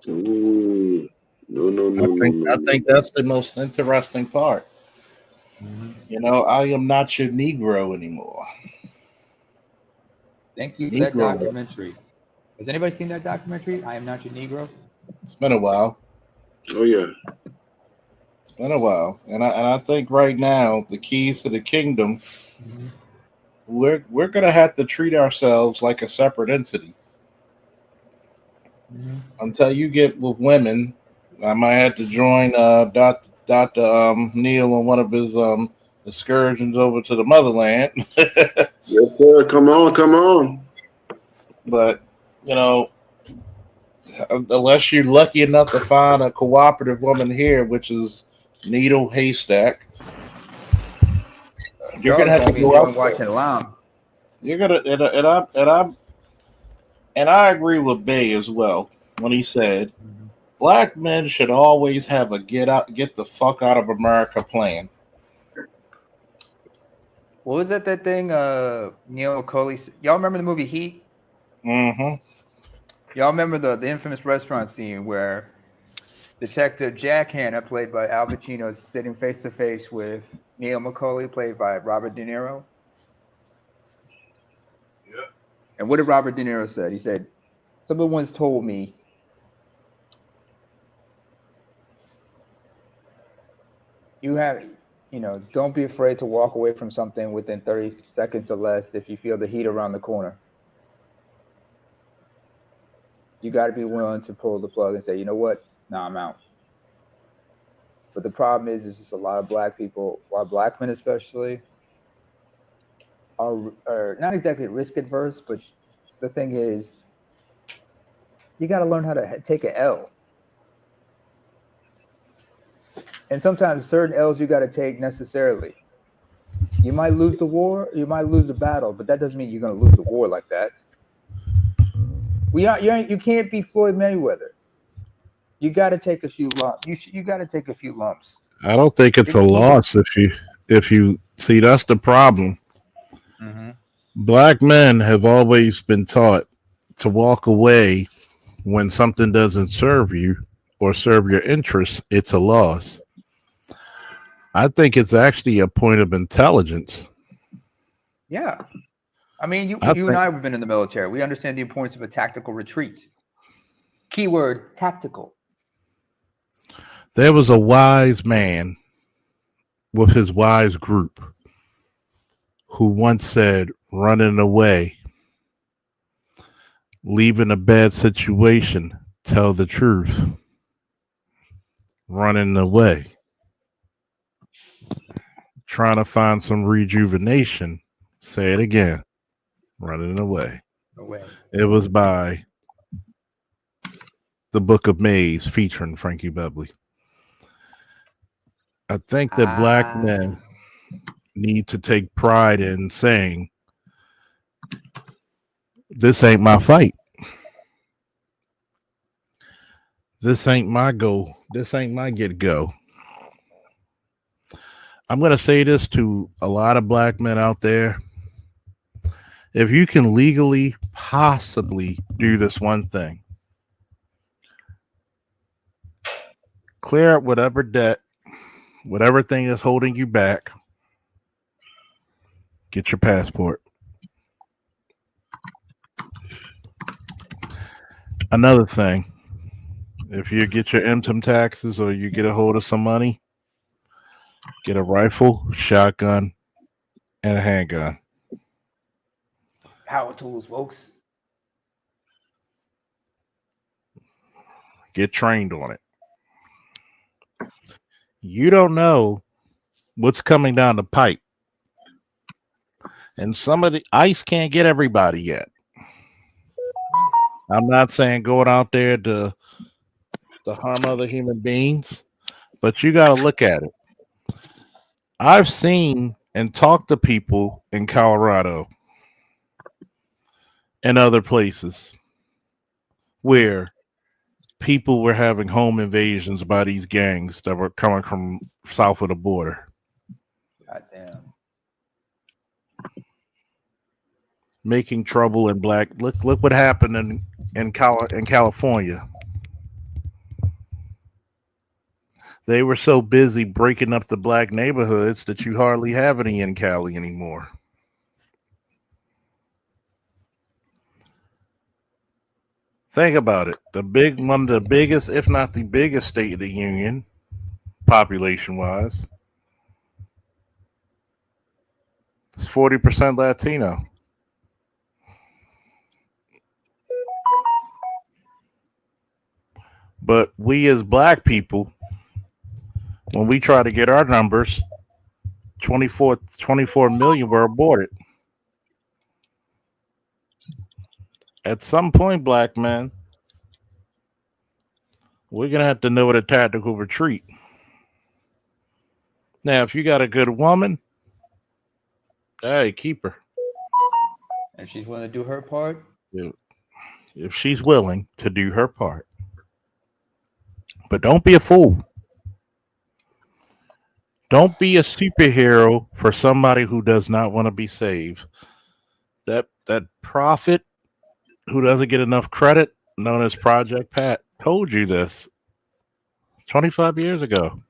Ooh, no. I think that's the most interesting part. You know, I am not your Negro anymore. Thank you for that Negro. documentary. Has anybody seen that documentary? I Am Not Your Negro? It's been a while. Oh yeah. It's been a while, and I think right now the keys to the kingdom. We're gonna have to treat ourselves like a separate entity. Until you get with women, I might have to join Dr. Neil on one of his excursions over to the motherland. Yes, sir. Come on. But you know, unless you're lucky enough to find a cooperative woman here, which is needle haystack, you're gonna have to go out watching Lamb. You're gonna and I agree with Bay as well when he said black men should always have a get the fuck out of America plan. What was that thing Neil Coley? Y'all remember the movie Heat? Mm-hmm. Y'all remember the infamous restaurant scene where Detective Jack Hanna, played by Al Pacino, is sitting face to face with Neil McCauley, played by Robert De Niro? Yeah. And what did Robert De Niro say? He said, someone once told me don't be afraid to walk away from something within 30 seconds or less if you feel the heat around the corner. You got to be willing to pull the plug and say, you know what? Nah, I'm out. But the problem is just a lot of black people, while black men especially, are not exactly risk adverse, but the thing is, you got to learn how to take an L. And sometimes certain L's you got to take necessarily. You might lose the war, you might lose the battle, but that doesn't mean you're going to lose the war like that. You can't be Floyd Mayweather. You got to take a few lumps. You got to take a few lumps. I don't think it's a loss if you see. That's the problem. Mm-hmm. Black men have always been taught to walk away when something doesn't serve you or serve your interests. It's a loss. I think it's actually a point of intelligence. Yeah. I mean, you and I have been in the military. We understand the importance of a tactical retreat. Keyword, tactical. There was a wise man with his wise group who once said, running away, leaving a bad situation, tell the truth. Running away. trying to find some rejuvenation. Say it again. Running away. It was by The Book of Maze featuring Frankie Beverly. I think that black men need to take pride in saying, this ain't my fight. This ain't my go. This ain't my get go. I'm going to say this to a lot of black men out there. If you can legally possibly do this one thing, clear up whatever debt, whatever thing is holding you back, get your passport. Another thing, if you get your income taxes or you get a hold of some money, get a rifle, shotgun, and a handgun. Power tools, folks. Get trained on it. You don't know what's coming down the pipe. And some of the ICE can't get everybody yet. I'm not saying going out there to harm other human beings, but you got to look at it. I've seen and talked to people in Colorado and other places where people were having home invasions by these gangs that were coming from south of the border. Goddamn. Making trouble in black. Look what happened in California. They were so busy breaking up the black neighborhoods that you hardly have any in Cali anymore. Think about it. One of the biggest, if not the biggest state of the union, population-wise, it's 40% Latino. But we as black people, when we try to get our numbers, 24 million were aborted. At some point, black men, we're going to have to know what a tactical retreat. Now, if you got a good woman, hey, keep her. And she's willing to do her part? If she's willing to do her part. But don't be a fool. Don't be a superhero for somebody who does not want to be saved. That prophet who doesn't get enough credit, known as Project Pat, told you this 25 years ago.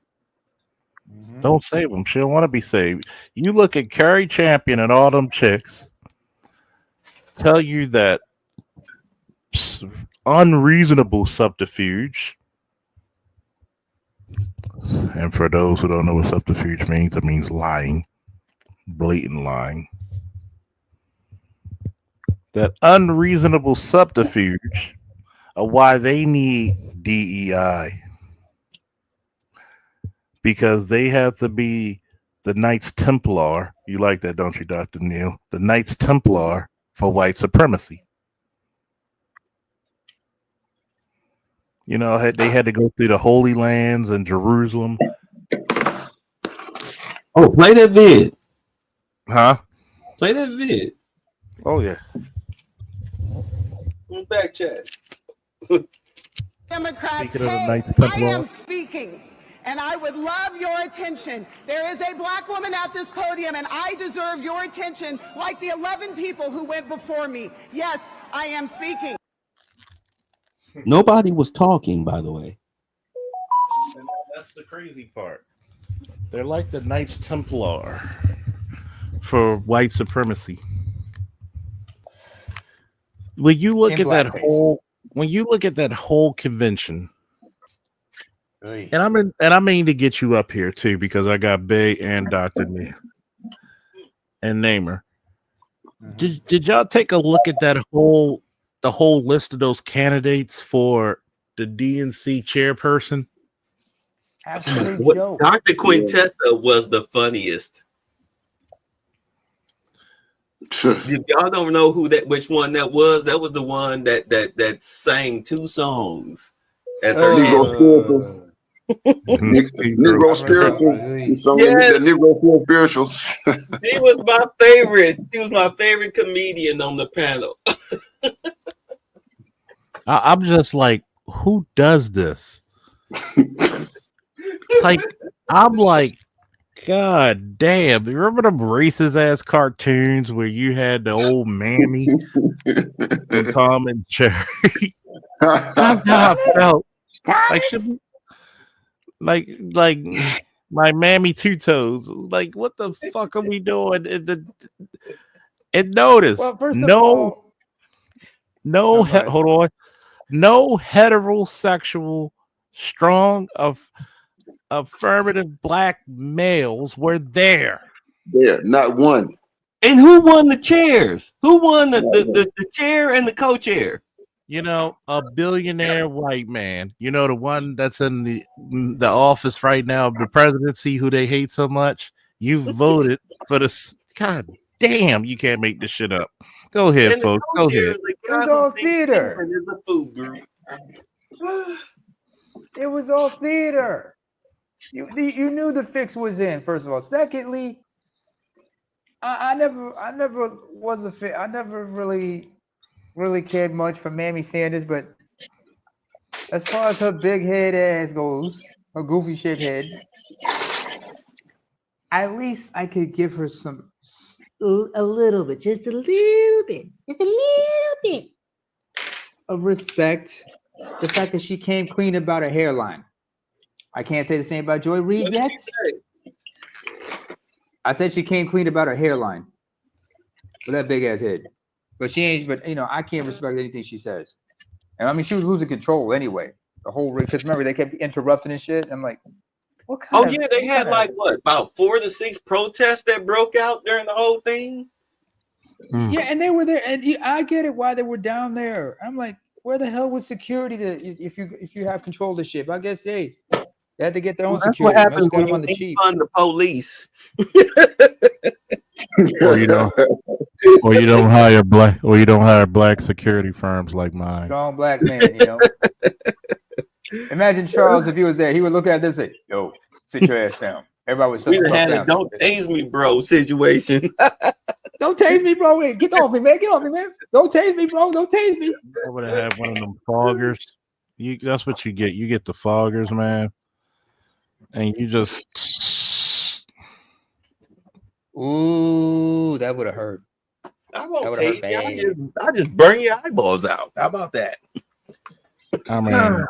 Mm-hmm. Don't save them. She don't want to be saved. You look at Carrie Champion and all them chicks tell you that unreasonable subterfuge. And for those who don't know what subterfuge means, it means lying, blatant lying. That unreasonable subterfuge of why they need DEI. Because they have to be the Knights Templar. You like that, don't you, Dr. Neal? The Knights Templar for white supremacy. You know, they had to go through the Holy Lands and Jerusalem. Oh, play that vid. Huh? Play that vid. Oh, yeah. Back chat. Democrats, Speaking of the hey, Knights I Templar. am speaking, and I would love your attention. There is a black woman at this podium, and I deserve your attention like the 11 people who went before me. Yes, I am speaking. Nobody was talking, by the way. And that's the crazy part. They're like the Knights Templar for white supremacy. When you look at that whole convention, and I mean to get you up here too, because I got Bay and Dr. Neal and Namer. Did y'all take a look at the whole list of those candidates for the DNC chairperson? Dr. Quintessa was the funniest. If y'all don't know which one that was the one that sang 2 songs as her Negro spirituals. Negro spirituals. The Negro spirituals. She was my favorite. She was my favorite comedian on the panel. I'm just like, who does this? Like, I'm like, God damn. You remember them racist ass cartoons where you had the old mammy and Tom and Jerry? That's how I felt. Like, my mammy Two Toes. Like, what the fuck are we doing? And notice, Well, first of no, all, hold on. No heterosexual, strong affirmative black males were there. Yeah, not one. And who won the chairs? Who won the chair and the co-chair? You know, a billionaire white man. You know, the one that's in the office right now of the presidency, who they hate so much. You voted for this. God damn, you can't make this shit up. Go ahead, folks. Go ahead. it was all theater. It was all theater. You knew the fix was in. First of all, secondly, I never was a fan. I never really cared much for Mamie Sanders, but as far as her big head ass goes, her goofy shit head, at least I could give her a little bit, just a little bit of respect. The fact that she came clean about her hairline. I can't say the same about Joy Reid yet. I said she came clean about her hairline with that big ass head. But she ain't, but you know, I can't respect anything she says. And I mean, she was losing control anyway. The whole, because remember, they kept interrupting and shit. I'm like, what kind of. They had about 4 to 6 protests that broke out during the whole thing. Yeah, and they were there, and I get it why they were down there. I'm like, where the hell was security if you have control of the ship? I guess they had to get their own That's security. what happens when on you the cheap. fund the police. Or you don't hire black security firms like mine. Strong black man, you know. Imagine Charles if he was there. He would look at this and say, "Yo, sit your ass down." Everybody would We had a "don't tase me, bro" situation. Don't tase me, bro. Hey, get off me, man. Get off me, man. Don't tase me, bro. Don't tase me. I would have had one of them foggers. That's what you get. You get the foggers, man. And you just. Ooh, that would have hurt. I won't tase you. I just burn your eyeballs out. How about that? I mean,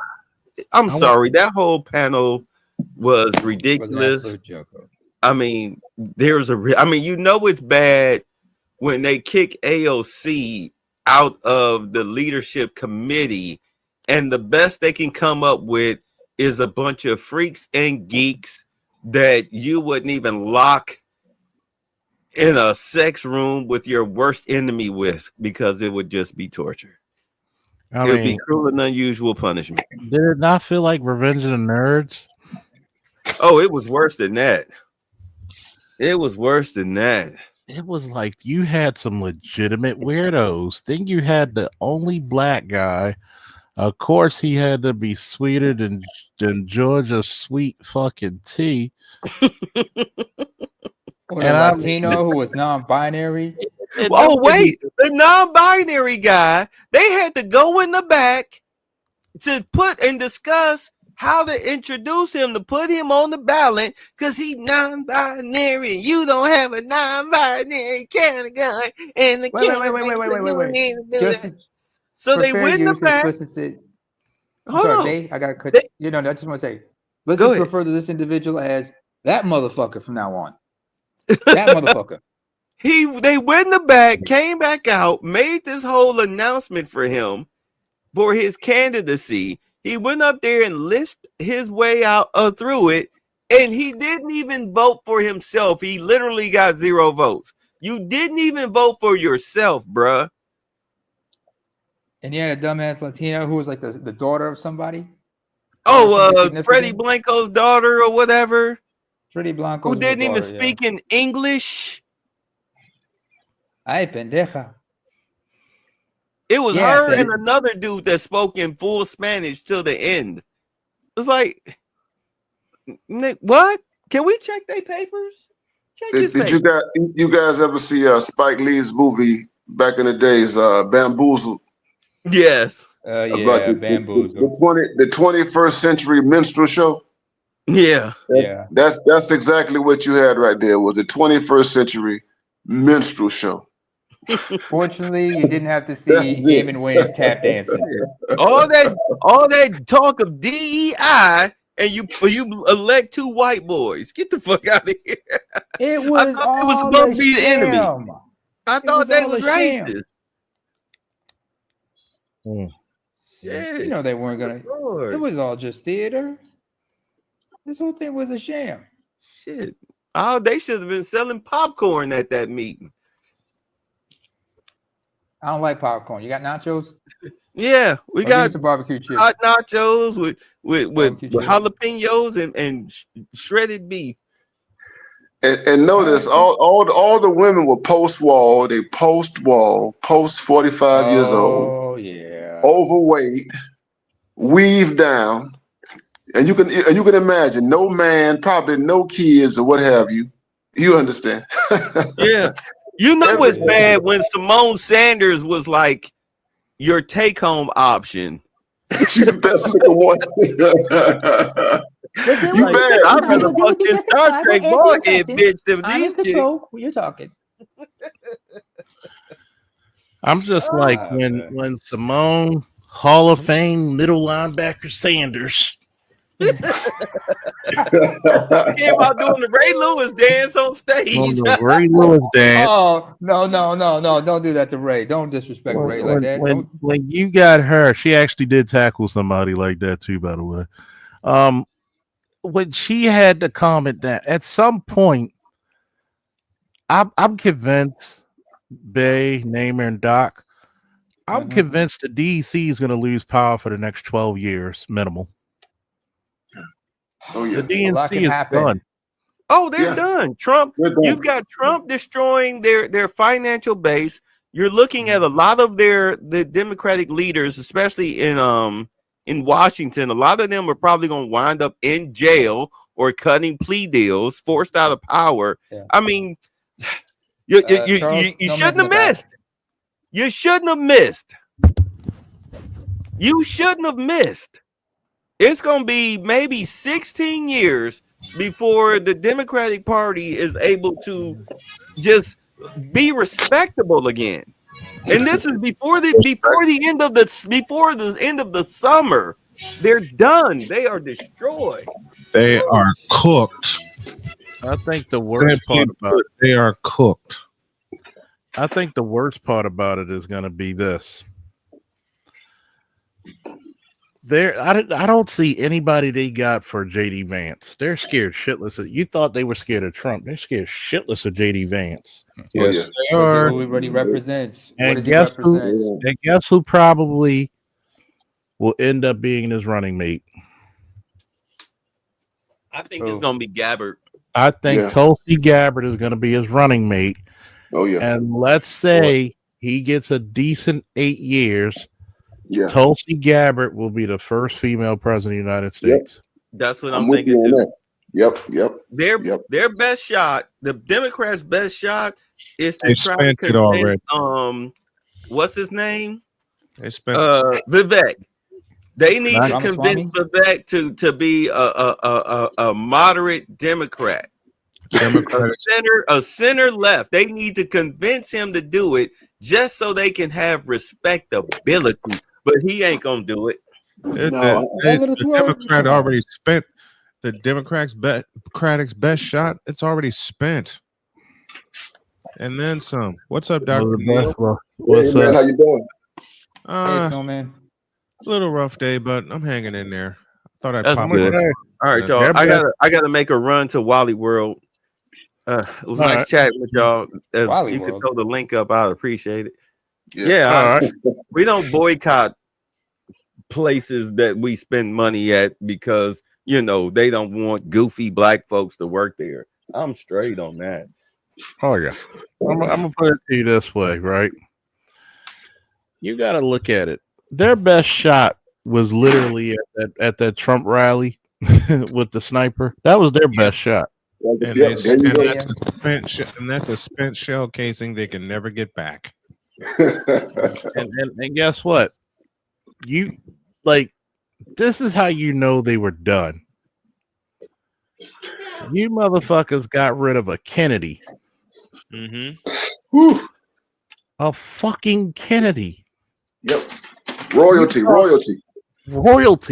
I'm sorry. That whole panel was ridiculous. I mean, you know it's bad when they kick AOC out of the leadership committee, and the best they can come up with is a bunch of freaks and geeks that you wouldn't even lock in a sex room with your worst enemy with, because it would just be torture. It would be cruel and unusual punishment. Did it not feel like Revenge of the Nerds? Oh, it was worse than that. It was worse than that. It was like you had some legitimate weirdos. Then you had the only black guy. Of course, he had to be sweeter than Georgia sweet fucking tea. And Latino who was non-binary. Oh, wait, the non-binary guy, they had to go in the back to put and discuss how to introduce him, to put him on the ballot, because he's non-binary. You don't have a non-binary kind of gun. And the Wait. So they went in the back. Hold on. I got to cut. I just want to say, let's just refer to this individual as that motherfucker from now on. That motherfucker. They went in the back, came back out, made this whole announcement for him for his candidacy. He went up there and lisped his way out through it, and he didn't even vote for himself. He literally got 0 votes. You didn't even vote for yourself, bruh. And you had a dumbass Latino who was like the daughter of somebody. Freddie Blanco's daughter or whatever. Freddie Blanco, who didn't even speak in English. Ay, pendeja. It was Yeah, her that and is- another dude that spoke in full Spanish till the end. It's like, Nick, what? Can we check their papers? Check his Did papers. you guys ever see Spike Lee's movie back in the days, Bamboozled? Yes. About Yeah, Bamboozled. the 21st century minstrel show. Yeah. Yeah. That's exactly what you had right there. Was the 21st century minstrel show. Fortunately, you didn't have to see That's it. Damon Wayans tap dancing. all that talk of DEI, and you elect two white boys. Get the fuck out of here. It was I thought all they was supposed to be the sham. enemy. I thought they was racist. Shit. You know they weren't gonna. Lord. It was all just theater. This whole thing was a sham. Shit. Oh, they should have been selling popcorn at that meeting. I don't like popcorn. You got nachos? Yeah, we Or give me got some barbecue chips. hot nachos with Barbecue chips. jalapenos and shredded beef. And notice all the women were post-wall. They post-wall, post 45 years old. Oh yeah. Overweight, weave down, and you can imagine no man, probably no kids or what have you. You understand? Yeah, you know it's bad when Simone Sanders was like your take-home option. She's the best looking one. You bet. I'd rather fuck this Star Trek boyhead bitch than these chicks. Who you talking? I'm just like when Simone Hall of Fame middle linebacker Sanders Came out doing the Ray Lewis dance on stage. on the Ray Lewis dance. Oh no! Don't do that to Ray. Don't disrespect Ray like that. When you got her, she actually did tackle somebody like that too, by the way. When she had to comment that at some point, I'm convinced Bay, Namer, and Doc, I'm convinced the DEC is going to lose power for the next 12 years, minimal. Oh yeah, the DNC is done. Oh, they're done. Trump, you've got Trump destroying their financial base. You're looking at a lot of the Democratic leaders, especially in Washington. A lot of them are probably going to wind up in jail or cutting plea deals, forced out of power. Yeah. I mean, you shouldn't have missed. You shouldn't have missed. You shouldn't have missed. It's going to be maybe 16 years before the Democratic Party is able to just be respectable again. And this is before the end of the summer. They're done. They are destroyed. They are cooked. I think the worst part about it, they are cooked. I think the worst part about it is going to be this. I don't see anybody they got for JD Vance. They're scared shitless. You thought they were scared of Trump. They're scared shitless of JD Vance. Yes, they are. Who everybody represents. And guess who probably will end up being his running mate? I think it's going to be Gabbard. I think Tulsi Gabbard is going to be his running mate. Oh yeah. And let's say he gets a decent 8 years. Yeah. Tulsi Gabbard will be the first female president of the United States. That's what I'm thinking too. Yep. Their best shot, the Democrats' best shot, is to try to spent it already. What's his name? They spent Vivek. They need to convince Vivek to be a moderate Democrat. A center left. They need to convince him to do it just so they can have respectability. But he ain't gonna do it. The Democrat already spent the Democratic's best shot. It's already spent, and then some. What's up, Dr. What's up? How you doing? Man. A little rough day, but I'm hanging in there. Thought I'd That's pop good. in. All right, y'all. I gotta make a run to Wally World. It was nice chatting with y'all. If you could throw the link up, I'd appreciate it. Yeah, we don't boycott places that we spend money at because they don't want goofy black folks to work there. I'm straight on that. Oh yeah. I'm gonna put it to you this way, right? You got to look at it. Their best shot was literally at that Trump rally with the sniper. That was their best shot. And, that's a spent shell casing they can never get back. and guess what? You like this is how you know they were done. You motherfuckers got rid of a Kennedy. Mm-hmm. A fucking Kennedy. Yep. Royalty. Royalty.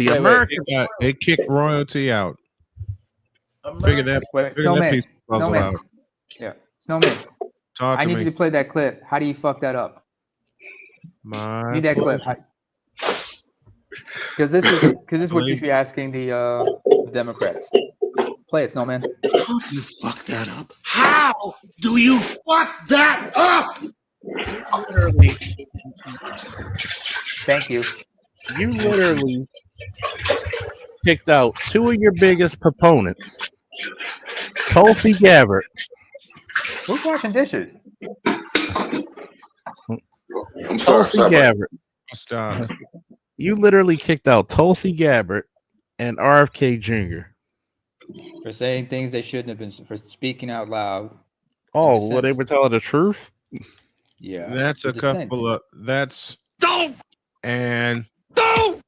Wait, America. They kicked royalty out. Figure that piece of puzzle out. Yeah, Snowman. Talk I to need me. you to play that clip. How do you fuck that up? Need that clip. Because this is what you should be asking the Democrats. Play it, Snowman. How do you fuck that up? How do you fuck that up? Literally. Thank you. You literally picked out two of your biggest proponents, Tulsi Gabbard. Who's washing dishes? I'm sorry. Tulsi Gabbard. Stop. You literally kicked out Tulsi Gabbard and RFK Jr. For saying things they shouldn't have been, for speaking out loud. Oh, well, they were telling the truth? Yeah. That's a dissent. couple of that's Don't. and Don't.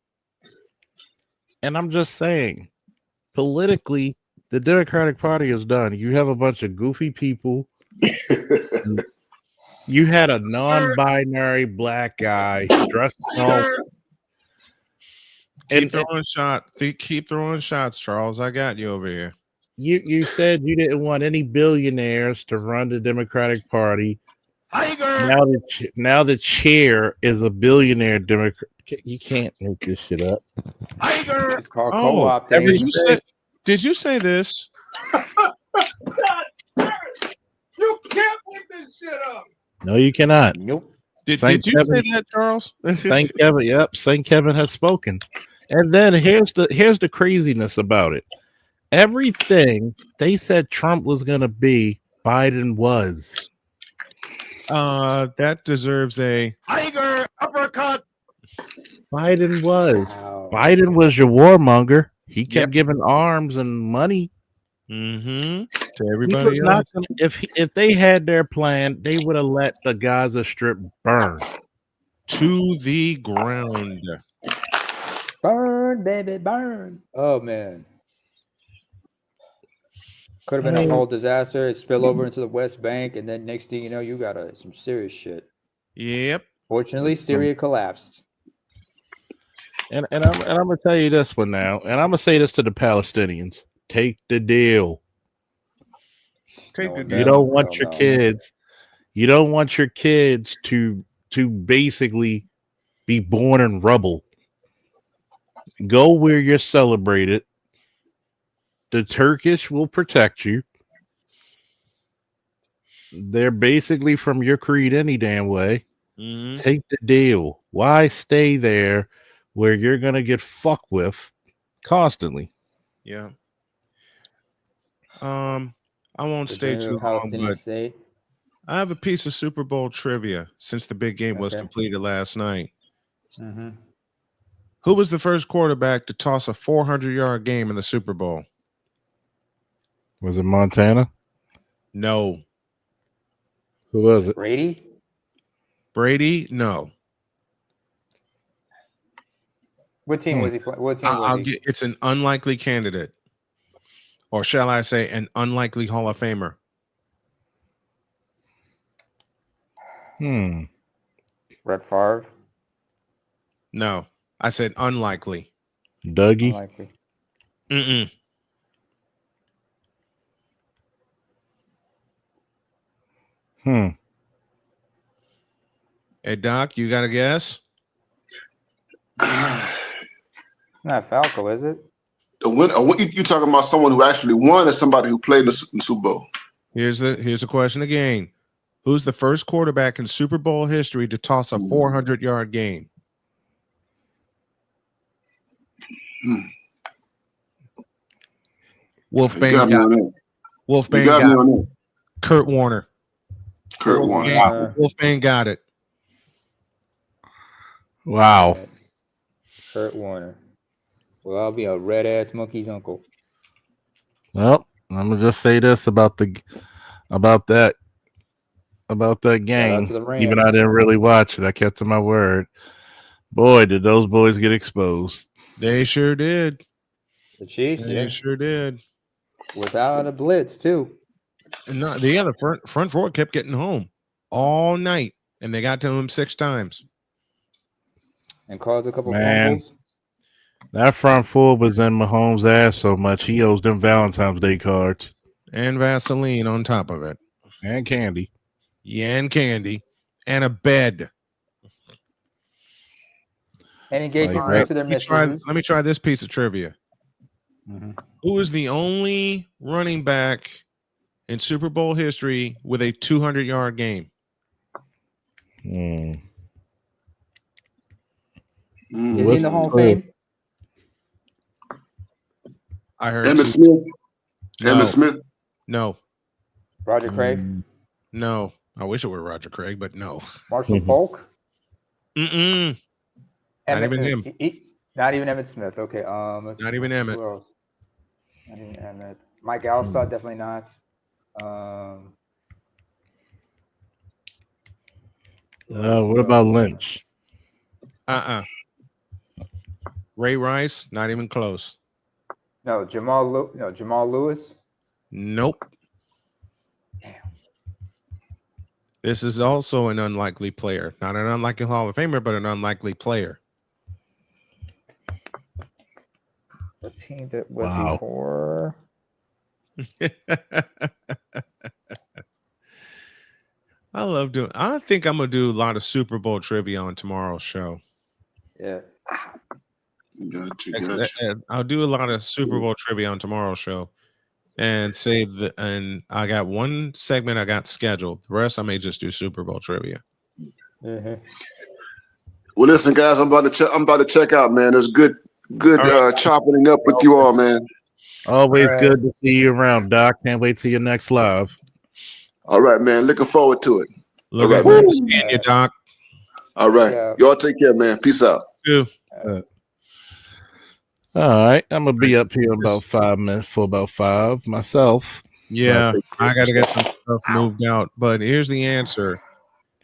And I'm just saying, politically, the Democratic Party is done. You have a bunch of goofy people. You had a non-binary black guy dressed all. keep throwing shots, Charles. I got you over here. You said you didn't want any billionaires to run the Democratic Party. Now the chair is a billionaire Democrat. You can't make this shit up. It's called co-opting. Did you say this? You can't make this shit up. No, you cannot. Nope. Did you say that, Charles? St. Kevin, yep. St. Kevin has spoken. And then here's the craziness about it. Everything they said Trump was gonna be, Biden was. That deserves a Tiger uppercut. Biden was. Wow. Biden was your warmonger. He kept giving arms and money. to He everybody was not else. gonna, if they had their plan, they would have let the Gaza Strip burn to the ground. Burn, baby, burn. Oh man. Could have been a whole disaster. It spill over into the West Bank, and then next thing you know, you got some serious shit. Yep. Fortunately, Syria collapsed. And I'm gonna tell you this one now, and I'm gonna say this to the Palestinians: take the deal. Take the deal. You don't want your kids. You don't want your kids to basically be born in rubble. Go where you're celebrated. The Turkish will protect you. They're basically from your creed any damn way. Mhm. Take the deal. Why stay there where you're gonna get fucked with constantly? Yeah. I won't stay too long, Palestinian but state. I have a piece of Super Bowl trivia since the big game was completed last night. Mm-hmm. Who was the first quarterback to toss a 400-yard game in the Super Bowl? Was it Montana? No. Who was it? Brady? Brady? No. What team was he playing? What team was I'll he? get it's an unlikely candidate. Or shall I say an unlikely Hall of Famer? Brett Favre? No. I said unlikely. Dougie? Unlikely. Mm-mm. Hey, Doc, you got a guess? It's not Falco, is it? You talking about someone who actually won, or somebody who played in the Super Bowl? Here's the question again. Who's the first quarterback in Super Bowl history to toss a 400-yard game? Wolfbang got me. Wolfbang got me. Kurt Warner. Kurt Warner. Wolfman got it. Wow. Kurt Warner. Well, I'll be a red ass monkey's uncle. Well, I'm gonna just say this about that game. to the Rams. Even I didn't really watch it. I kept to my word. Boy, did those boys get exposed. They sure did. The Chiefs, They sure did. without a blitz too. And the front four kept getting home all night, and they got to him 6 times. And caused a couple Man, fumbles. that front four was in Mahomes' ass so much he owes them Valentine's Day cards And Vaseline on top of it. and candy. Yeah, and candy. And a bed. And engagement Like, rings to their mistresses. Let me try this piece of trivia. Mm-hmm. Who is the only running back in Super Bowl history with a 200-yard game? Is he in the Hall of Fame? I heard Emmitt Smith. No. Emmitt Smith. No. Roger Craig? No. I wish it were Roger Craig, but no. Marshall Falk? Mm-mm. Not even him. Not even Emmitt Smith. Okay. Not even Emmitt. Who else? Not even Emmitt. Mike Allstott, definitely not. What about Lynch? Ray Rice, not even close. No, Jamal Lewis. Nope. This is also an unlikely player. Not an unlikely Hall of Famer, but an unlikely player. The team that was before. I think I'm gonna do a lot of Super Bowl trivia on tomorrow's show. Yeah. I'll do a lot of Super Bowl trivia on tomorrow's show, and and I got one segment I got scheduled. The rest I may just do Super Bowl trivia. Mm-hmm. Well, listen, guys, I'm about to check out, man. It's good chopping it up with you all, man. Always good to see you around, Doc. Can't wait till your next live. All right, man. Looking forward to it. Looking forward to seeing you, Doc. All right. Y'all take care, man. Peace out. All right, I'm gonna be up here about 5 minutes for about 5 myself. Yeah, I got to get some stuff moved out. But here's the answer.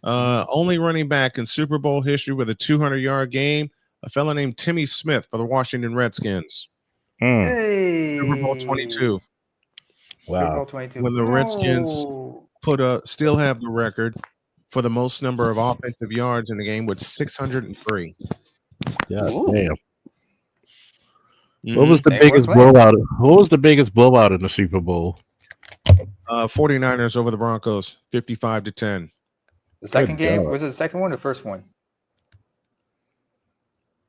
Only running back in Super Bowl history with a 200-yard game, a fellow named Timmy Smith for the Washington Redskins. Hey. Super Bowl 22. Wow. Super Bowl 22. When the Redskins still have the record for the most number of offensive yards in the game with 603. Yeah, damn. What was the biggest blowout? What was the biggest blowout in the Super Bowl? 49ers over the Broncos, 55-10. The second game, was it the second one or the first one?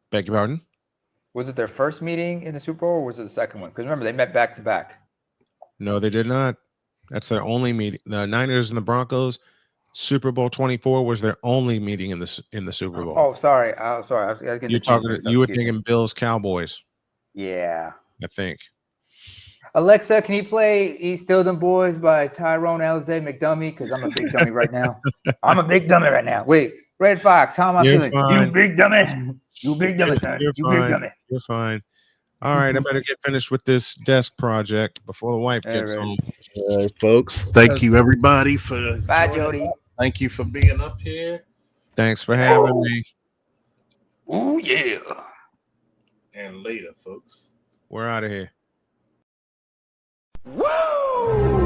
Beg your pardon? Was it their first meeting in the Super Bowl or was it the second one? Because remember, they met back to back. No, they did not. That's their only meeting. The Niners and the Broncos, Super Bowl 24 was their only meeting in the Super Bowl. Oh, sorry. Sorry. I was getting You were thinking Bills Cowboys. Yeah. I think. Alexa, can you play East Still Them Boys by Tyrone Alizé McDummy? Because I'm a big dummy right now. I'm a big dummy right now. Wait, Red Fox, how am I feeling? Fine. You big dummy. You big dummy, son. You big dummy. You're fine. All right, I better get finished with this desk project before the wife gets home. All right, folks. Thank you, everybody, for Bye, Jody. Thank you for being up here. Thanks for having me. Oh, yeah. And later, folks. We're out of here. Woo!